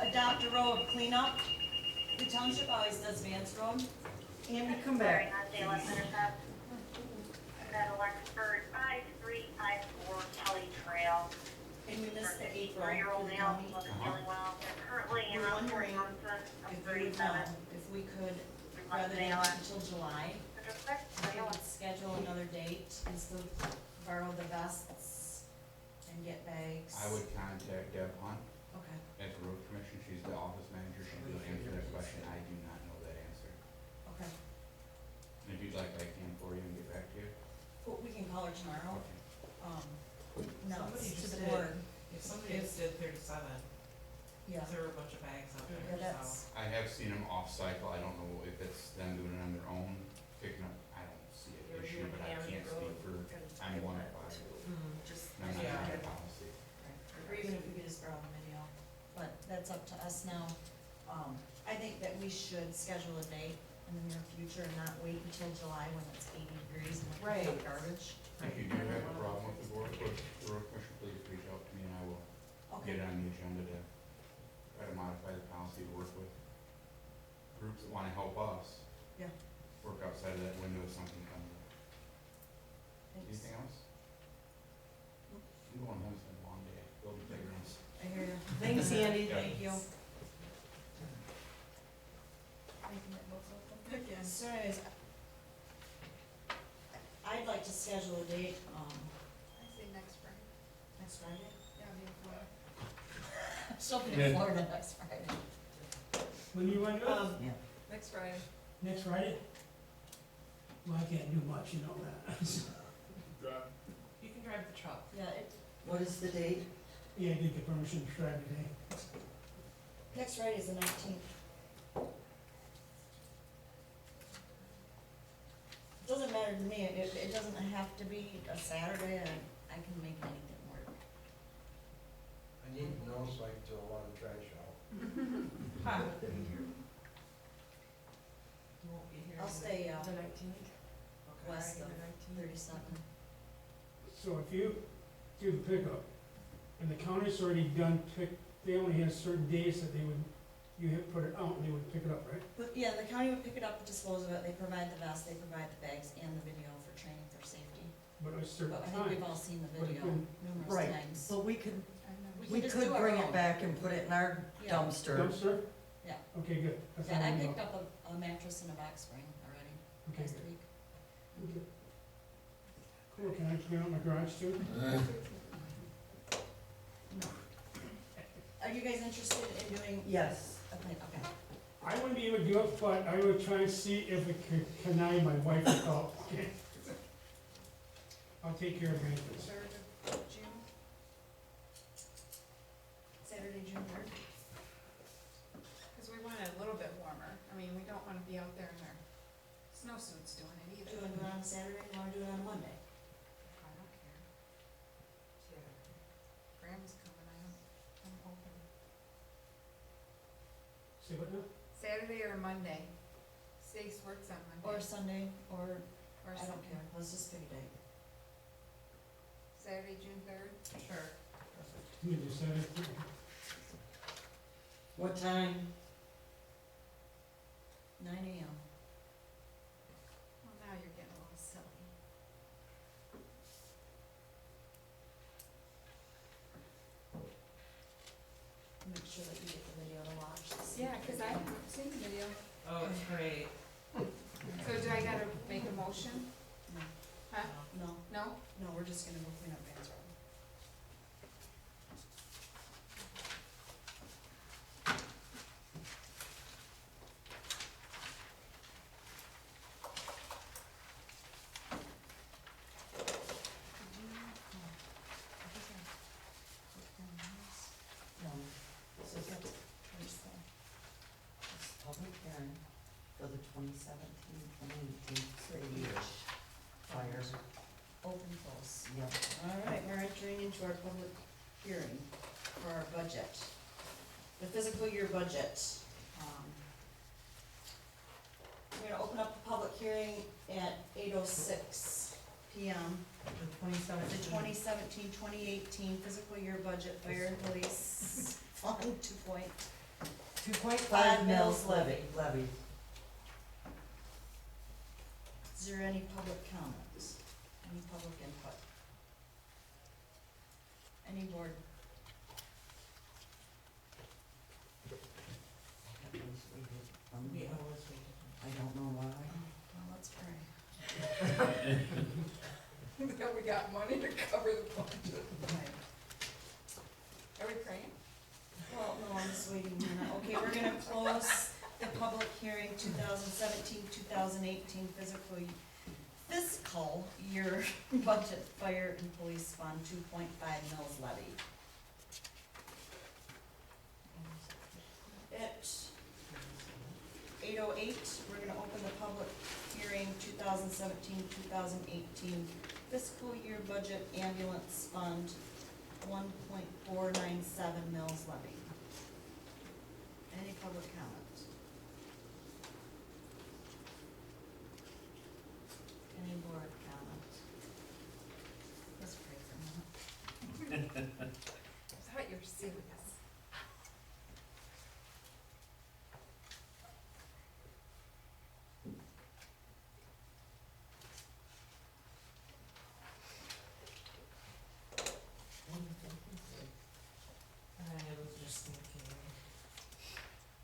adopt a road cleanup. The township always does Vance Road. Andy, come back. That Lexford 5354 Kelly Trail. And we missed the 8th road Three-year-old for the male county. wasn't feeling well. They're currently in We're Rockford, wondering Johnson, if we would know, 37. if we could, rather than wait until July, if we would schedule another date and still borrow the vests and get bags. I would contact Deb Hunt Okay, at the road commission, she's the office manager, she will answer that question, I do not know that answer. okay. And if you'd like, I can for you and get back to you. Well, we can call her tomorrow. Okay. No, Somebody it's to just the did. board. If somebody just did 37, Yeah, there were a bunch of bags out yeah, there, so. that's, I have seen them off cycle, I don't know if it's them doing it on their own, picking up, I don't see an You're issue, doing but I Hammond can't speak Road, for, and I'm one of five, Just, and I'm not yeah. sure the policy. or even if we could just borrow the video, but that's up to us now. I think that we should schedule a date in the near future and not wait until July when it's 80 degrees and we're picking up garbage. If you do have a problem with the board, the road commission, please reach out to me and I will get Okay, it on the agenda to try to modify the policy to work with groups that wanna help us. Yeah. Work outside of that window if something comes up. thanks. Anything else? I'm going home, it's been a long day, building playgrounds. I hear you. Thanks, Andy. Yeah. Thank you. So anyways, I'd like to schedule a date, I say next Friday. next Friday. Yeah, I'll be in Florida. She'll be in Florida next Friday. When you want to go? Next Friday. Next Friday? Well, I can't do much, you know that. You can drive the truck. Yeah, What is the date? Yeah, I did get permission to try today. next Friday is the 19th. It doesn't matter to me, it doesn't have to be a Saturday, I can make anything work. I need to know so I can throw a lot of trash out. You won't be here. I'll stay, The 19th? west Friday of the 19th. 37. So if you do the pickup, and the county's already done they only have certain days that you have put it out and they would pick it up, right? But yeah, the county would pick it up and dispose of it, they provide the vest, they provide the bags and the video for training for safety. But it was certain But I times. think we've all seen the But it video couldn't- numerous Right, times. so we could, We we can just could do our bring it own. back and put it in our Yeah. dumpster. Dumpster? Yeah. Okay, good. That's Yeah, all I know. picked up a mattress and a box spring already Okay, last good. week. Okay. Cool, can I clean out my garage too? Are you guys interested in doing Yes. a plan? Okay. I wouldn't be able to do it, but I would try and see if it could connive my wife out, okay? I'll take care of maintenance. Third of June. Saturday, you wanna do it on a Monday? I don't care. Graham's coming, I'm open. See what now? Saturday or Monday? Stace works on Or Monday. Sunday, or, Or I don't Sunday. care, let's just pick a date. Saturday, June third? Sure. You can do Saturday. What time? 9 AM. Well, now you're getting a little silly. Make sure that you get the video to watch. this Yeah, cause I evening. haven't seen the video. Oh, it's great. So do I gotta make a motion? No. Huh? No, No? no, we're just gonna go clean up Vance Road. No, this is a public hearing for the 2017-2018 city fire. Open close. Yep. All right, we're entering into our public hearing for our budget. The fiscal year budget. We're gonna open up the public hearing at 8:06 PM. The 2017-2018 fiscal year budget, fire and police fund 2.5 mils levy. Is there any public comments? Any public input? Any board? I don't know why. Well, let's pray. That we got money to cover the budget. Are we praying? Well, no, I'm just waiting here. Okay, we're gonna close the public hearing 2017-2018 fiscal year budget, fire and police fund 2.5 mils levy. At 8:08, we're gonna open the public hearing 2017-2018 fiscal year budget ambulance fund 1.497 mils levy. Any public comment? Any board comment? Let's pray for a minute. I thought you were serious.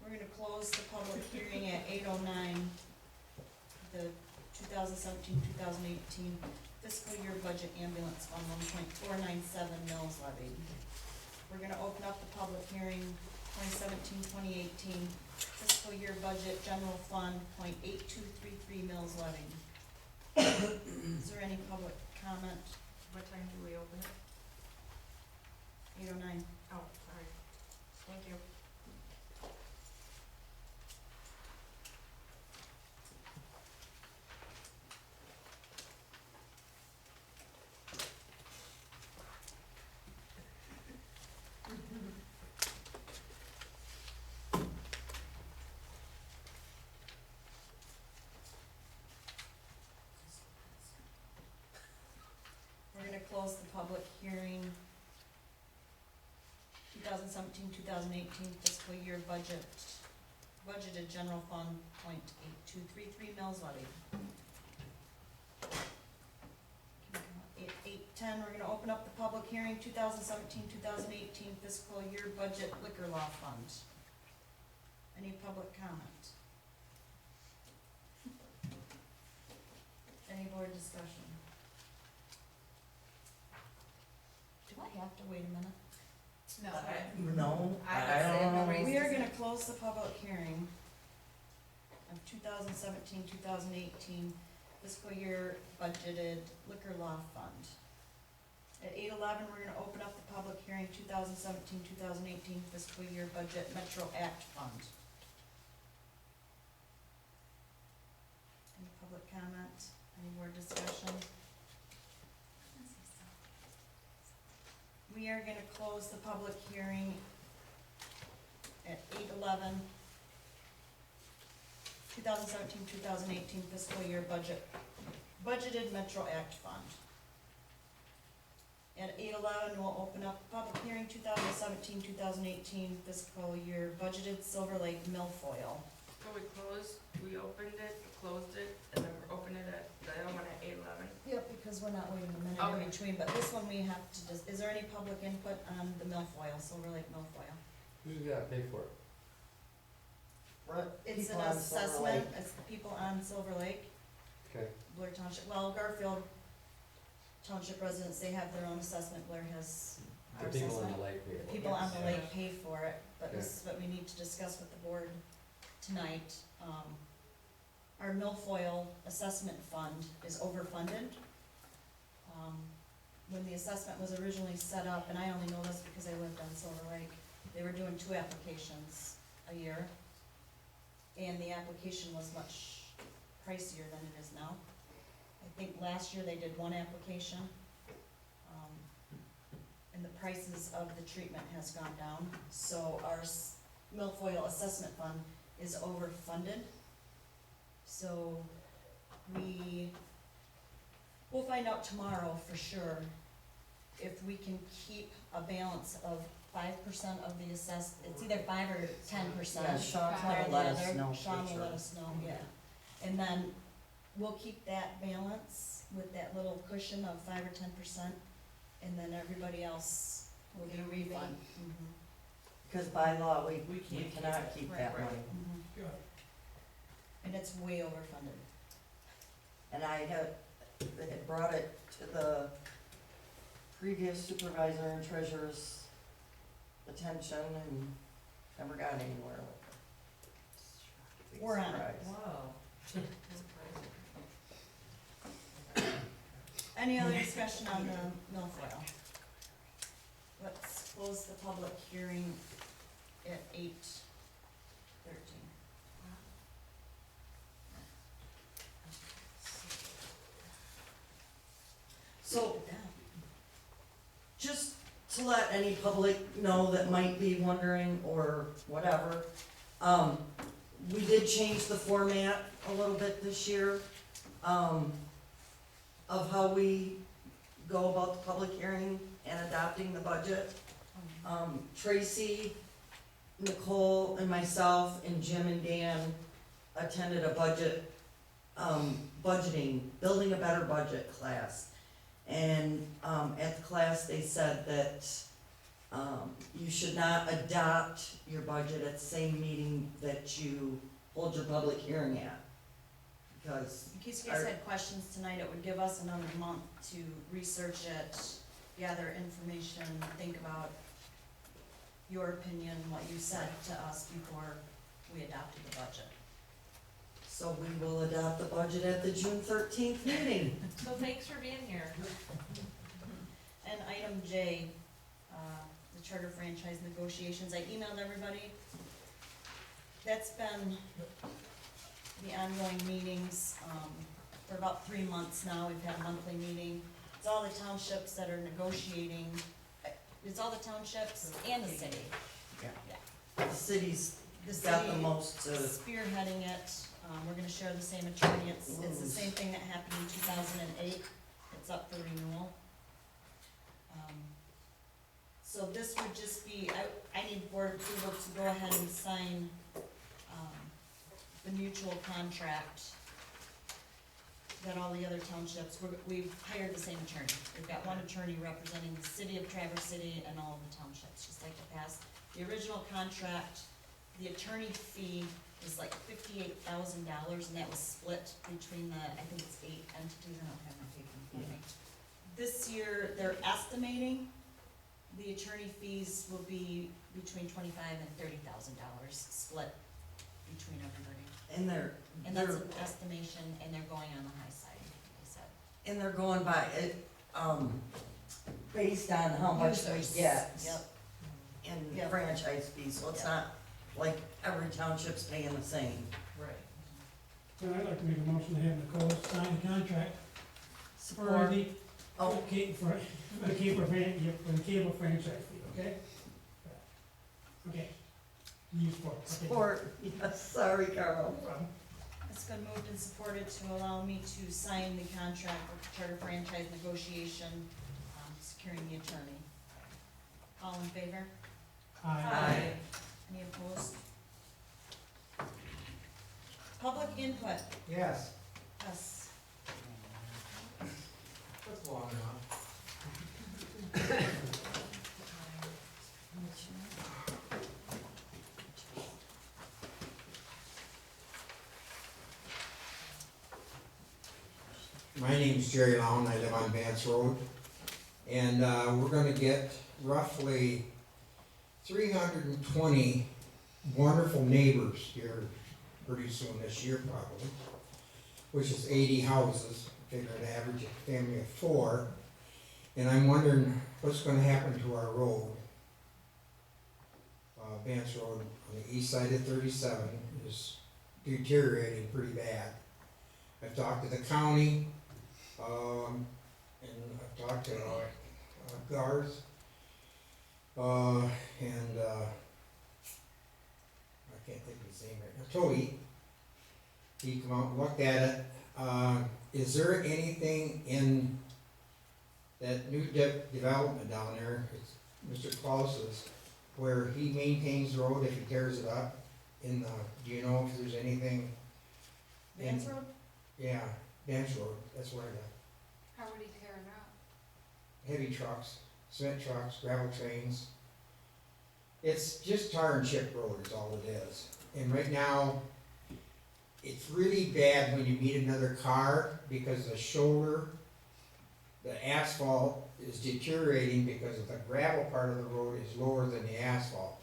We're gonna close the public hearing at 8:09. The 2017-2018 fiscal year budget ambulance fund 1.497 mils levy. We're gonna open up the public hearing 2017-2018 fiscal year budget general fund 0.8233 mils levy. Is there any public comment? What time do we open it? 8:09. Oh, sorry. Thank you. We're gonna close the public hearing 2017-2018 fiscal year budget, budgeted general fund 0.8233 mils levy. 8:10, we're gonna open up the public hearing 2017-2018 fiscal year budget liquor law fund. Any public comment? Any board discussion? Do I have to wait a minute? No. No, I would I say don't know. nobody's- We are gonna close the public hearing of 2017-2018 fiscal year budgeted liquor law fund. At 8:11, we're gonna open up the public hearing 2017-2018 fiscal year budget Metro Act fund. Any public comment? Any board board discussion. We are gonna close the public hearing at 8/11/2017-2018 fiscal year budgeted Metro Act fund. At 8/11, we'll open up the public hearing 2017-2018 fiscal year budgeted Silver Lake milfoil. So we opened it, closed it, and then we're opening it at, the other one at 8/11. Yep, because we're not waiting a minute Okay. in between, but this one we have to just, is there any public input on the milfoil, Silver Lake milfoil? Who's gotta pay for it? It's an People on Silver assessment, Lake. it's the people on Silver Lake, Okay. Blair Township, well, Garfield Township residents, they have their own assessment, Blair has our The people assessment. on the lake pay for it. People on the Yeah. lake pay for it, but this Okay. is what we need to discuss with the board tonight. Our milfoil assessment fund is overfunded. When the assessment was originally set up, and I only know this because I lived on Silver Lake, they were doing 2 applications a year. And the application was much pricier than it is now. I think last year they did 1 application. And the prices of the treatment has gone down, so our milfoil assessment fund is overfunded. So we'll find out tomorrow for sure if we can keep a balance of 5% of the it's either 5 or 10%. Yeah, Sean's one or gonna the let us other. know Sean for will let sure. us know, yeah. And then we'll keep that balance with that little cushion of 5 or 10%, and then everybody else will get a refund. Because by law, we can't cannot keep that Right. money. Good. And it's way overfunded. And I had brought it to the previous supervisor and treasurer's attention and never got anywhere with it. We're on it. Wow. Any other discussion on the milfoil? Let's close the public hearing at 8:13. So, just to let any public know that might be wondering or whatever, we did change the format a little bit this year, of how we go about the public hearing and adopting the budget. Tracy, Nicole, and myself, and Jim and Dan attended a budgeting, building a better budget class. And, at the class, they said that, you should not adopt your budget at the same meeting that you hold your public hearing at. Because In case you guys had questions tonight, it would give us another month to research it, gather information, think about your opinion, what you said to us before we adopted the budget. So we will adopt the budget at the June 13th meeting. So thanks for being here. And item J, the charter franchise negotiations, I emailed everybody. That's been the ongoing meetings, for about 3 months now, we've had a monthly meeting. It's all the townships that are negotiating, it's all the townships and the city. The city's The got the city most to, spearheading it, we're gonna share the same attorney, it's the same thing that happened in 2008, it's up for renewal. So this would just be, I need board approval to go ahead and sign, the mutual contract that all the other townships, we've hired the same attorney. We've got one attorney representing the city of Traverse City and all of the townships, just like the past. The original contract, the attorney fee was like $58,000, and that was split between the, I think it's 8 entities, I don't have my paper in front of me. This year, they're estimating the attorney fees will be between $25,000 and $30,000, split between everybody. and they're, And that's an estimation, and they're going on the high side, they said. and they're going by it, based on how much we Users. get. Yep. In Yep. franchise fees, so it's Yep. not like every township's paying the same. Right. So I'd like to make a motion to have Nicole sign the contract for the, Oh. for the cable franchise fee, okay? Okay. You support, okay. Support, yes, sorry, Carl. No problem. It's been moved and supported to allow me to sign the contract with the charter franchise negotiation, securing the attorney. All in favor? Aye. Any opposed? Public input, Yes. yes. That's long enough. My name's Jerry Lown, I live on Vance Road, and we're gonna get roughly 320 wonderful neighbors here pretty soon this year probably, which is 80 houses, figure an average family of 4, and I'm wondering what's gonna happen to our road. Vance Road on the east side of 37 is deteriorating pretty bad. I've talked to the county, and I've talked to Garth, and I can't think of his name right now, Toby. He come out and looked at it. Is there anything in that new development down there, it's Mr. Claus's, where he maintains the road if he tears it up? Do you know if there's anything? Vance Road? Yeah, Vance Road, that's where How would he tear it up? the heavy trucks, cement trucks, gravel trains. It's just tar and chip road is all it is. And right now, it's really bad when you meet another car because the shoulder, the asphalt is deteriorating because of the gravel part of the road is lower than the asphalt.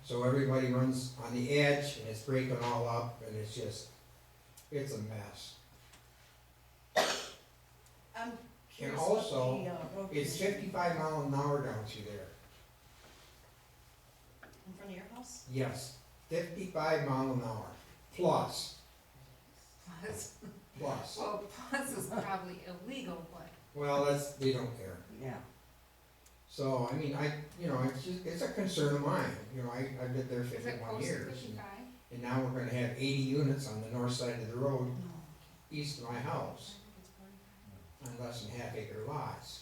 So everybody runs on the edge and it's breaking all up and it's a mess. I'm And curious what also, the, road it's commission- 55 mile an hour down through there. in front of your house? Yes, 55 mile an hour, plus. Well, plus is probably illegal, but. Well, they don't care. Yeah. So, I mean, it's a concern of mine, I lived there Is it 51 posted years. 55? And now we're gonna have 80 units on the north side of the road, No. east of my house, on less than half-acre lots,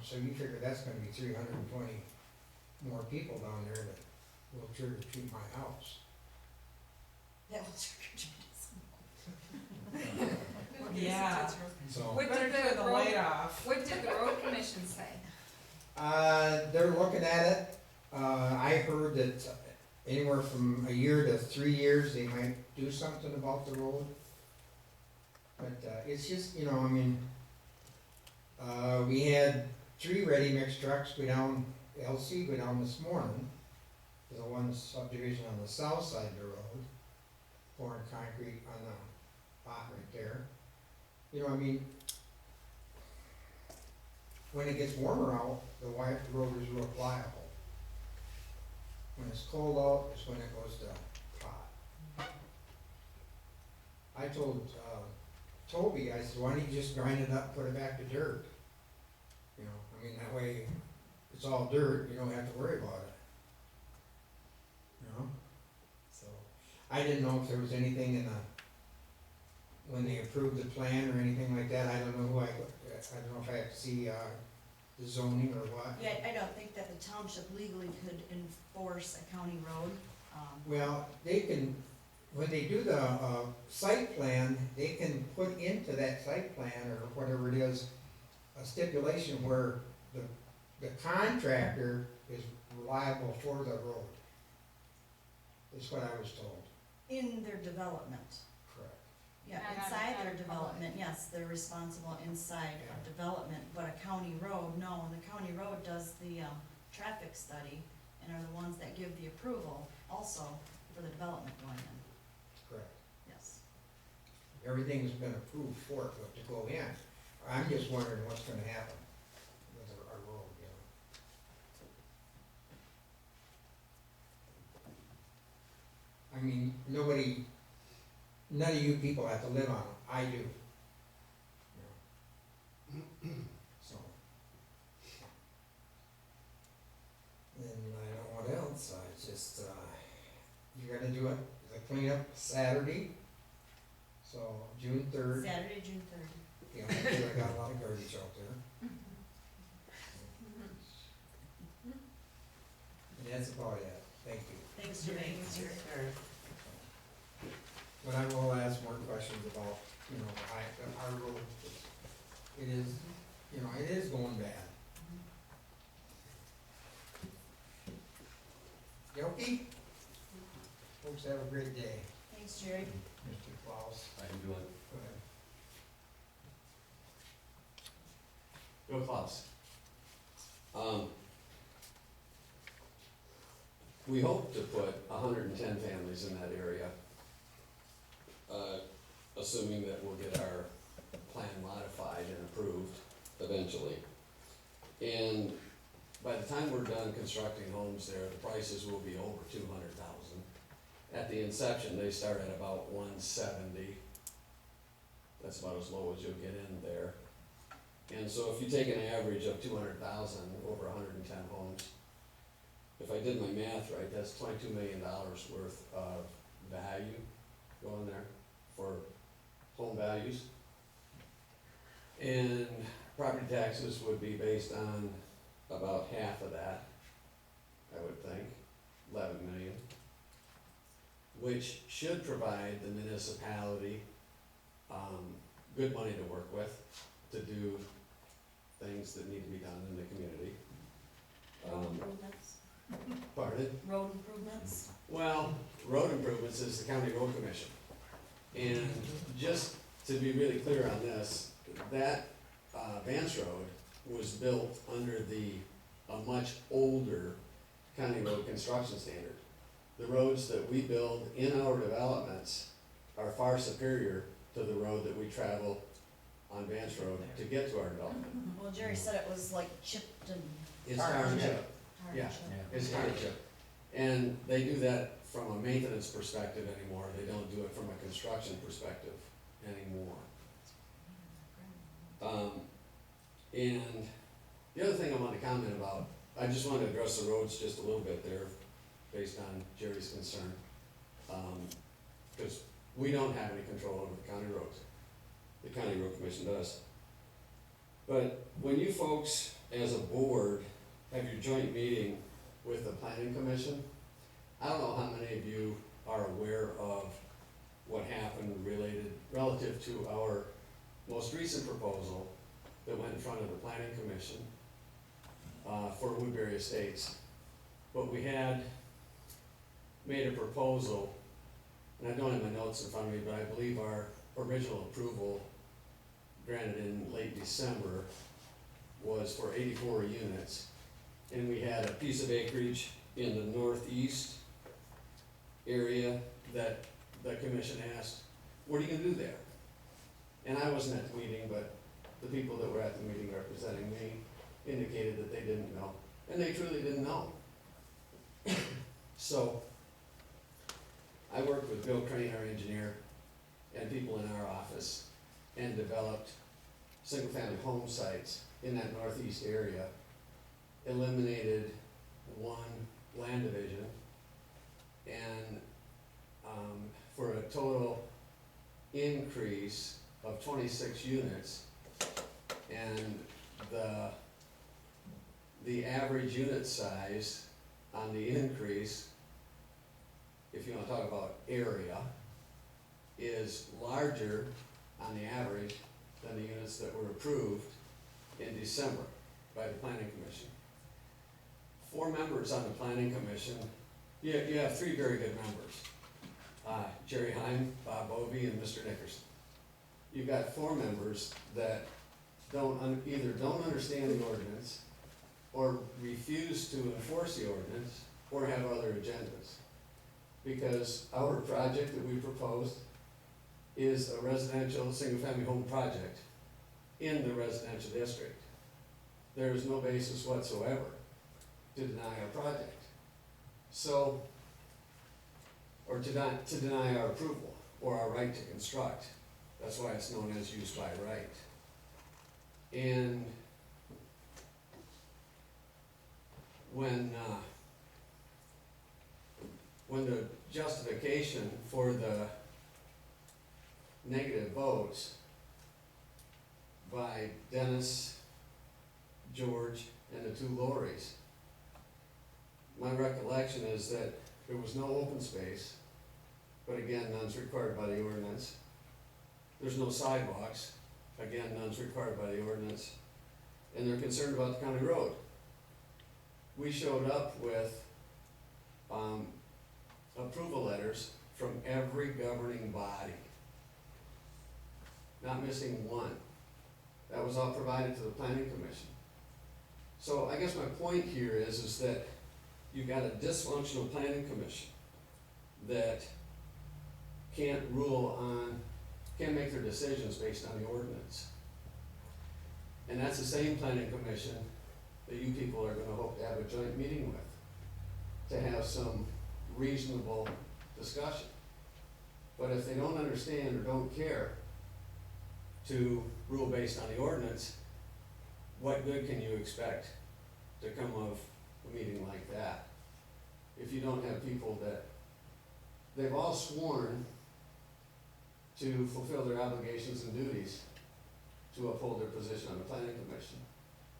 so you figure that's gonna be 320 more people down there that will trick-or-treat my house. That was Yeah. So, What Better did turn the the road, light off. what did the road commission say? they're looking at it, I heard that anywhere from a year to 3 years, they might do something about the road. But, it's just, we had 3 ready-mix trucks go down this morning, to the one subdivision on the south side of the road, pouring concrete on the lot right there. When it gets warmer out, the white road is real pliable. When it's cold out, is when it goes to pot. I told, Toby, I said, why don't you just grind it up, put it back to dirt? That way, it's all dirt, you don't have to worry about it. So, I didn't know if there was anything when they approved the plan or anything like that, I don't know I don't know if I have to see, the zoning or what. Yeah, I don't think that the township legally could enforce a county road. Well, they can, when they do the, site plan, they can put into that site plan or whatever it is, a stipulation where the contractor is liable for the road. Is what I was told. In their development. Correct. Yeah, Not on inside their public. development, yes, they're responsible inside Yeah. of development, but a county road, no, and the county road does the, traffic study and are the ones that give the approval also for the development going in, Correct. yes. Everything's been approved for it to go in. I'm just wondering what's gonna happen with our road, none of you people have to live on it, I do. we're gonna do it, the cleanup Saturday, so June third. Saturday, June 3rd. You know, I'm sure I got a lot of garbage out there. And that's about it, thank you. Thanks, Jermaine. But I will ask more questions about, you know, our road, it is, you know, it is going bad. Yoki? Folks, have a great day. Thanks, Jerry. Mr. Klaus. I can do it. Go ahead. Bill Klaus. We hope to put 110 families in that area, assuming that we'll get our plan modified and approved eventually. And by the time we're done constructing homes there, the prices will be over 200,000. At the inception, they start at about 170. That's about as low as you'll get in there. And so if you take an average of 200,000 over 110 homes, if I did my math right, that's $22 million worth of value going there for home values. And property taxes would be based on about half of that, I would think, 11 million, which should provide the municipality good money to work with to do things that need to be done in the community. Road improvements? Pardon? Road improvements? Well, road improvements is the county road commission. And just to be really clear on this, that Vance Road was built under a much older county road construction standard. The roads that we build in our developments are far superior to the road that we travel on Vance Road to get to our development. Well, Jerry said it was like chipped and. It's tar and chip. Tar Yeah, and chip. it's tar and chip. And they do that from a maintenance perspective anymore. They don't do it from a construction perspective anymore. And the other thing I want to comment about, I just want to address the roads just a little bit there, based on Jerry's concern. Because we don't have any control over the county roads. The county road commission does. But when you folks, as a board, have your joint meeting with the planning commission, I don't know how many of you are aware of what happened relative to our most recent proposal that went in front of the planning commission for Woodbury Estates. But we had made a proposal, and I don't have my notes in front of me, but I believe our original approval granted in late December was for 84 units. And we had a piece of acreage in the northeast area that the commission asked, what are you gonna do there? And I wasn't at the meeting, but the people that were at the meeting representing me indicated that they didn't know, and they truly didn't know. So I worked with Bill Crane, our engineer, and people in our office, and developed single-family home sites in that northeast area, eliminated one land division, and for a total increase of 26 units, and the average unit size on the increase, if you want to talk about area, is larger on the average than the units that were approved in December by the planning commission. 4 members on the planning commission, you have 3 very good members. Jerry Heim, Bob Bovee, and Mr. Nickerson. You've got 4 members that either don't understand the ordinance, or refuse to enforce the ordinance, or have other agendas. Because our project that we proposed is a residential, single-family home project in the residential district. There is no basis whatsoever to deny our project. So, or to deny our approval, or our right to construct. That's why it's known as use by right. And when when the justification for the negative votes by Dennis, George, and the two Lorries, my recollection is that there was no open space, but again, none's required by the ordinance. There's no sidewalks, again, none's required by the ordinance, and they're concerned about the county road. We showed up with, approval letters from every governing body, not missing one. That was all provided to the planning commission. So I guess my point here is that you've got a dysfunctional planning commission that can't make their decisions based on the ordinance. And that's the same planning commission that you people are gonna hope to have a joint meeting with, to have some reasonable discussion. But if they don't understand or don't care to rule based on the ordinance, what good can you expect to come of a meeting like that? If you don't have people that, they've all sworn to fulfill their obligations and duties to uphold their position on the planning commission,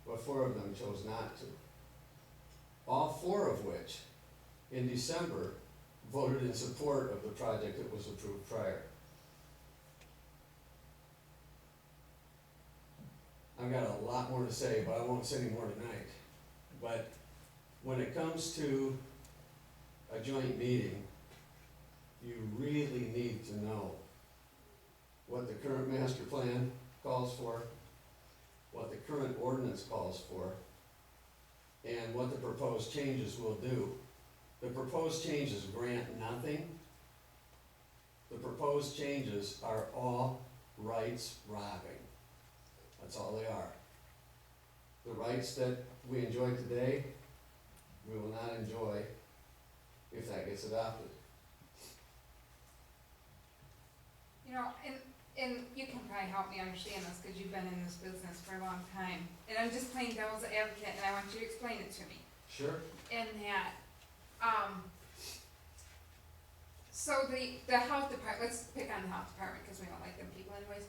but 4 of them chose not to. All 4 of which, in December, voted in support of the project that was approved prior. I've got a lot more to say, but I won't say any more tonight. But when it comes to a joint meeting, you really need to know what the current master plan calls for, what the current ordinance calls for, and what the proposed changes will do. The proposed changes grant nothing. The proposed changes are all rights robbing. That's all they are. The rights that we enjoy today, we will not enjoy if that gets adopted. You know, and you can probably help me understand this, because you've been in this business for a long time. And I'm just playing devil's advocate, and I want you to explain it to me. Sure. In that, so the health department, let's pick on the health department, because we don't like them people anyways.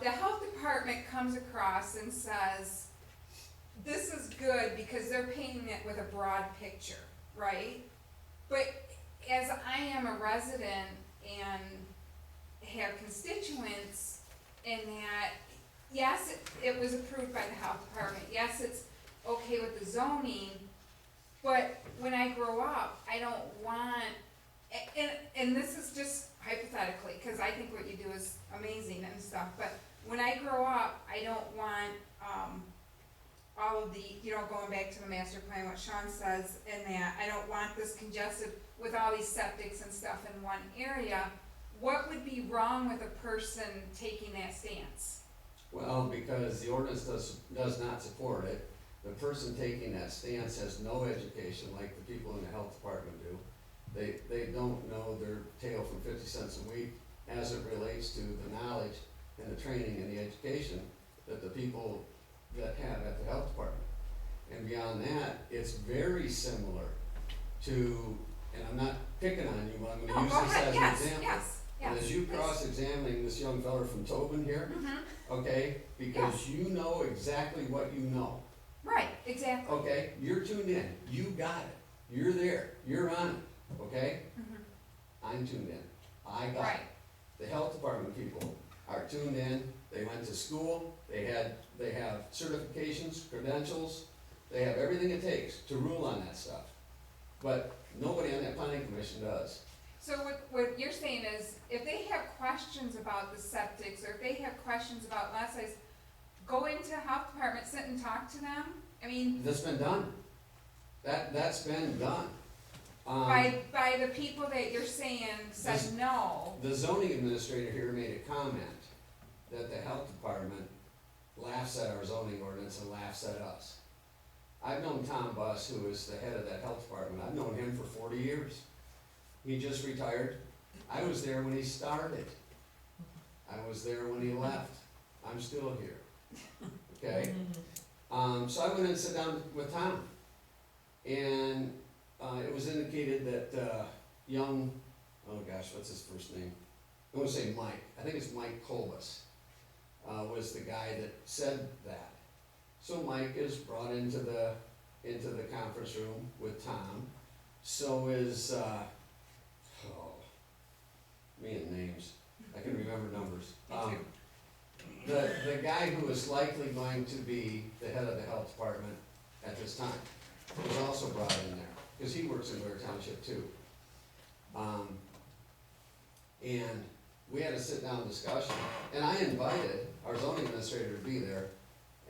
The health department comes across and says, this is good because they're painting it with a broad picture, right? But as I am a resident and have constituents in that, yes, it was approved by the health department, yes, it's okay with the zoning, but when I grow up, I don't want, and this is just hypothetically, because I think what you do is amazing and stuff, but when I grow up, I don't want, all of the, you know, going back to the master plan, what Sean says, and that I don't want this congested with all these septics and stuff in one area. What would be wrong with a person taking that stance? Well, because the ordinance does not support it. The person taking that stance has no education like the people in the health department do. They don't know their tale from 50 cents a week as it relates to the knowledge and the training and the education that the people that have at the health department. And beyond that, it's very similar to, and I'm not picking on you, but I'm gonna use this as an example. Yes, And as you cross-examining this young fella from Tobin here, okay, because you know exactly what you know. Right, exactly. Okay, you're tuned in, you got it, you're there, you're on it, okay? I'm tuned in, I got it. The health department people are tuned in, they went to school, they have certifications, credentials, they have everything it takes to rule on that stuff. But nobody on that planning commission does. So what you're saying is, if they have questions about the septics, or if they have questions about lot size, go into health department, sit and talk to them? I mean. That's been done. That's been done. By the people that you're saying said no. The zoning administrator here made a comment that the health department laughs at our zoning ordinance and laughs at us. I've known Tom Buss, who is the head of that health department. I've known him for 40 years. He just retired. I was there when he started. I was there when he left. I'm still here. Okay? So I went in and sat down with Tom. And it was indicated that young, oh gosh, what's his first name? I wanna say Mike, I think it's Mike Colbus, was the guy that said that. So Mike is brought into the conference room with Tom. So is, me and names, I can remember numbers. The guy who is likely going to be the head of the health department at this time was also brought in there, because he works in Blair Township too. And we had a sit-down discussion, and I invited our zoning administrator to be there,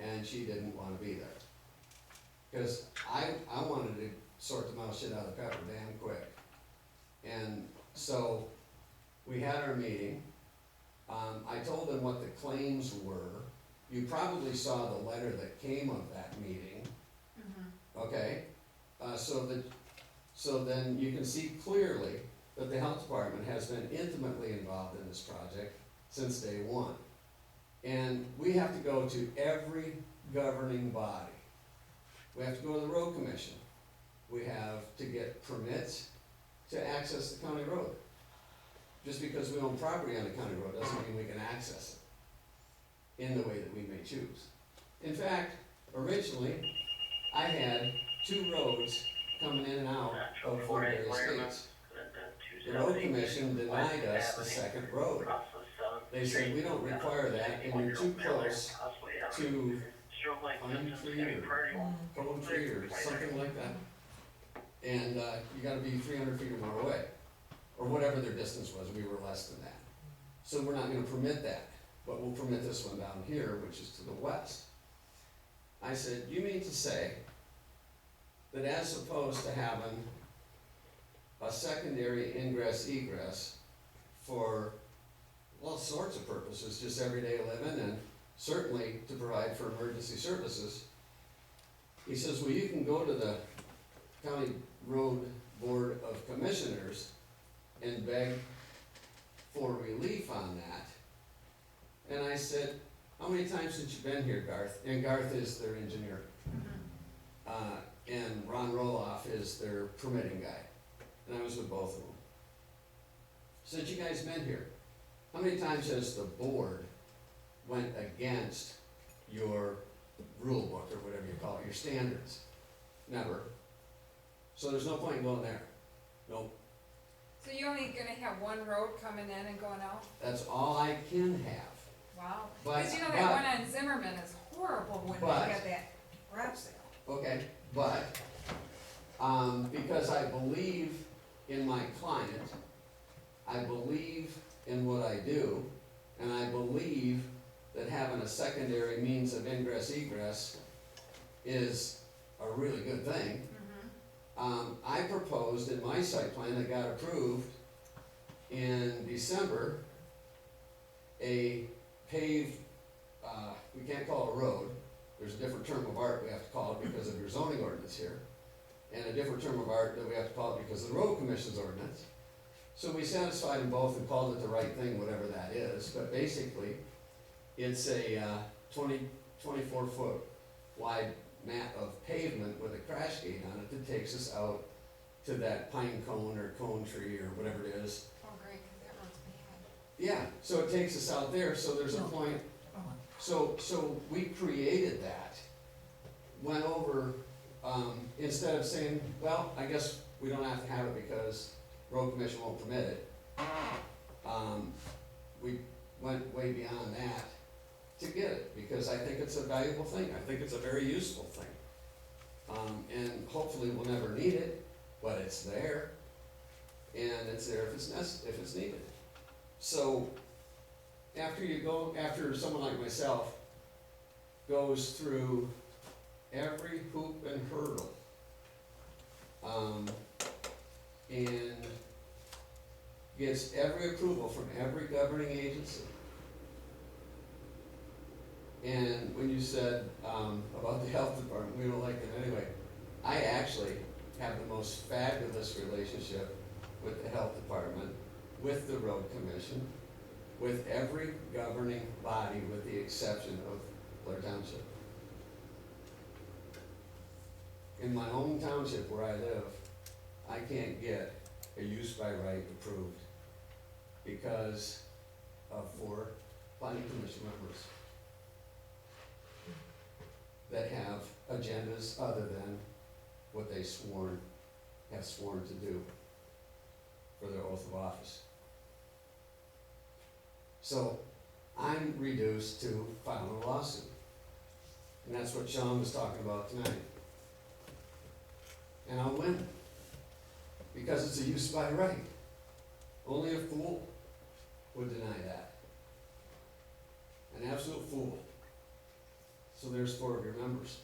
and she didn't wanna be there. Cause I wanted to sort the mouse shit out of pepper damn quick. And so, we had our meeting, I told them what the claims were. You probably saw the letter that came of that meeting, okay? So then you can see clearly that the health department has been intimately involved in this project since day one. And we have to go to every governing body. We have to go to the road commission. We have to get permits to access the county road. Just because we own property on the county road doesn't mean we can access it in the way that we may choose. In fact, originally, I had 2 roads coming in and out of Woodbury Estates. The road commission denied us the second road. They said, we don't require that, and you're too close to Pine Tree or Cone Tree or something like that. And, you gotta be 300 feet or more away, or whatever their distance was, we were less than that. So we're not gonna permit that, but we'll permit this one down here, which is to the west. I said, you mean to say that as opposed to having a secondary ingress egress for all sorts of purposes, just everyday living and certainly to provide for emergency services, he says, well, you can go to the County Road Board of Commissioners and beg for relief on that. And I said, how many times since you've been here, Garth? And Garth is their engineer. And Ron Roloff is their permitting guy. And I was with both of them. Since you guys been here, how many times has the board went against your rule book or whatever you call it, your standards? Never. So there's no point in going there. Nope. So you're only gonna have one road coming in and going out? That's all I can have. Wow. But- Cause you know that one on Zimmerman is horrible when but- they got that garage sale. Okay, but, because I believe in my client, I believe in what I do, and I believe that having a secondary means of ingress egress is a really good thing. I proposed in my site plan that got approved in December, a paved, we can't call it a road, there's a different term of art we have to call it because of your zoning ordinance here, and a different term of art that we have to call it because of the road commission's ordinance. So we satisfied them both and called it the right thing, whatever that is, but basically, it's a 24 foot wide mat of pavement with a crash gate on it that takes us out to that pine cone or cone tree or whatever it is. Oh, great, cause that road's bad. Yeah, so it takes us out there, so there's a point, so we created that, went over, instead of saying, well, I guess we don't have to have it because road commission won't permit it. We went way beyond that to get it, because I think it's a valuable thing, I think it's a very useful thing. And hopefully we'll never need it, but it's there, and it's there if it's needed. So, after someone like myself goes through every hoop and hurdle, and gets every approval from every governing agency. And when you said, about the health department, we don't like it anyway, I actually have the most fabulous relationship with the health department, with the road commission, with every governing body with the exception of Blair Township. In my own township where I live, I can't get a use by right approved because of 4 planning commission members that have agendas other than what they have sworn to do for their oath of office. So I'm reduced to filing a lawsuit. And that's what Sean was talking about tonight. And I'll win. Because it's a use by right. Only a fool would deny that. An absolute fool. So there's 4 of your members.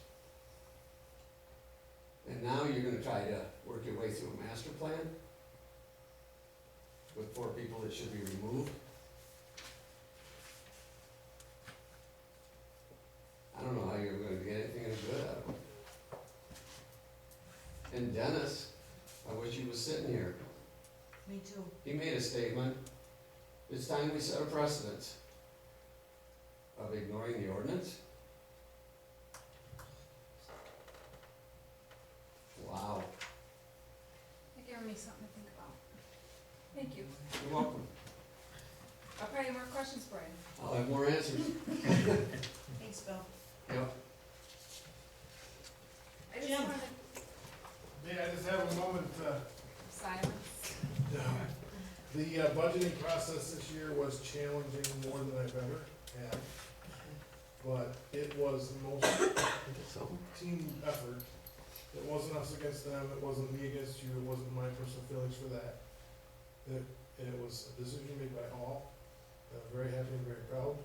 And now you're gonna try to work your way through a master plan with 4 people that should be removed. I don't know how you're gonna get anything good out of them. And Dennis, I wish he was sitting here. Me too. He made a statement, it's time we set a precedent of ignoring the ordinance. Wow, You're giving me something to think about. Thank you. you're welcome. I'll probably have more questions for you. I'll have more answers. Thanks, Bill. Yep. I just Jim. wanted Yeah, I just have a moment, silence. the budgeting process this year was challenging more than I've ever had. But it was the most team effort. It wasn't us against them, it wasn't me against you, it wasn't my personal feelings for that. It was a decision made by all, and I'm very happy and very proud.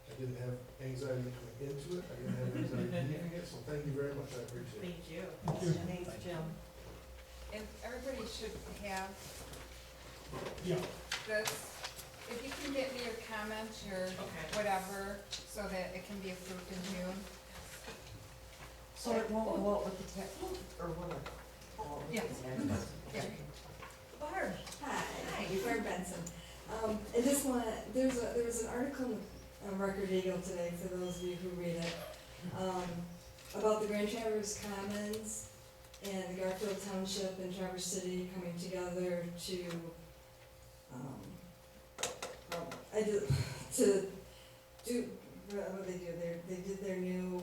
I didn't have anxiety coming into it, I didn't have anxiety leaving it, so thank you very much, I appreciate it. Thank you. Thank Thanks, Jim. And everybody should have Yeah, this. If you can get me your comments, your whatever, so that it can be approved in June. So it won't go out with the tech, or will it? Yeah. Yeah. Barb, hi, Barb Benson. I just want, there was an article in Record Eagle today, for those of you who read it, about the Grand Traverse Commons and the Garfield Township and Traverse City coming together to, what they do, they did their new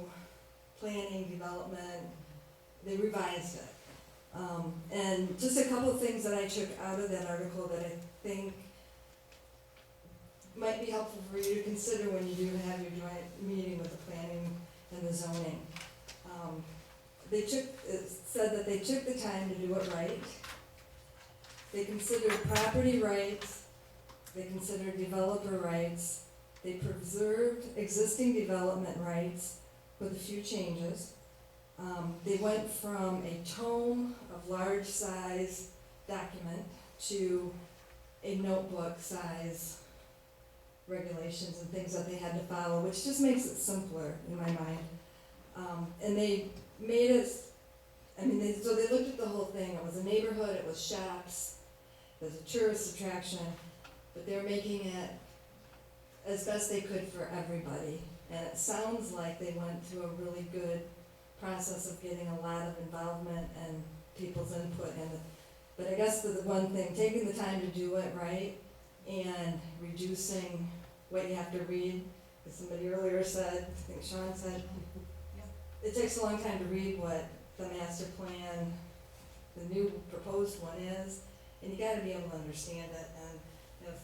planning, development, they revised it. And just a couple of things that I took out of that article that I think might be helpful for you to consider when you do have your joint meeting with the planning and the zoning. It said that they took the time to do it right. They considered property rights, they considered developer rights, they preserved existing development rights with a few changes. They went from a tome of large size document to a notebook size regulations and things that they had to follow, which just makes it simpler in my mind. And they made it, so they looked at the whole thing. It was a neighborhood, it was shops, it was a tourist attraction, but they're making it as best they could for everybody. And it sounds like they went through a really good process of getting a lot of involvement and people's input in it. But I guess the one thing, taking the time to do it right and reducing what you have to read, as somebody earlier said, I think Sean said, it takes a long time to read what the master plan, the new proposed one is, and you gotta be able to understand it. And if,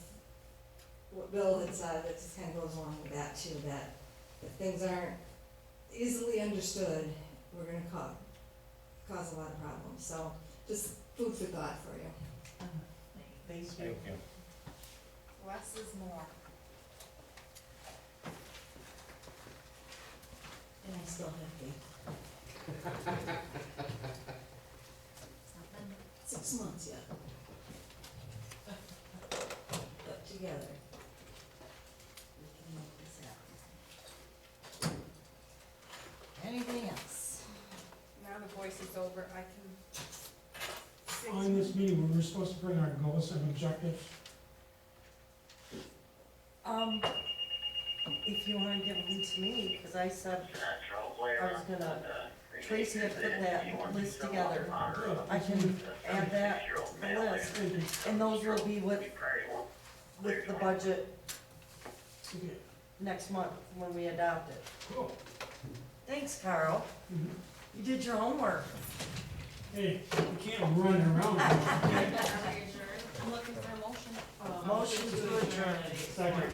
what Bill had said, it just kind of goes along with that too, that if things aren't easily understood, we're gonna cause a lot of problems. So just food for thought for you. Thank you. Less is more. And I still have faith. 6 months yet. But together, we can make this happen. Anything else? Now the voice is over, I can. on this meeting, we were supposed to bring our goals and objectives. If you wanna give them to me, cause I said I was gonna Tracy had put that list together. I can add that to the list, and those will be with the budget next month when we adopt it. Cool. Thanks, Carl. Mhm. You did your homework. Hey, you can't run around. I'm looking for a motion. Motion to adjourn. Second.